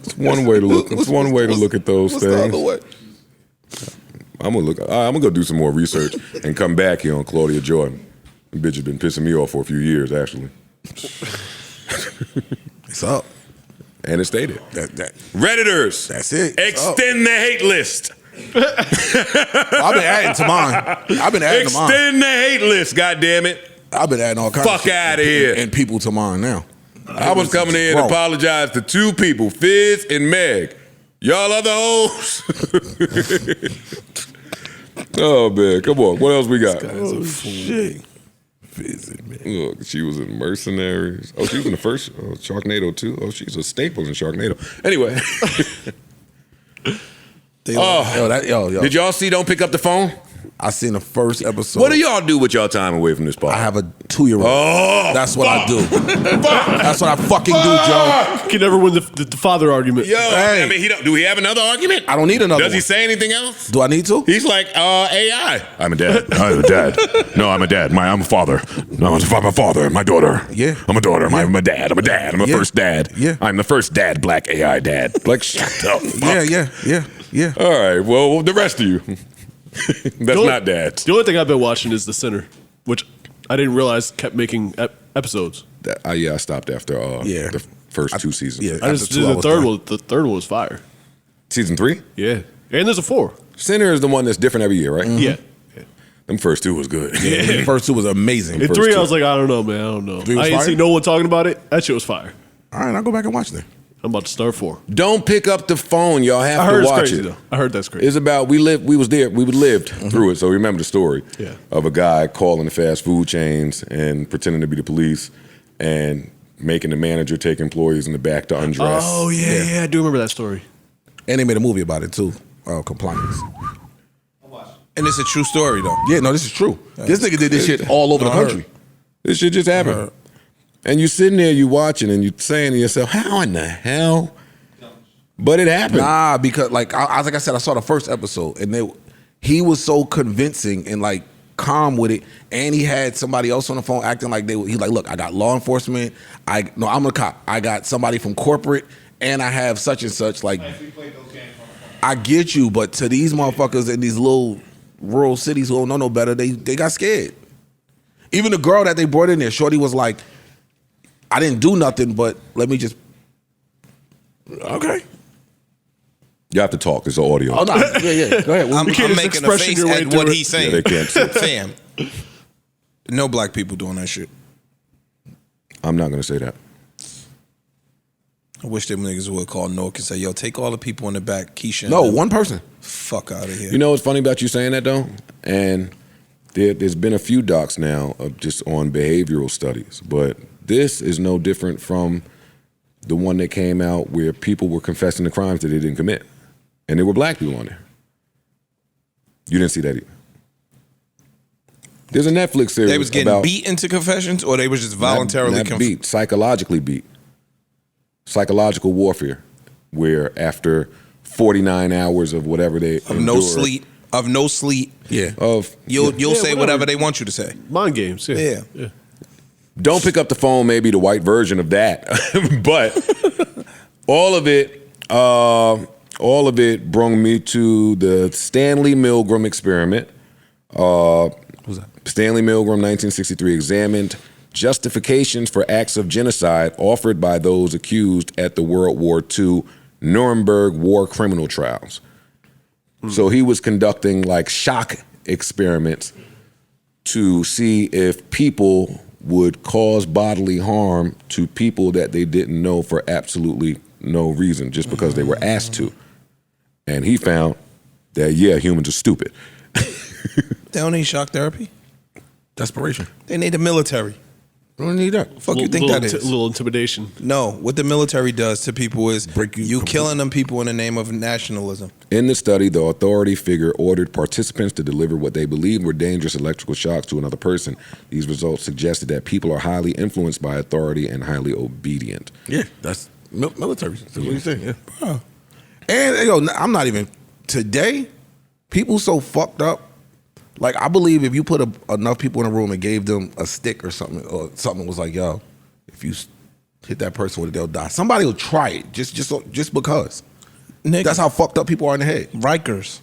It's one way to look. It's one way to look at those what's the things. other way? I'm gonna go do some more research and come back here on Claudia Jordan. The bitch has been pissing me off for a few years, actually. It's up. And it stated. That Redditors. That's it. It's up. Extend the hate list. I've been adding to mine. I've been adding to mine. Extend the hate list, goddammit. I've been adding all kinds Fuck of shit outta here. and people to mine now. I was coming in to apologize to two people, Fizz and Meg. Y'all other hoes. Oh man, come on. What else we got? Oh shit. Fizz and Meg. Look, she was in Mercenaries. Oh, she was in the first Sharknado 2. Oh, she's a staple in Sharknado. Anyway. Yo. Did y'all see Don't Pick Up the Phone? I seen the first episode. What do y'all do with y'all time away from this podcast? I have a 2-year-old. Oh, that's what I do. That's what I fucking do, Joe. You can never win the father argument. Yo, Hey. I mean, do we have another argument? I don't need another Does he one. say anything else? Do I need to? He's like, AI. I'm a dad. I'm a dad. No, I'm a dad. I'm a father. No, I'm a father. My daughter. Yeah. I'm a daughter. I'm a dad. I'm a dad. I'm a Yeah. first dad. Yeah. I'm the first dad, black AI dad. Like, shut up. Yeah. All right, well, the rest of you. That's not dads. The only thing I've been watching is The Sinner, which I didn't realize kept making episodes. I stopped after the first 2 seasons. Yeah. I just did the third one. The third one was fire. Season 3? Yeah, and there's a 4. Sinner is the one that's different every year, right? Yeah. Them first 2 was good. Yeah. The first 2 was amazing. In First 3, two. I was like, I don't know, man. I don't know. 3 was I ain't fire? see no one talking about it. That shit was fire. All right, I'll go back and watch that. I'm about to start 4. Don't pick up the phone. Y'all have I heard to it's watch crazy it. though. I heard that's crazy. It's about we lived through it. So remember the story of a guy calling the fast food chains and pretending to be the police and making the manager take employees in the back to undress. Oh yeah, I do remember that story. And they made a movie about it too. Compliance. And it's a true story though. Yeah, no, this is true. This nigga did this shit all over the country. This shit just happened. And you sitting there, you watching, and you saying to yourself, "How in the hell?" But it happened. Nah, because like I said, I saw the first episode, and he was so convincing and like calm with it, and he had somebody else on the phone acting like he's like, "Look, I got law enforcement. I'm a cop. I got somebody from corporate, and I have such and such." Like, I get you, but to these motherfuckers in these little rural cities who don't know no better, they got scared. Even the girl that they brought in there, Shorty was like, "I didn't do nothing, but let me just." Okay. You have to talk. It's audio. Oh no, yeah. Go ahead. I'm making a face at what he's saying. Yeah, they can't see. Fam, no black people doing that shit. I'm not going to say that. I wish them niggas would call Newark and say, yo, take all the people in the back, Keisha. No, one person. Fuck out of here. You know what's funny about you saying that, though? And there's been a few docs now of just on behavioral studies, but this is no different from the one that came out where people were confessing the crimes that they didn't commit. And there were black people on there. You didn't see that either. There's a Netflix series. They was getting beat into confessions, or they was just voluntarily not beat, psychologically beat. Psychological warfare, where after 49 hours of whatever they of no sleep, yeah, you'll say whatever they want you to say. Mind games, yeah. Don't pick up the phone, maybe the white version of that, but all of it brung me to the Stanley Milgram experiment. Who's that? Stanley Milgram, 1963, examined justifications for acts of genocide offered by those accused at the World War II Nuremberg war criminal trials. So he was conducting like shock experiments to see if people would cause bodily harm to people that they didn't know for absolutely no reason, just because they were asked to. And he found that, yeah, humans are stupid. They don't need shock therapy. Desperation. They need the military. They don't need that. Fuck you think that is? A little intimidation. No, what the military does to people is you killing them people in the name of nationalism. In the study, the authority figure ordered participants to deliver what they believed were dangerous electrical shocks to another person. These results suggested that people are highly influenced by authority and highly obedient. Yeah, that's military. That's what you saying, yeah. Bro. And yo, I'm not even today. People so fucked up. Like I believe if you put enough people in a room and gave them a stick or something was like, yo, if you hit that person with it, they'll die. Somebody will try it just because. Nigga, that's how fucked up people are in the head. Rikers.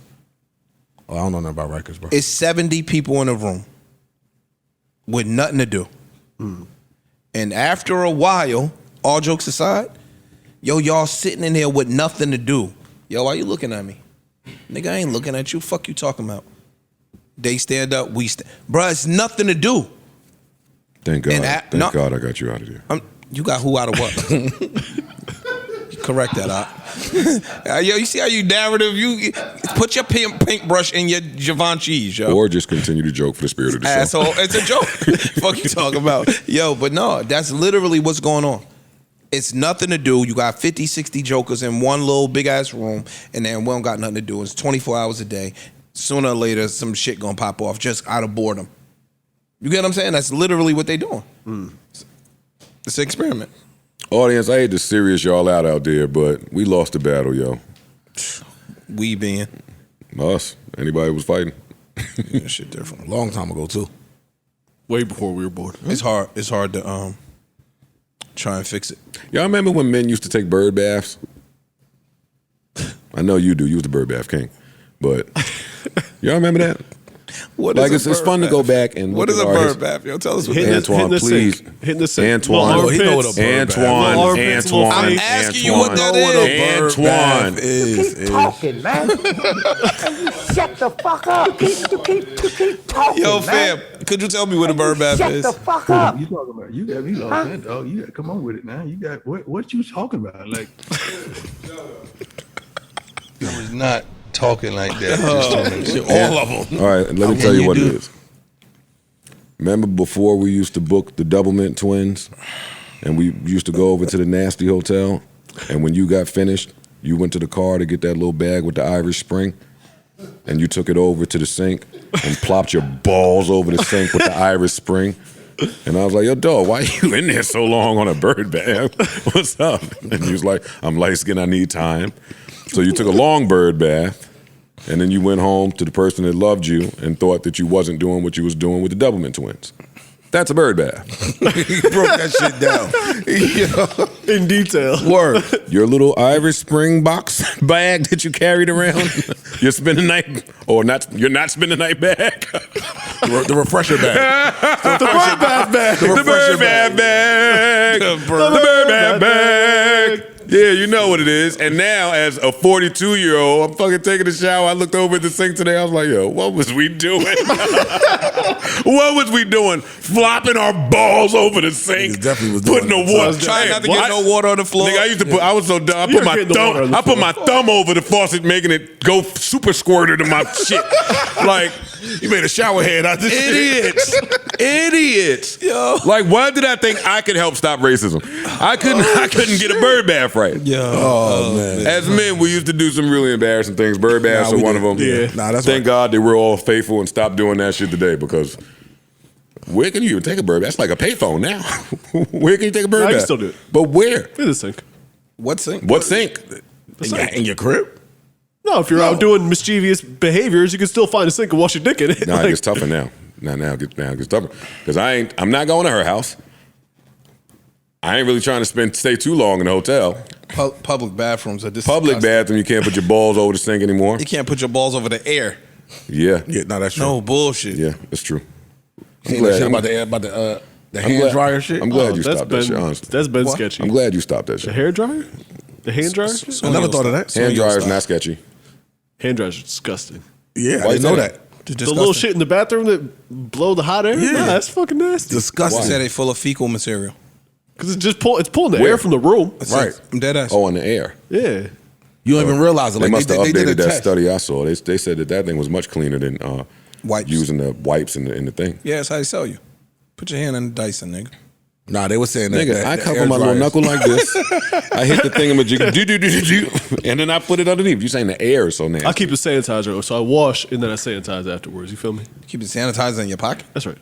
Oh, I don't know nothing about Rikers, bro. It's 70 people in a room with nothing to do. And after a while, all jokes aside, y'all sitting in there with nothing to do. Yo, why you looking at me? Nigga, I ain't looking at you. Fuck you talking about. They stand up, we stand. Bruh, it's nothing to do. Thank God. Thank God I got you out of there. You got who out of what? Correct that out. Yo, you see how you narrative? You put your paintbrush in your Givenchy's, yo. Or just continue to joke for the spirit of the asshole. show. It's a joke. Fuck you talking about. Yo, but no, that's literally what's going on. It's nothing to do. You got 50, 60 jokers in one little big ass room, and then we don't got nothing to do. It's 24 hours a day. Sooner or later, some shit gonna pop off just out of boredom. You get what I'm saying? That's literally what they doing. It's an experiment. Audience, I hate to serious y'all out there, but we lost the battle, yo. We being? Us. Anybody was fighting. Yeah, shit different. A long time ago, too. Way before we were born. It's hard to try and fix it. Y'all remember when men used to take bird baths? I know you do. You was the bird bath king. But y'all remember that? What like is it's fun to go back and what look is at a our bird history. bath? Yo, tell us what Antoine, please. Hitting the sink. Antoine, he know what a bird bath is. Antoine. I'm asking you what that is. Antoine. You keep talking, man. You shut the fuck up. You keep talking, Yo, man. fam, could you tell me what a bird bath Shut is? the fuck up. You talking about? You got me lost, man, dog. You got to come on with it now. You got what you talking about? Like, I was not talking like that. All of them. All right, let me tell you what it is. Remember before we used to book the Doublemint twins, and we used to go over to the Nasty Hotel, and when you got finished, you went to the car to get that little bag with the Irish Spring, and you took it over to the sink and plopped your balls over the sink with the Irish Spring. And I was like, yo, dog, why you in there so long on a bird bath? What's up? And he was like, I'm light skinned, I need time. So you took a long bird bath, and then you went home to the person that loved you and thought that you wasn't doing what you was doing with the Doublemint twins. That's a bird bath. He broke that shit down. In detail. Word. Your little Irish Spring box bag that you carried around, you're spending the night, or not? You're not spending the night bag. The refresher bag. The bird bath bag. The bird bath bag. The bird bath bag. Yeah, you know what it is. And now, as a 42-year-old, I'm fucking taking a shower. I looked over at the sink today. I was like, yo, what was we doing? What was we doing? Flopping our balls over the sink, putting the water. Trying not to get no water on the floor. Nigga, I used to put. I was so dumb. I put my thumb over the faucet, making it go super squirter to my shit. Like, you made a shower head out this shit. Idiots. Yo. Like, why did I think I could help stop racism? I couldn't get a bird bath right. Oh, man. As men, we used to do some really embarrassing things. Bird baths are one of them. Yeah. Nah, that's Thank God that we're all faithful and stopped doing that shit today, because where can you even take a bird bath? That's like a payphone now. Where can you take a bird bath? I can still do it. But where? In the sink. What sink? What sink? In your crib? No, if you're out doing mischievous behaviors, you can still find a sink and wash your dick in it. Nah, it gets tougher now. Now it gets tougher. Because I'm not going to her house. I ain't really trying to stay too long in the hotel. Public bathrooms are Public bathroom, you can't put your balls over the sink anymore. You can't put your balls over the air. Yeah. No, that's true. No bullshit. Yeah, that's true. I'm glad about the hand dryer shit. I'm glad you stopped that shit, honestly. That's been sketchy. I'm glad you stopped that shit. The hair dryer? The hand dryer? shit? I never thought of that. Hand dryer's not sketchy. Hand dryers are disgusting. Yeah, I didn't know that. The little shit in the bathroom that blow the hot air? Yeah. Nah, that's fucking nasty. Disgusting. They say they full of fecal material. Because it's pulling the air from the room. Right. I'm dead ass. Oh, in the air. Yeah. You don't even realize it. They Like, must have they did updated a that test. study I saw. They said that thing was much cleaner than Wipes. using the wipes in the thing. Yeah, that's how they sell you. Put your hand in the Dyson, nigga. Nah, they were saying that. Nigga, I the cover air my little dryers- knuckle like this. I hit the thingamajig, and then I put it underneath. You saying the air is so nasty. I keep the sanitizer, so I wash and then I sanitize afterwards. You feel me? Keep the sanitizer in your pocket? That's right.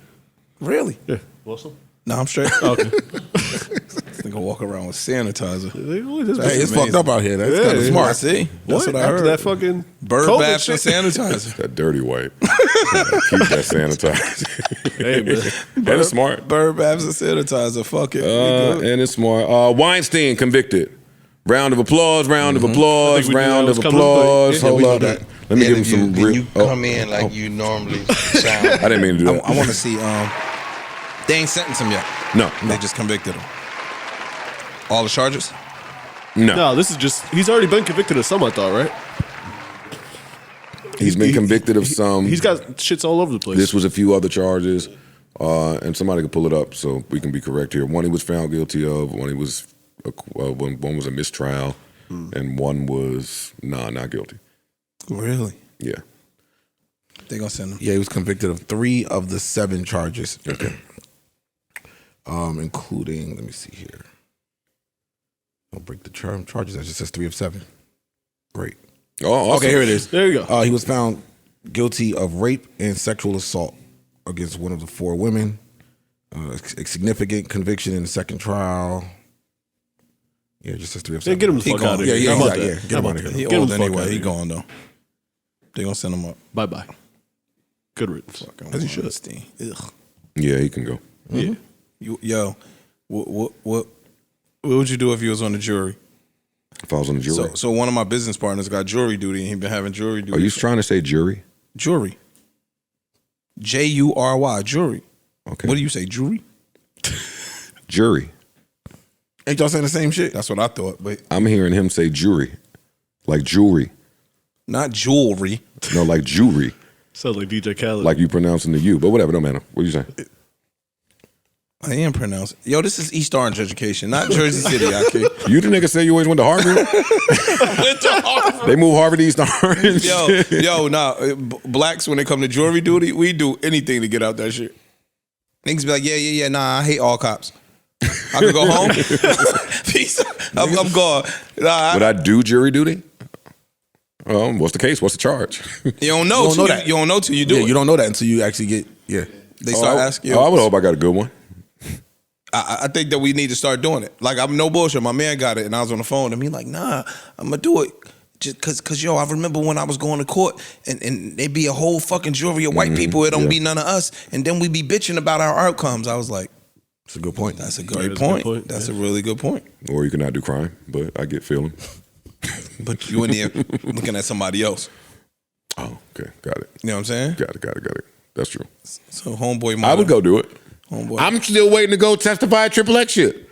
Really? Yeah. Want some? No, I'm straight. Okay. This nigga walk around with sanitizer. Hey, it's fucked up out here. That's kind of smart. See? That's what I After heard. that fucking Bird COVID baths and shit. sanitizer. That dirty wipe. Keep that sanitizer. Hey, man. And it's smart. Bird baths and sanitizer. Fuck it. We good. And it's smart. Weinstein convicted. Round of applause. Round of applause. I think we knew Round that of was coming, but applause. yeah, Hold we up. know that. Let me give him some. Then you come in like you normally sound. I didn't mean to do that. I want to see. They ain't sentenced him yet. No. They just convicted him. All the charges? No, this is just, he's already been convicted of some, I thought, right? He's been convicted of some. He's got shits all over the place. This was a few other charges, and somebody could pull it up so we can be correct here. One he was found guilty of. One he was, one was a mistrial, and one was not guilty. Really? Yeah. They gonna send him. Yeah, he was convicted of 3 of the 7 charges. Okay. Including, let me see here. Don't break the charges. That just says 3 of 7. Great. Oh, awesome. Okay, here it is. There you go. He was found guilty of rape and sexual assault against one of the 4 women. A significant conviction in the second trial. Yeah, just says 3 of 7. Yeah, get him the fuck out of here. Yeah, How about exactly. that? Get him out of here. He Get him old the fuck anyway. outta He here. going though. They gonna send him up. Bye-bye. Good riddance. As he should. Ugh. Yeah, he can go. Yeah. Yo, what would you do if you was on the jury? If I was on the jury. So one of my business partners got jury duty, and he been having jury duty. Are you trying to say jury? Jury. Jury. Jury. Okay. What do you say? Jury. Jury. Ain't y'all saying the same shit? That's what I thought, but I'm hearing him say jury. Like jewelry. not jewelry. No, like jewelry. Sounds like DJ Khaled. Like you pronouncing the U, but whatever, no matter. What you saying? I am pronouncing. Yo, this is East Orange education, not Jersey City. You the nigga say you always went to Harvard? Went to Harvard. They move Harvard to East Orange. Nah. Blacks, when they come to jury duty, we do anything to get out that shit. Niggas be like, yeah. Nah, I hate all cops. I could go home. Peace. I'm gone. Nah, Would I do jury duty? What's the case? What's the charge? You don't know. You don't know till you do it. You don't know that until you actually get. Yeah. They start asking you. I would hope I got a good one. I think that we need to start doing it. Like, I'm no bullshit. My man got it, and I was on the phone, and he like, nah, I'm gonna do it. Just cause yo, I remember when I was going to court, and they be a whole fucking jury of white people. It don't be none of us, and then we be bitching about our outcomes. I was like, that's a good point. That's a great point. That's a really good point. Or you cannot do crime, but I get feeling. But you in there looking at somebody else. Oh, okay, got it. You know what I'm saying? Got it. That's true. So homeboy, I would go do it. Homeboy. I'm still waiting to go testify at Triple X shit.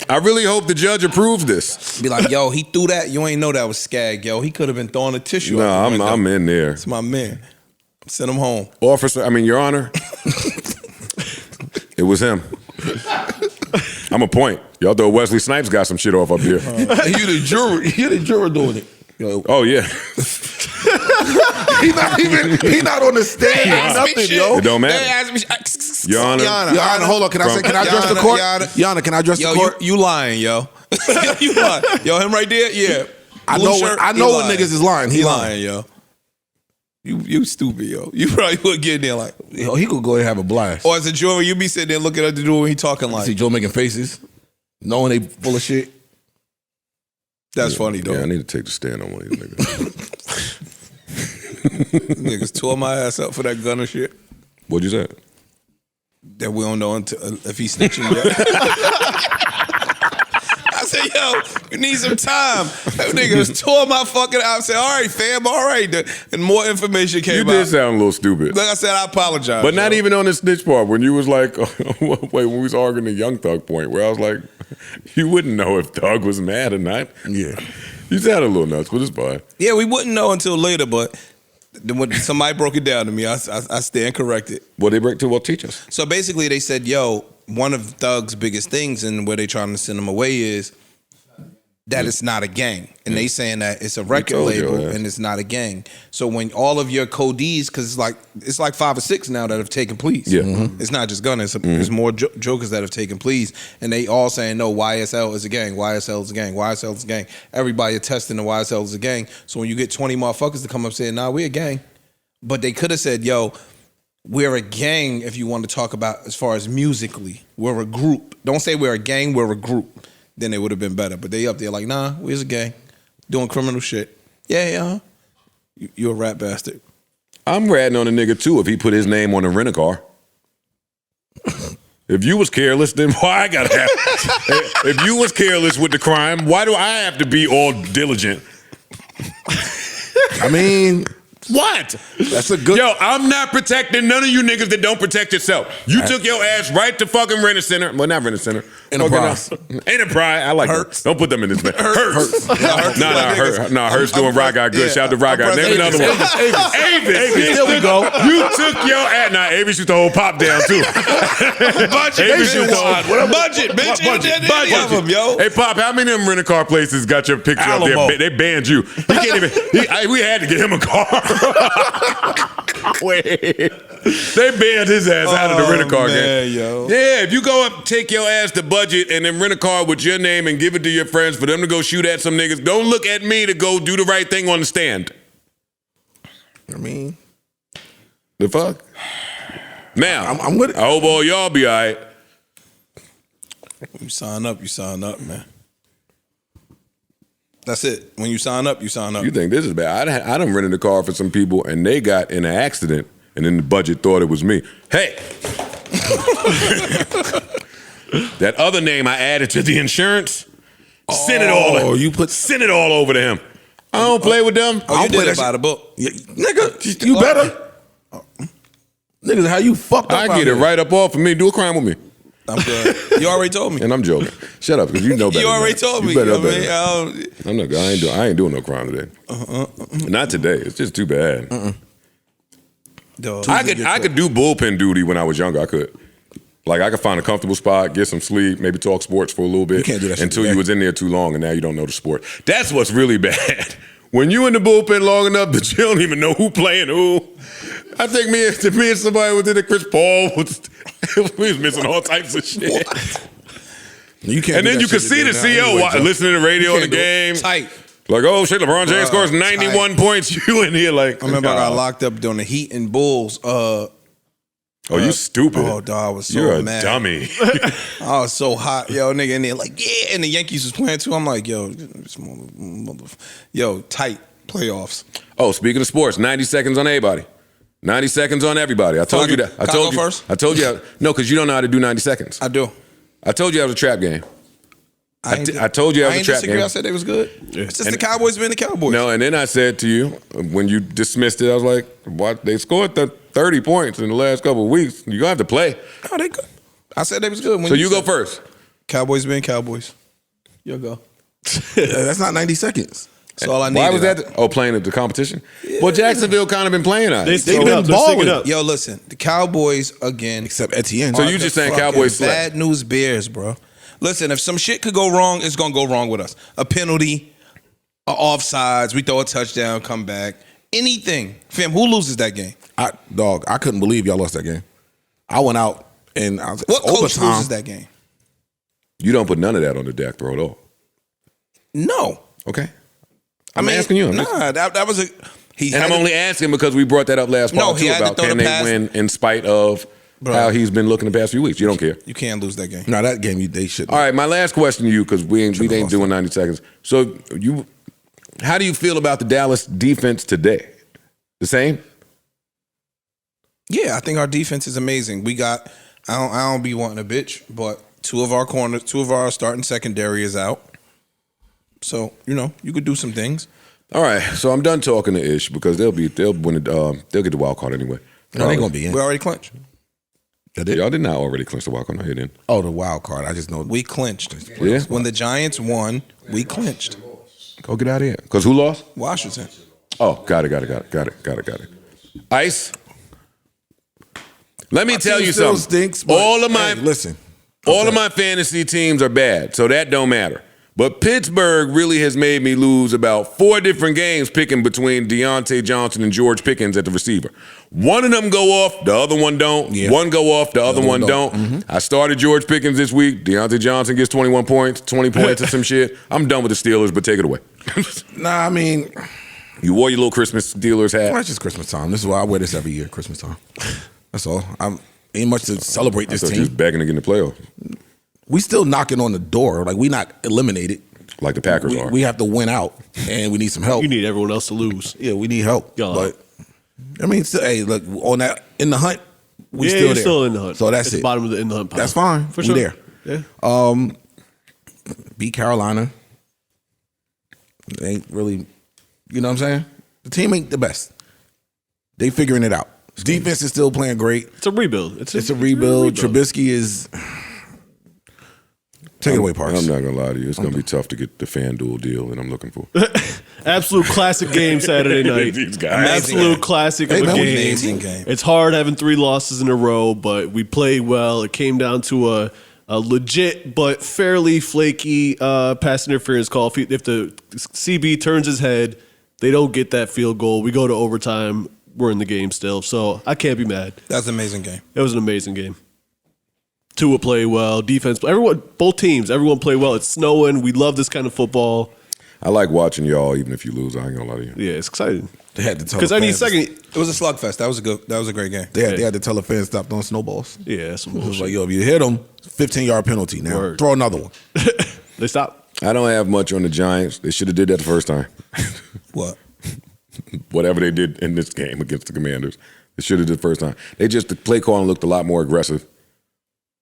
I really hope the judge approves this. Be like, yo, he threw that. You ain't know that was Skag, yo. He could have been throwing a tissue. No, out the window. I'm in there. It's my man. Send him home. Officer, Your Honor, it was him. I'm a point. Y'all thought Wesley Snipes got some shit off up here. You the juror doing it. Yo. Oh yeah. He not on the stand. Nothing, yo. It don't matter. Your Honor. Your Honor, hold on. Can I address the court? Your Honor, can I address the court? You lying, yo. You lying. Yo, him right there? Yeah. I know when niggas is lying. He lying, yo. You stupid, yo. You probably would get in there like, yo, he could go and have a blast. Or as a juror, you be sitting there looking at the dude when he talking like. See Joe making faces, knowing they full of shit. That's funny, though. Yeah, I need to take the stand on one of these niggas. Niggas tore my ass up for that gunner shit. What'd you say? That we don't know until, if he's snitching yet. I said, yo, you need some time. That niggas tore my fucking out. I said, all right, fam, all right. And more information came out. You did sound a little stupid. Like I said, I apologize. But not even on the snitch part. When you was like, wait, when we was arguing the Young Thug point, where I was like, you wouldn't know if Thug was mad or not. Yeah. You sounded a little nuts, but it's fine. Yeah, we wouldn't know until later, but when somebody broke it down to me, I stand corrected. What they break to? Well, teach us. So basically, they said, yo, one of Thug's biggest things and where they trying to send him away is that it's not a gang. And they saying that it's a record label and it's not a gang. So when all of your codees, because it's like 5 or 6 now that have taken pleas. Yeah. It's not just Gunna, it's more jokers that have taken pleas. And they all saying, no, YSL is a gang, YSL is a gang, YSL is a gang. Everybody attesting the YSL is a gang. So when you get 20 motherfuckers to come up saying, nah, we're a gang. But they could have said, yo, we're a gang if you want to talk about as far as musically. We're a group. Don't say we're a gang, we're a group. Then it would have been better. But they up there like, nah, we're a gang. Doing criminal shit. Yeah. You a rat bastard. I'm ratting on a nigga too if he put his name on a rent-a-car. If you was careless, then why I gotta have if you was careless with the crime, why do I have to be all diligent? I mean, what? That's a good. Yo, I'm not protecting none of you niggas that don't protect yourself. You took your ass right to fucking Rent-A-Center. Well, not Rent-A-Center. Enterprise. Enterprise. I like Hurts. Don't put them in this man. Hurts. Hurts. Hurts doing Rye Guy good. Shout out to Rye Guy. Name another one. Avis. There we go. You took your ass. Nah, Avis used to hold Pop down too. Budget, bitch. Yo. Hey, Pop, how many of them rent-a-car places got your picture up there? They banned you. He can't even. We had to get him a car. Wait. They banned his ass out of the rent-a-car game. Yo. Yeah, if you go up, take your ass to Budget and then rent a car with your name and give it to your friends for them to go shoot at some niggas, don't look at me to go do the right thing on the stand. I mean, the fuck? Now, I'm with it. I hope all y'all be all right. You sign up, man. That's it. When you sign up, you sign up. You think this is bad? I done rented a car for some people and they got in an accident and then the Budget thought it was me. Hey! That other name I added to the insurance, send it all over to him. I don't play with them. You did it by the book. Nigga, you better. Niggas, how you fucked up? I get it right up off of me. Do a crime with me. I'm good. You already told me. And I'm joking. Shut up, because you know better. You already told me. I ain't doing no crime today. Not today. It's just too bad. I could do bullpen duty when I was younger. I could. Like, I could find a comfortable spot, get some sleep, maybe talk sports for a little bit. You can't do that shit until you was in there too long, and now you don't know the sport. That's what's really bad. When you in the bullpen long enough that you don't even know who playing who. I think me and somebody was in it. Chris Paul we was missing all types of shit. You can't. And then you could see the CEO listening to the radio in the game. Tight. Like, oh shit, LeBron James scores 91 points. You in here like? I remember I got locked up during the Heat and Bulls. Oh, you stupid. Oh, dog, I was so You're a mad. dummy. I was so hot. Yo, nigga in there like, yeah, and the Yankees was playing too. I'm like, yo, tight playoffs. Oh, speaking of sports, 90 seconds on everybody. 90 seconds on everybody. I told you that. I told you first? I told you. No, because you don't know how to do 90 seconds. I do. I told you that was a trap game. I told you that was a trap disagree. game. I said they was good. Yeah. It's just the Cowboys being the Cowboys. No, and then I said to you, when you dismissed it, I was like, what? They scored 30 points in the last couple of weeks. You're going to have to play. No, they good. I said they was good. So you go first. Cowboys being Cowboys. You'll go. That's not 90 seconds. That's all I needed. Why was that? Playing at the competition? Yeah. Well, Jacksonville kind of been playing on. They've been balling. Yo, listen, the Cowboys again. Except Etienne. So you just saying Cowboys bad news bears, bro. Listen, if some shit could go wrong, it's gonna go wrong with us. A penalty, offsides, we throw a touchdown, come back, anything. Fam, who loses that game? I couldn't believe y'all lost that game. I went out and I was what coach loses that game? You don't put none of that on the Dak throw at all. No. Okay. I'm asking you. That was a. I'm only asking because we brought that up last part too about can they win in spite of how he's been looking the past few weeks. You don't care. You can't lose that game. No, that game they should. All right, my last question to you because we ain't doing 90 seconds. So how do you feel about the Dallas defense today? The same? Yeah, I think our defense is amazing. We got. I don't be wanting a bitch, but two of our starting secondary is out. So, you could do some things. All right. So I'm done talking to Ish because they'll win they'll get the wild card anyway. No, they gonna be in. We already clinched. Y'all did not already clinch the wild card. No, you didn't. Oh, the wild card. I just know we clinched. Yeah. When the Giants won, we clinched. Go get out of here. Because who lost? Washington. Oh, got it. Ice. Let me tell you something. Stinks, all of my all of my fantasy teams are bad, so that don't matter. But Pittsburgh really has made me lose about 4 different games picking between Deontay Johnson and George Pickens at the receiver. One of them go off, the other one don't. Yeah. One go off, the other one don't. Mm-hmm. I started George Pickens this week. Deontay Johnson gets 21 points, 20 points or some shit. I'm done with the Steelers, but take it away. Nah, I mean... You wore your little Christmas Steelers hat. Well, it's just Christmas time. This is why I wear this every year, Christmas time. That's all. Ain't much to celebrate this team. Just begging to get in the playoffs. We still knocking on the door. Like, we not eliminated. Like the Packers are. We have to win out, and we need some help. You need everyone else to lose. Yeah, we need help. But, I mean, still, hey, look, on that, in the hunt, we still there. Still in the hunt. So that's At it. the bottom of the in the hunt pile. That's fine. For sure. We there. Yeah. Beat Carolina. They ain't really, you know what I'm saying? The team ain't the best. They figuring it out. Defense is still playing great. It's a rebuild. It's a rebuild. Trubisky is... Take it away, Parks. I'm not going to lie to you. It's going to be tough to get the FanDuel deal that I'm looking for. Absolute classic game Saturday night. These guys. Absolute classic of a game. Amazing game. It's hard having 3 losses in a row, but we played well. It came down to a legit but fairly flaky pass interference call. If the CB turns his head, they don't get that field goal. We go to overtime. We're in the game still, so I can't be mad. That's an amazing game. It was an amazing game. Tua play well, defense. Both teams, everyone play well. It's snowing. We love this kind of football. I like watching y'all, even if you lose. I ain't gonna lie to you. Yeah, it's exciting. They had to tell because I need second. It was a slugfest. That was a great game. They had to tell the fans stop throwing snowballs. Yeah, that's some It was bullshit. like, yo, if you hit them, 15-yard penalty. Now throw another one. They stopped. I don't have much on the Giants. They should have did that the first time. What? Whatever they did in this game against the Commanders, they should have did the first time. The play calling looked a lot more aggressive.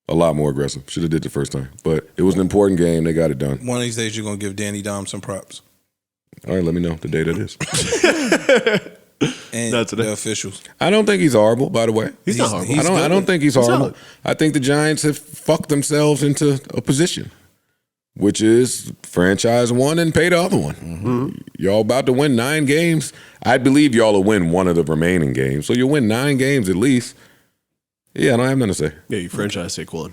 Should have did the first time. But it was an important game. They got it done. One of these days, you're going to give Danny Dom some props. All right, let me know the day that is. And the officials. I don't think he's horrible, by the way. He's not horrible. I don't think he's horrible. I think the Giants have fucked themselves into a position, which is franchise one and pay the other one. Mm-hmm. Y'all about to win 9 games. I believe y'all will win one of the remaining games. So you'll win 9 games at least. Yeah, I don't have nothing to say. Yeah, you franchise Saquon.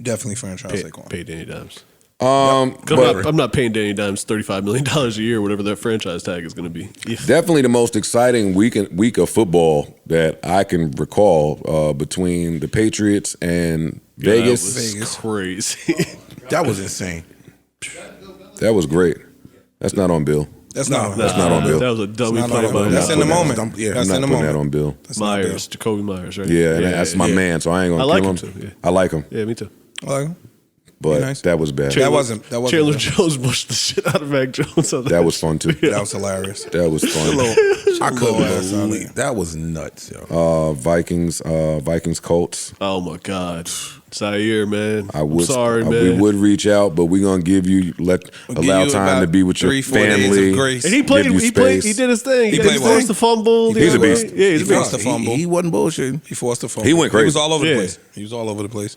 Definitely franchise Saquon. Pay Danny Dimes. But I'm not paying Danny Dimes $35 million a year, whatever that franchise tag is going to be. Definitely the most exciting week of football that I can recall between the Patriots and Vegas. That was crazy. That was insane. That was great. That's not on Bill. That's not on Bill. That was a dummy play by him. That's in the moment. I'm That's not in the putting that moment. on Bill. Myers, Jacoby Myers, right? Yeah, that's my man, so I ain't going to kill him. Too, yeah. I like him. Yeah, me too. I like him. But Nice. that was bad. That wasn't Chandler good. Jones mushed the shit out of Mac Jones. That was fun too. That was hilarious. That was fun. I couldn't believe that was nuts, yo. Vikings Colts. Oh my God, Zaire, man. I'm sorry, man. We would reach out, but we're gonna allow time to be with your 3-4 family. days of grace. And he played. Give you He played. space. He did his thing. He played well. forced the fumble. He's a beast. Yeah, he's a He forced beast. the fumble. He wasn't bullshitting. He forced the fumble. He went crazy. He was all over the Yeah. place. He was all over the place.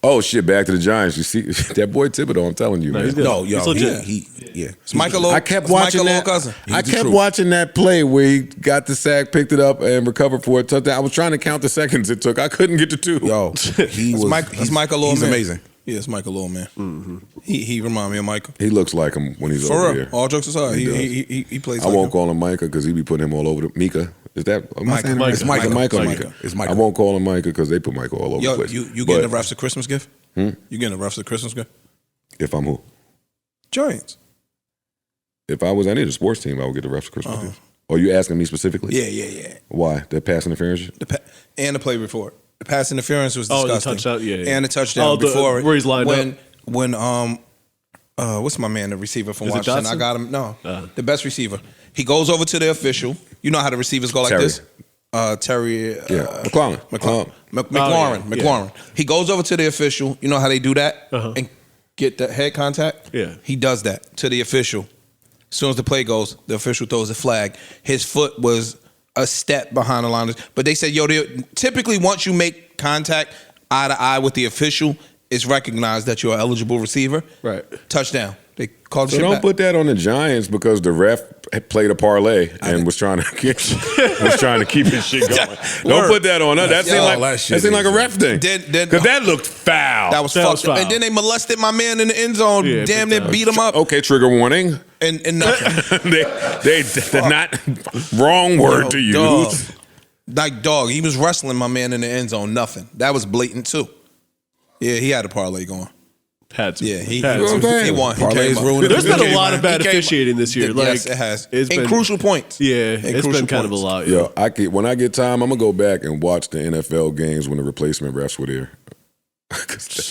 Oh shit! Back to the Giants. You see that boy Thibodeau? I'm telling you, man. It's Michael. I kept watching that. Cousin. I kept watching that play where he got the sack, picked it up, and recovered for a touchdown. I was trying to count the seconds it took. I couldn't get to 2. Yo, He's Michael Lowell. He's amazing. Yeah, it's Michael Lowell, man. He remind me of Michael. He looks like him when he's For over real. here. All jokes aside, he plays. I like won't him. call him Micah because he be putting him all over the Mika. Is that Micah. It's Micah. Micah. It's Micah. I won't call him Micah because they put Micah all over Yo, the place. you getting the refs a Christmas gift? You getting the refs a Christmas gift? If I'm who? Giants. If I was any of the sports team, I would get the refs a Christmas gift. Are you asking me specifically? Yeah. Why? The pass interference? And the play before it. The pass interference was Oh, disgusting. the touchdown, yeah. And the touchdown before it. Where he's lined when, up. When what's my man, the receiver from Is it Washington? Dotson? I got him. No, the best receiver. He goes over to the official. You know how the receivers go like Terry. this? Terry. McLaurin. McLaurin. He goes over to the official. You know how they do that? And get the head contact? Yeah. He does that to the official. As soon as the play goes, the official throws a flag. His foot was a step behind the line. But they said, typically once you make contact eye to eye with the official, it's recognized that you're an eligible receiver. Right. Touchdown. They called the So shit don't back. put that on the Giants because the ref played a parlay and was trying to keep his shit going. Don't put that on us. That seemed like a ref thing. Because that looked foul. That was fucked up. And then they molested my man in the end zone. Yeah, damn near beat him up. Okay, trigger warning. And nothing. They're not wrong word to use. Dog, he was wrestling my man in the end zone. Nothing. That was blatant too. Yeah, he had a parlay going. Had to. Yeah, he Had to. he won. He Parlays came up. ruined it. There's been a lot of bad officiating this year. Yes, it has. It's in been crucial points. Yeah, In it's crucial been kind of a points. lot. Yo, when I get time, I'm gonna go back and watch the NFL games when the replacement refs were there.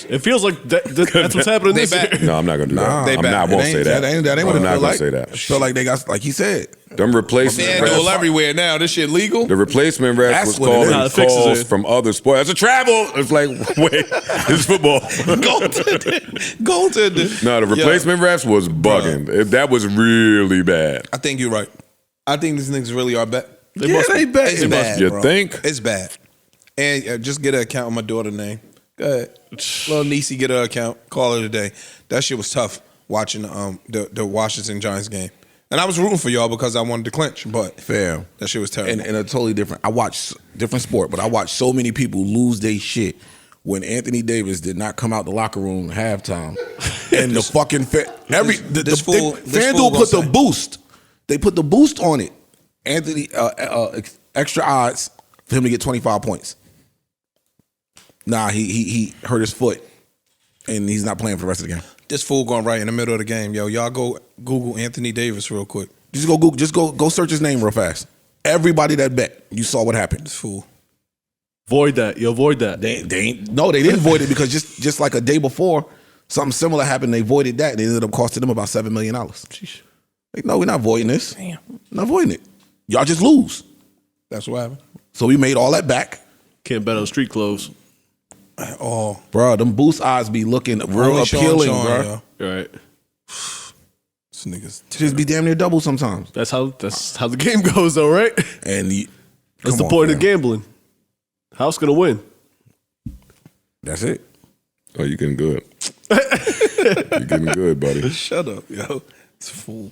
It feels like that's what's happening They this year. back. No, I'm not gonna do that. They I'm back. not. I won't say that. That ain't what I'm it not feel gonna like. say that. Feel like they got, like he said. Them replacement FanDuel refs. everywhere now. This shit legal. The replacement refs That's was what it calling is. Nah, it fixes calls it. from other sports. That's a travel. It's like, wait, it's football. Goaltender. No, the replacement refs was bugging. That was really bad. I think you're right. I think these niggas really are bad. They bet. It's bad. You bro. think? It's bad. And just get an account with my daughter's name. Go ahead. Little niecey, get her account. Call her today. That shit was tough watching the Washington Giants game. And I was rooting for y'all because I wanted to clinch, but Fair. that shit was terrible. And a totally different. I watched different sport, but I watched so many people lose their shit when Anthony Davis did not come out the locker room at halftime, and the fucking this fool FanDuel put the boost. They put the boost on it. Anthony extra odds for him to get 25 points. Nah, he hurt his foot, and he's not playing for the rest of the game. This fool going right in the middle of the game. Yo, y'all go Google Anthony Davis real quick. Just go Google. Just go search his name real fast. Everybody that bet, you saw what happened. This fool. Void that. Yo, void that. They didn't void it because just like a day before, something similar happened. They voided that. They ended up costing them about $7 million. Like, no, we're not voiding this. Damn. Not voiding it. Y'all just lose. That's what happened. So we made all that back. Can't bet on street clothes. Oh, Bro, them boost odds be looking real only Sean appealing, Sean, bro. yo. All right. This niggas. Just be damn near double sometimes. That's how the game goes, though, right? And that's the point of gambling. House gonna win. That's it. Oh, you getting good. You're getting good, buddy. Shut up, yo. It's a fool.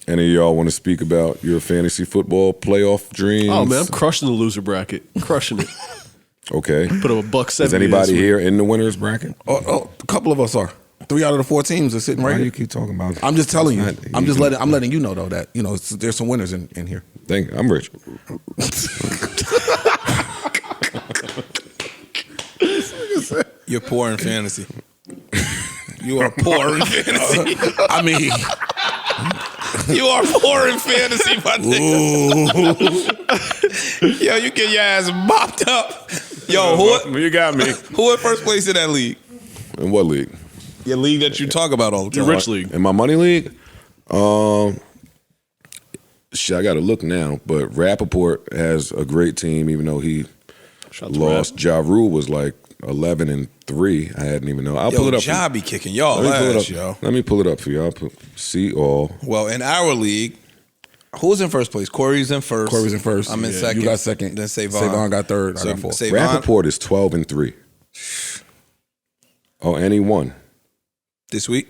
Any of y'all want to speak about your fantasy football playoff dreams? Oh man, I'm crushing the loser bracket. Crushing it. Okay. Put up a $1.70. Is anybody here in the winners bracket? Oh, a couple of us are. 3 out of the 4 teams are sitting right Why here. you keep talking about it? I'm just telling you. It's not I'm just even- I'm letting you know though that there's some winners in here. I'm rich. You're poor in fantasy. You are poor in fantasy. I mean, you are poor in fantasy, my nigga. Yo, you get your ass mopped up. Yo, You got me. who in first place in that league? In what league? Your league that you talk about all the time. Your rich league. In my money league? Shit, I got to look now. But Rappaport has a great team, even though he lost. Ja Rule was like 11-3. I hadn't even know. I'll pull it up. Ja be kicking y'all Let me pull it ass, up. yo. Let me pull it up for y'all. See all. Well, in our league, who's in first place? Corey's in first. Corey's in first. I'm in Yeah. second. You got second. Then Savon. Savon got third. I got fourth. Savon, Rappaport is 12-3. Oh, and he won this week.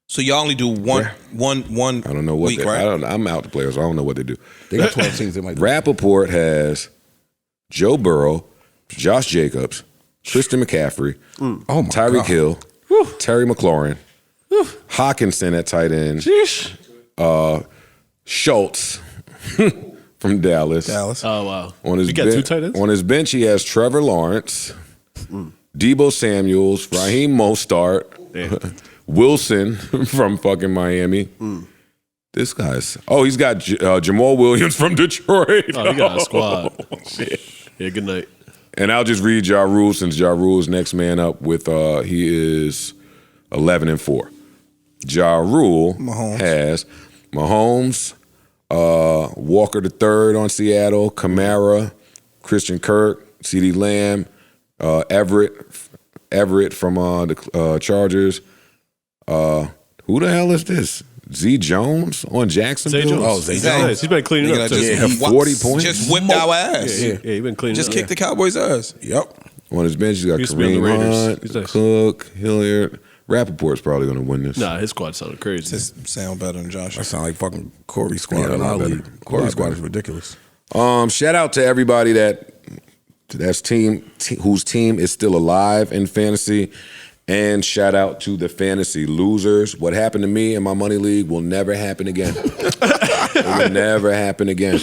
So y'all only do one. I don't know what week, they, right? I'm out the players. So I don't know what they do. They got 12 teams. They might do. Rappaport has Joe Burrow, Josh Jacobs, Christian McCaffrey, Tyreek Hill, Terry McLaurin, Hawkinson at tight end, Schultz from Dallas. Oh, wow. On his You got two tight ends? On his bench, he has Trevor Lawrence, Debo Samuels, Raheem Mostart, Wilson from fucking Miami. This guy's... Oh, he's got Jamal Williams from Detroit. Oh, he got a squad. Shit. Yeah, good night. And I'll just read Ja Rule since Ja Rule's next man up with... he is 11-4. Ja Rule has Mahomes, Walker III on Seattle, Kamara, Christian Kirk, CeeDee Lamb, Everett from the Chargers. Who the hell is this? Z Jones on Jacksonville? Zay Jones. Oh, Zay He's Jones. nice. He's been cleaning up. Just, Too. Have 40 points? Just whipped our ass. Yeah, he's been cleaning Just up. kicked the Cowboys' ass. Yep. On his bench, he's got Used to be on the Kareem Raiders. Hunt, He's nice. Cook, Hilliard. Rappaport's probably going to win this. Nah, his squad sounded crazy. Just sound better than Josh. That sound like fucking Corey squad Yeah, a in lot our better. league. Corey A lot squad better. is ridiculous. Shout out to everybody that's whose team is still alive in fantasy, and shout out to the fantasy losers. What happened to me in my money league will never happen again. It will never happen again.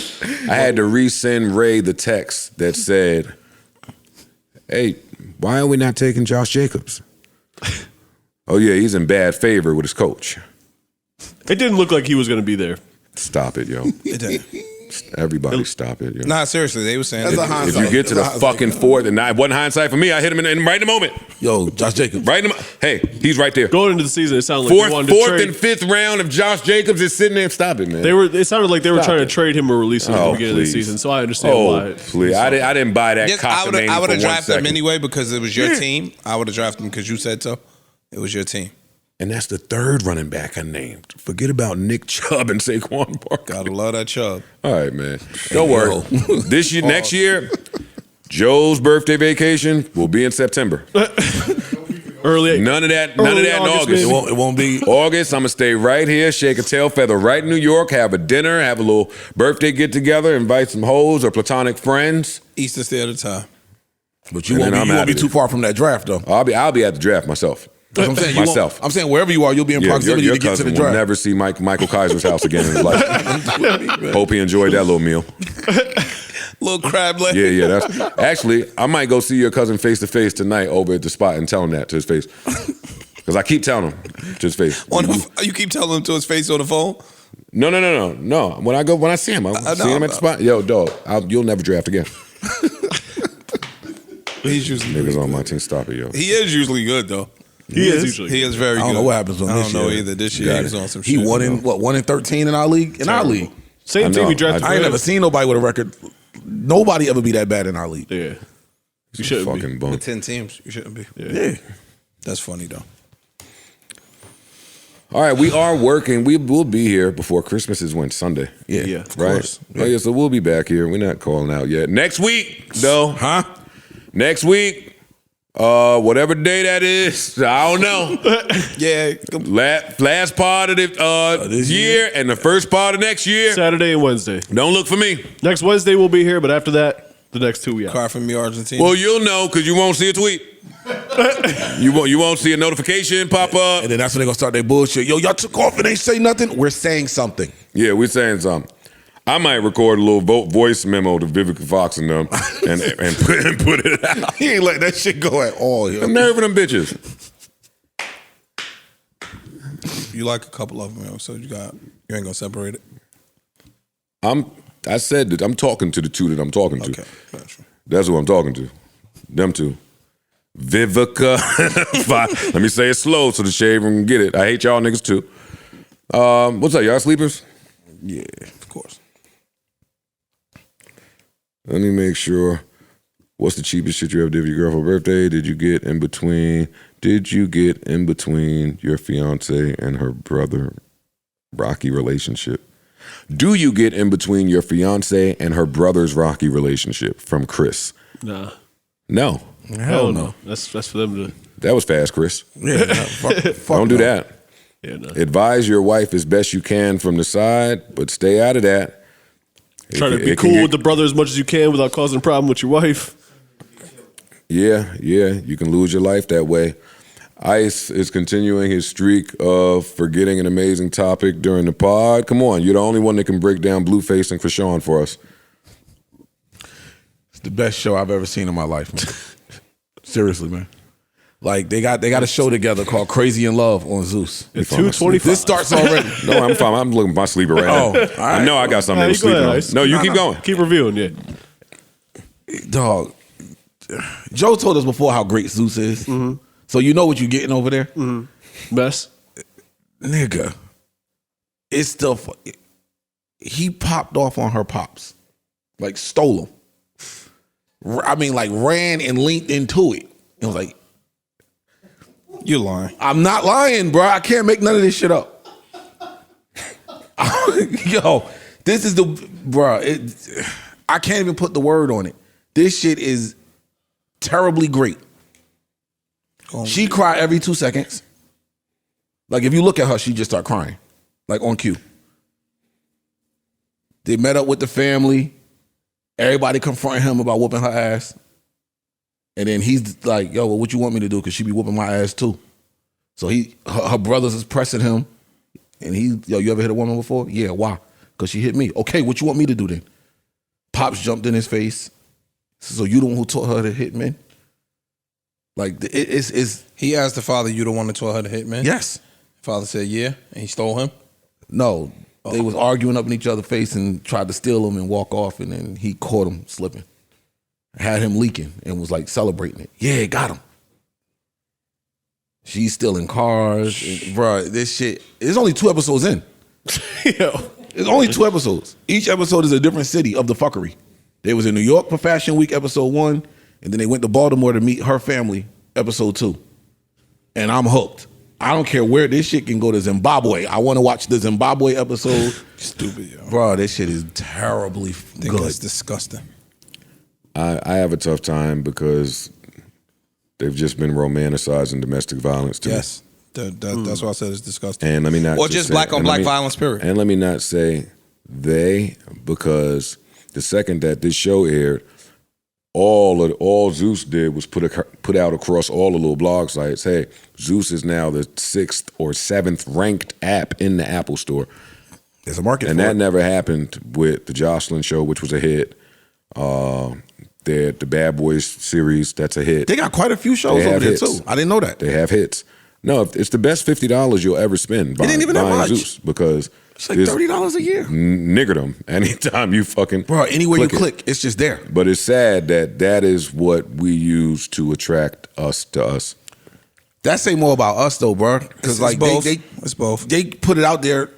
I had to resend Ray the text that said, "Hey, why are we not taking Josh Jacobs?" Oh yeah, he's in bad favor with his coach. It didn't look like he was going to be there. Stop it, yo. It did. Everybody stop it, yo. Nah, seriously, they were saying That's a that. hindsight. If you get to the That's a hindsight. fucking fourth, and it wasn't hindsight for me, I hit him in right in the moment. Yo, Josh Jacobs. Right in the Hey, he's right there. Going into the season, it sounded like they wanted to Fourth trade. and fifth round of Josh Jacobs is sitting there. Stop it, man. It sounded like they were Stop trying it. to trade him or release him at the Oh, beginning please. of the season. So I understand Oh, why. please. I didn't buy that Yes, I would cockamamie have for one drafted him second. anyway because it was your team. I would have drafted him because you said so. It was your team. And that's the third running back I named. Forget about Nick Chubb and Saquon Barkley. Gotta love that Chubb. All right, man. Don't worry. This year, next year, Joe's birthday vacation will be in September. Early. None of that in August, August. maybe. It won't be. August, I'm gonna stay right here, shake a tail feather right in New York, have a dinner, have a little birthday get together, invite some hoes or platonic friends. Easter stay at a time. But you And won't then I'm be outta too there. far from that draft, though. I'll be at the draft myself. That's what I'm saying. You won't- Myself. I'm saying wherever you are, you'll be in Yeah, proximity your to get to the cousin will draft. never see Michael Kaiser's house again in his life. Hope he enjoyed that little meal. Little crab leg. Yeah. That's actually, I might go see your cousin face to face tonight over at the spot and tell him that to his face. Because I keep telling him to his face. You keep telling him to his face on the phone? No. When I see him, I see him at the spot. Yo, dog, you'll never draft again. He's usually Niggas on my team, stop it, yo. He is usually good though. He is usually He is very I good. don't know what happens on I this don't know year. either. This year he was on some He shit. won in 1-13 in our league. In our league, Same team we drafted. I ain't never seen nobody with a record. Nobody ever be that bad in our league. Yeah. You shouldn't fucking be. bum. With 10 teams, you shouldn't be. Yeah. That's funny though. All right, we are working. We will be here before Christmas is when Sunday. Yeah. Right? course. Oh, yeah, so we'll be back here. We're not calling out yet. Next week, though. Huh? Next week, whatever day that is, I don't know. Yeah. Last part of the this year and the first part of next year. Saturday and Wednesday. Don't look for me. Next Wednesday we'll be here, but after that, the next 2 we out. Car from me, Argentina. Well, you'll know because you won't see a tweet. You won't see a notification pop up. And then that's when they gonna start their bullshit. Yo, y'all took off and ain't say nothing. We're saying something. Yeah, we're saying something. I might record a little voice memo to Vivica Fox and them and put it out. He ain't letting that shit go at all. Yo. I'm nerving them bitches. You like a couple of them, so you ain't gonna separate it. I said that I'm talking to the two that I'm talking to. Okay, gotcha. That's who I'm talking to. Them two. Vivica. Let me say it slow so the shade room can get it. I hate y'all niggas too. What's up, y'all sleepers? Yeah, of course. Let me make sure. What's the cheapest shit you ever did for your girl for her birthday? Did you get in between your fiance and her brother rocky relationship? Do you get in between your fiance and her brother's rocky relationship? From Chris. Nah. No. Hell no. That's for them to That was fast, Chris. Yeah, fuck Don't do no. that. Yeah, no. Advise your wife as best you can from the side, but stay out of that. Try to be cool with the brother as much as you can without causing a problem with your wife. Yeah, you can lose your life that way. Ice is continuing his streak of forgetting an amazing topic during the pod. Come on, you're the only one that can break down Blueface and Krishan for us. It's the best show I've ever seen in my life, man. Seriously, man. Like they got a show together called Crazy in Love on Zeus. It's 2:25. This starts already. No, I'm fine. I'm looking at my sleeper right now. Oh, all right. I know I got something to sleep on. No, you keep going. Keep reviewing, yeah. Dog. Joe told us before how great Zeus is. Mm-hmm. So you know what you're getting over there? Mm-hmm. Mess. Nigga. It's the he popped off on her pops. Like stole them. I mean, like ran and linked into it. It was like, you're lying. I'm not lying, bro. I can't make none of this shit up. Yo, this is the bro. I can't even put the word on it. This shit is terribly great. She cry every 2 seconds. Like if you look at her, she just start crying, like on cue. They met up with the family. Everybody confronting him about whooping her ass. And then he's like, yo, well, what you want me to do? Because she be whooping my ass too. So her brothers is pressing him. And yo, you ever hit a woman before? Yeah, why? Because she hit me. Okay, what you want me to do then? Pops jumped in his face. So you the one who taught her to hit men? Like, it's He asked the father, you the one that taught her to hit men? Yes. Father said, yeah, and he stole him? No. They was arguing up in each other's face and tried to steal him and walk off, and then he caught him slipping. Had him leaking and was like celebrating it. Yeah, got him. She's stealing cars. And, bro, this shit, there's only 2 episodes in. It's only 2 episodes. Each episode is a different city of the fuckery. They was in New York for Fashion Week, episode 1, and then they went to Baltimore to meet her family, episode 2. And I'm hooked. I don't care where this shit can go to Zimbabwe. I want to watch the Zimbabwe episode. Stupid, yo. Bro, this shit is terribly good. It's disgusting. I have a tough time because they've just been romanticizing domestic violence to me. Yes. That's why I said it's disgusting. And let me not or just black on black violence, period. And let me not say they, because the second that this show aired, all Zeus did was put out across all the little blog sites, hey, Zeus is now the 6th or 7th ranked app in the Apple Store. There's a market and for that it. never happened with the Jocelyn show, which was a hit. The Bad Boys series, that's a hit. They got quite a few shows over there too. I didn't know that. They have hits. No, it's the best $50 you'll ever spend buying even that much. Zeus, because It's like $30 a year. Niggerdom anytime you fucking bro. Anywhere you click, it's just there. But it's sad that is what we use to attract us to us. That say more about us though, bro. Because like it's both. They put it out there.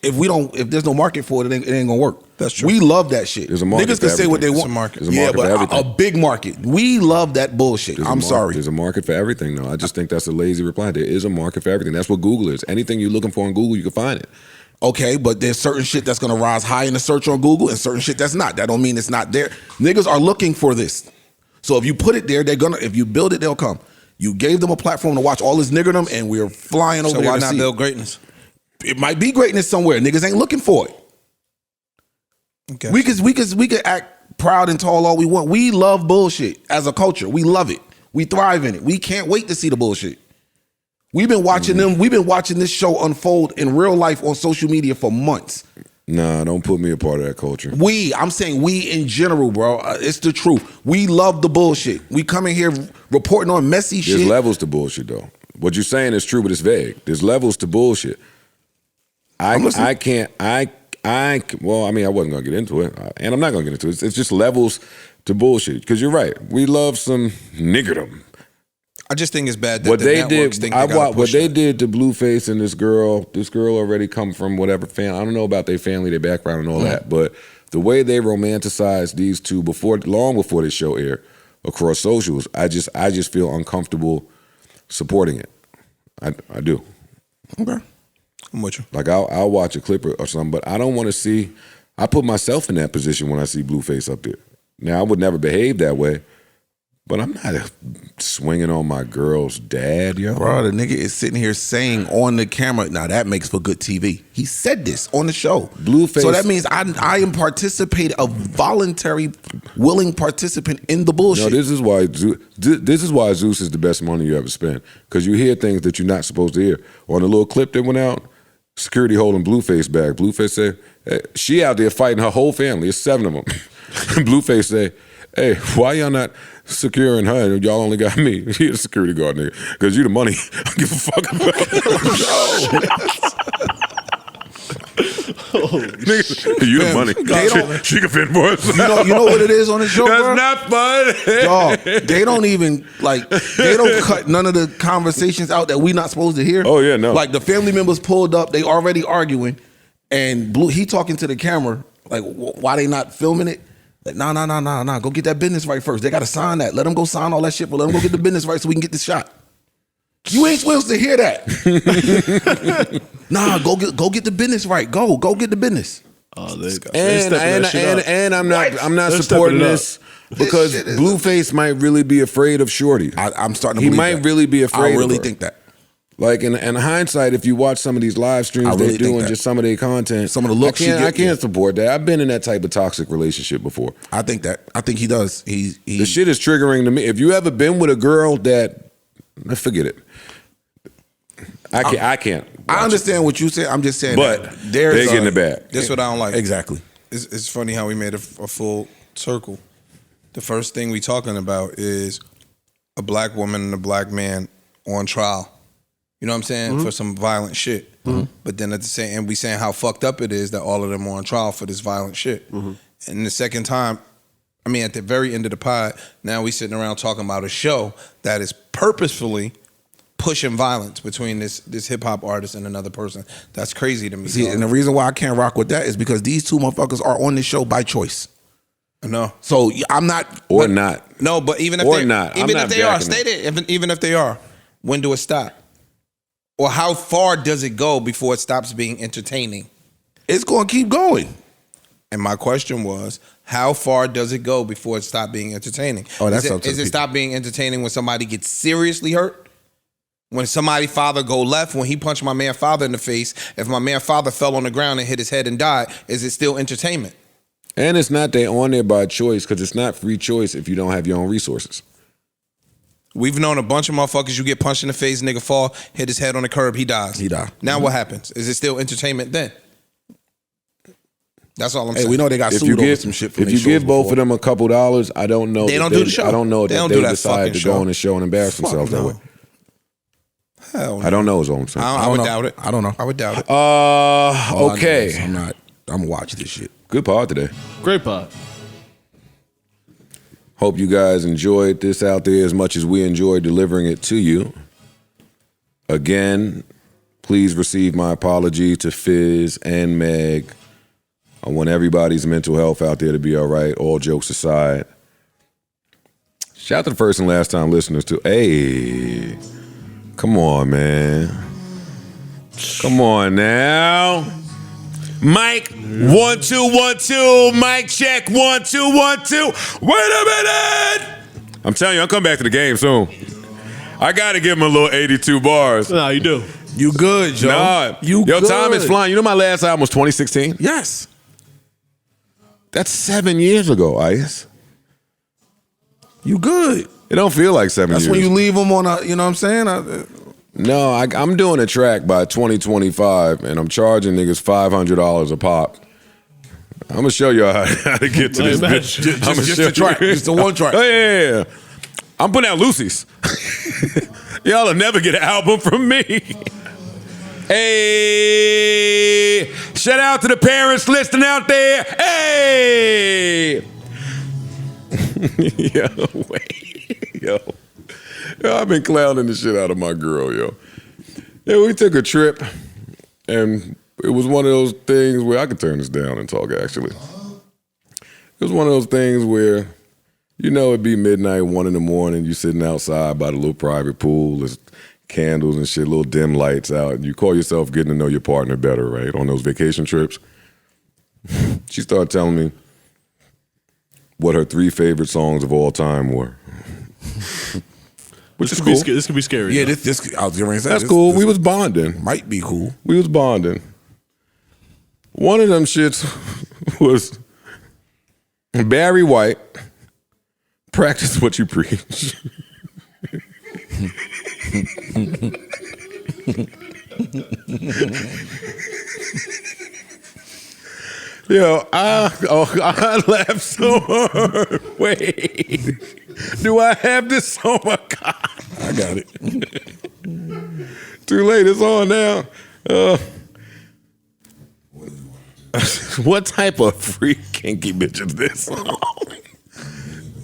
If there's no market for it, it ain't gonna work. That's true. We love that shit. There's a market Niggas can say what they There's want. a market. There's a Yeah, market for but everything. a big market. We love that bullshit. I'm sorry. There's a market for everything, though. I just think that's a lazy reply. There is a market for everything. That's what Google is. Anything you're looking for on Google, you can find it. Okay, but there's certain shit that's gonna rise high in the search on Google and certain shit that's not. That don't mean it's not there. Niggas are looking for this. So if you put it there, if you build it, they'll come. You gave them a platform to watch all this niggerdom, and we're flying over So there why to not see build it. greatness? It might be greatness somewhere. Niggas ain't looking for it. Okay. We could act proud and tall all we want. We love bullshit as a culture. We love it. We thrive in it. We can't wait to see the bullshit. We've been watching them. We've been watching this show unfold in real life on social media for months. Nah, don't put me a part of that culture. I'm saying we in general, bro. It's the truth. We love the bullshit. We come in here reporting on messy shit. There's levels to bullshit, though. What you're saying is true, but it's vague. There's levels to bullshit. I wasn't gonna get into it, and I'm not gonna get into it. It's just levels to bullshit. Because you're right. We love some niggerdom. I just think it's bad that What the they networks did, think they gotta what push they that. did to Blueface and this girl already come from whatever family. I don't know about their family, their background, and all that. But the way they romanticized these two long before this show aired across socials, I just feel uncomfortable supporting it. I do. Okay. I'm with you. Like I'll watch a clip or something, but I don't want to see. I put myself in that position when I see Blueface up there. Now I would never behave that way, But I'm not swinging on my girl's dad, yo. Bro, the nigga is sitting here saying on the camera, now that makes for good TV. He said this on the show. Blueface. So that means I am a voluntary, willing participant in the bullshit. No, this is why Zeus is the best money you ever spent. Because you hear things that you're not supposed to hear. On the little clip that went out, security holding Blueface back. Blueface said, hey, she out there fighting her whole family. It's 7 of them. Blueface said, hey, why y'all not securing her and y'all only got me? He a security guard, nigga. Because you the money. I don't give a fuck about nigga, you the money. She can fend for us. You know what it is on the show, That's bro? not fun. Dog, they don't even, they don't cut none of the conversations out that we not supposed to hear. Oh, yeah, no. Like, the family members pulled up, they already arguing, and he talking to the camera, like, why they not filming it? Like, nah, go get that business right first. They got to sign that. Let them go sign all that shit, but let them go get the business right so we can get the shot. You ain't supposed to hear that. Nah, go get the business right. Go get the business. Oh, and I'm not supporting this because Blueface might really be afraid of Shorty. I'm starting to He believe might that. really be afraid. I really of her. think that. Like in hindsight, if you watch some of these live streams really they do think and that. just some of their content, Some of the looks she I get, can't support that. I've been in that type of toxic relationship before. I think that. I think he does. The shit is triggering to me. If you ever been with a girl that, forget it. I can't. I understand what you say. I'm just saying, But that they're getting it back. This is what I don't like. Exactly. It's funny how we made a full circle. The first thing we talking about is a black woman and a black man on trial. You know what I'm saying? For some violent shit. But then at the same, and we saying how fucked up it is that all of them are on trial for this violent shit. And the second time, I mean, at the very end of the pod, now we sitting around talking about a show that is purposefully pushing violence between this hip hop artist and another person. That's crazy to me. See, and the reason why I can't rock with that is because these two motherfuckers are on this show by choice. No. So I'm not. Not. No, but even if Or they, not. I'm even not if they are, backing stay there. Even if they are, when do it stop? Or how far does it go before it stops being entertaining? It's going to keep going. And my question was, how far does it go before it stops being entertaining? Oh, that's is up to it the people. stop being entertaining when somebody gets seriously hurt? When somebody's father go left, when he punched my man father in the face, if my man father fell on the ground and hit his head and died, is it still entertainment? And it's not they on there by choice because it's not free choice if you don't have your own resources. We've known a bunch of motherfuckers, you get punched in the face, nigga fall, hit his head on the curb, he dies. He die. Now what happens? Is it still entertainment then? That's all I'm saying. Hey, we know they got If sued you over give, some shit from if their you shows give both before. of them a couple dollars, I don't know. They that don't do the show. I don't know They that don't they do that decide fucking to show. go on the show and embarrass themselves that way. Hell no. I don't know is all I'm saying. I would doubt it. I don't know. I would doubt it. All I know Okay. is I'm gonna watch this shit. Good pod today. Great pod. Hope you guys enjoyed this out there as much as we enjoyed delivering it to you. Again, please receive my apology to Fizz and Meg. I want everybody's mental health out there to be all right, all jokes aside. Shout out to the first and last time listeners too. Hey, come on, man. Come on now. Mike, 1 2 1 2. Mic check, 1 2 1 2. Wait a minute. I'm telling you, I'll come back to the game soon. I gotta give him a little 82 bars. Nah, you do. You good, Joe? Nah, You yo, good. time is flying. You know my last album was 2016? Yes. That's 7 years ago, Ice. You good. It don't feel like 7 years. That's when you leave them on a, you know what I'm saying? No, I'm doing a track by 2025, and I'm charging niggas $500 a pop. I'm gonna show y'all how to get to this bitch. Just a track. Just the one track. Oh, yeah. I'm putting out Lucy's. Y'all will never get an album from me. Hey, shout out to the parents listening out there. Hey. Yo, I've been clowning the shit out of my girl, yo. Yeah, we took a trip, and it was one of those things where I could turn this down and talk, actually. It was one of those things where, you know, it'd be midnight, 1 in the morning, you sitting outside by the little private pool, there's candles and shit, little dim lights out, and you call yourself getting to know your partner better, right, on those vacation trips. She started telling me what her 3 favorite songs of all time were. Which is could cool. This could be scary. Yeah, though. this I was getting ready to say. That's this- cool. this We was bonding. might be cool. We was bonding. One of them shits was Barry White, practice what you preach. Yo, I laughed so hard. Wait, do I have this? Oh my God. I got it. Too late, it's on now. What type of freak kinky bitch is this?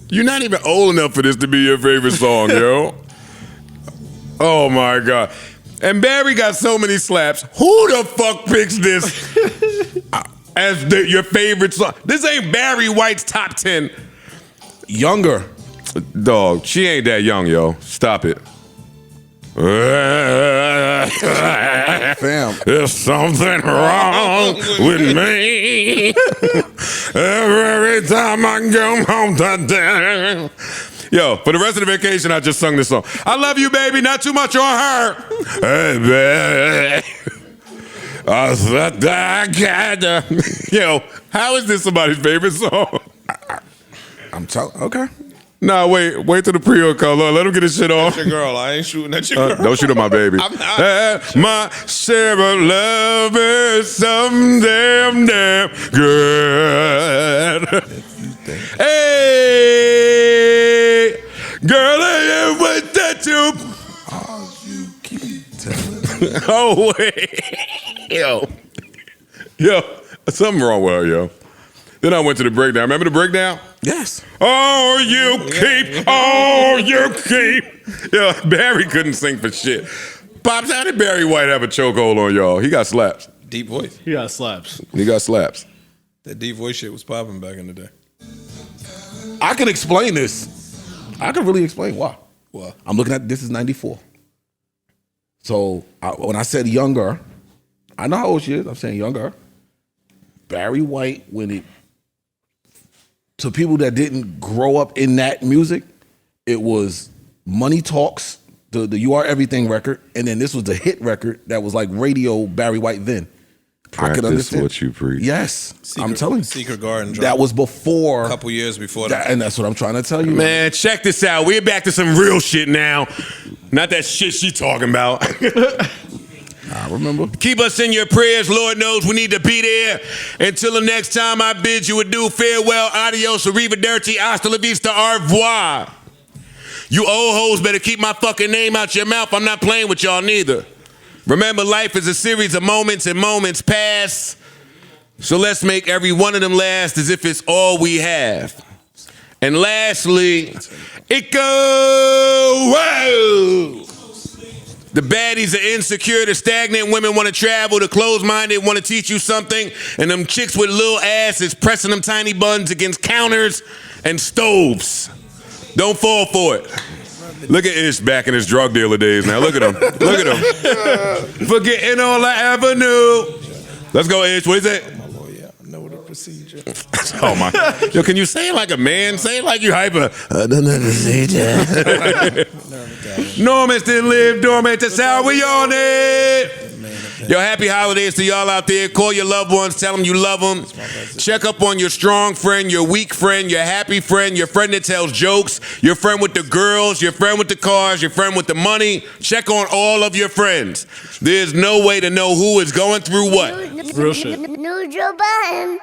You're not even old enough for this to be your favorite song, yo. Oh my God. And Barry got so many slaps. Who the fuck picks this as your favorite song? This ain't Barry White's top 10. Younger. Dog, she ain't that young, yo. Stop it. Fam. There's something wrong with me. Every time I go home today. Yo, for the rest of the vacation, I just sung this song. I love you, baby. Not too much on her. Hey, baby. I said that. Yo, how is this somebody's favorite song? I'm telling. Okay. Nah, wait till the pre-order call. Lord, let him get his shit off. That's your girl. I ain't shooting at your girl. Don't shoot at my baby. I'm not. My share of love is some damn good. Hey, girl, I am with that you. Oh, you keep telling. Oh wait, yo, something wrong with her, yo. Then I went to the breakdown. Remember the breakdown? Yes. Oh, you keep. Yeah, Barry couldn't sing for shit. Pops, how did Barry White have a chokehold on y'all? He got slaps. Deep voice. He got slaps. He got slaps. That deep voice shit was popping back in the day. I can explain this. I can really explain why. Why? I'm looking at this is 94. So when I said younger, I know how old she is. I'm saying younger. Barry White, when it to people that didn't grow up in that music, it was Money Talks, the You Are Everything record, and then this was the hit record that was like radio Barry White then. I could understand what you preach. Yes, I'm telling you. Secret Garden. That was before. A couple years before that. And that's what I'm trying to tell you. Man, check this out. We're back to some real shit now. Not that shit she talking about. I remember. Keep us in your prayers. Lord knows we need to be there. Until the next time, I bid you adieu, farewell, adios, arrivederci, hasta la vista, au revoir. You old hoes better keep my fucking name out your mouth. I'm not playing with y'all neither. Remember, life is a series of moments and moments pass. So let's make every one of them last as if it's all we have. And lastly, it goes. Whoa! The baddies are insecure, the stagnant women want to travel, the closed-minded want to teach you something, and them chicks with little asses pressing them tiny buns against counters and stoves. Don't fall for it. Look at Ish back in his drug dealer days now. Look at him. Look at him. Forgetting all I ever knew. Let's go, Ish. What is it? Know the procedure. Oh my! Yo, can you say it like a man? Say it like you hyper. I don't know the procedure. Norman still live dormant. That's how we on it. Yo, happy holidays to y'all out there. Call your loved ones. Tell them you love them. Check up on your strong friend, your weak friend, your happy friend, your friend that tells jokes, your friend with the girls, your friend with the cars, your friend with the money. Check on all of your friends. There's no way to know who is going through what. Real shit. New Joe Budden.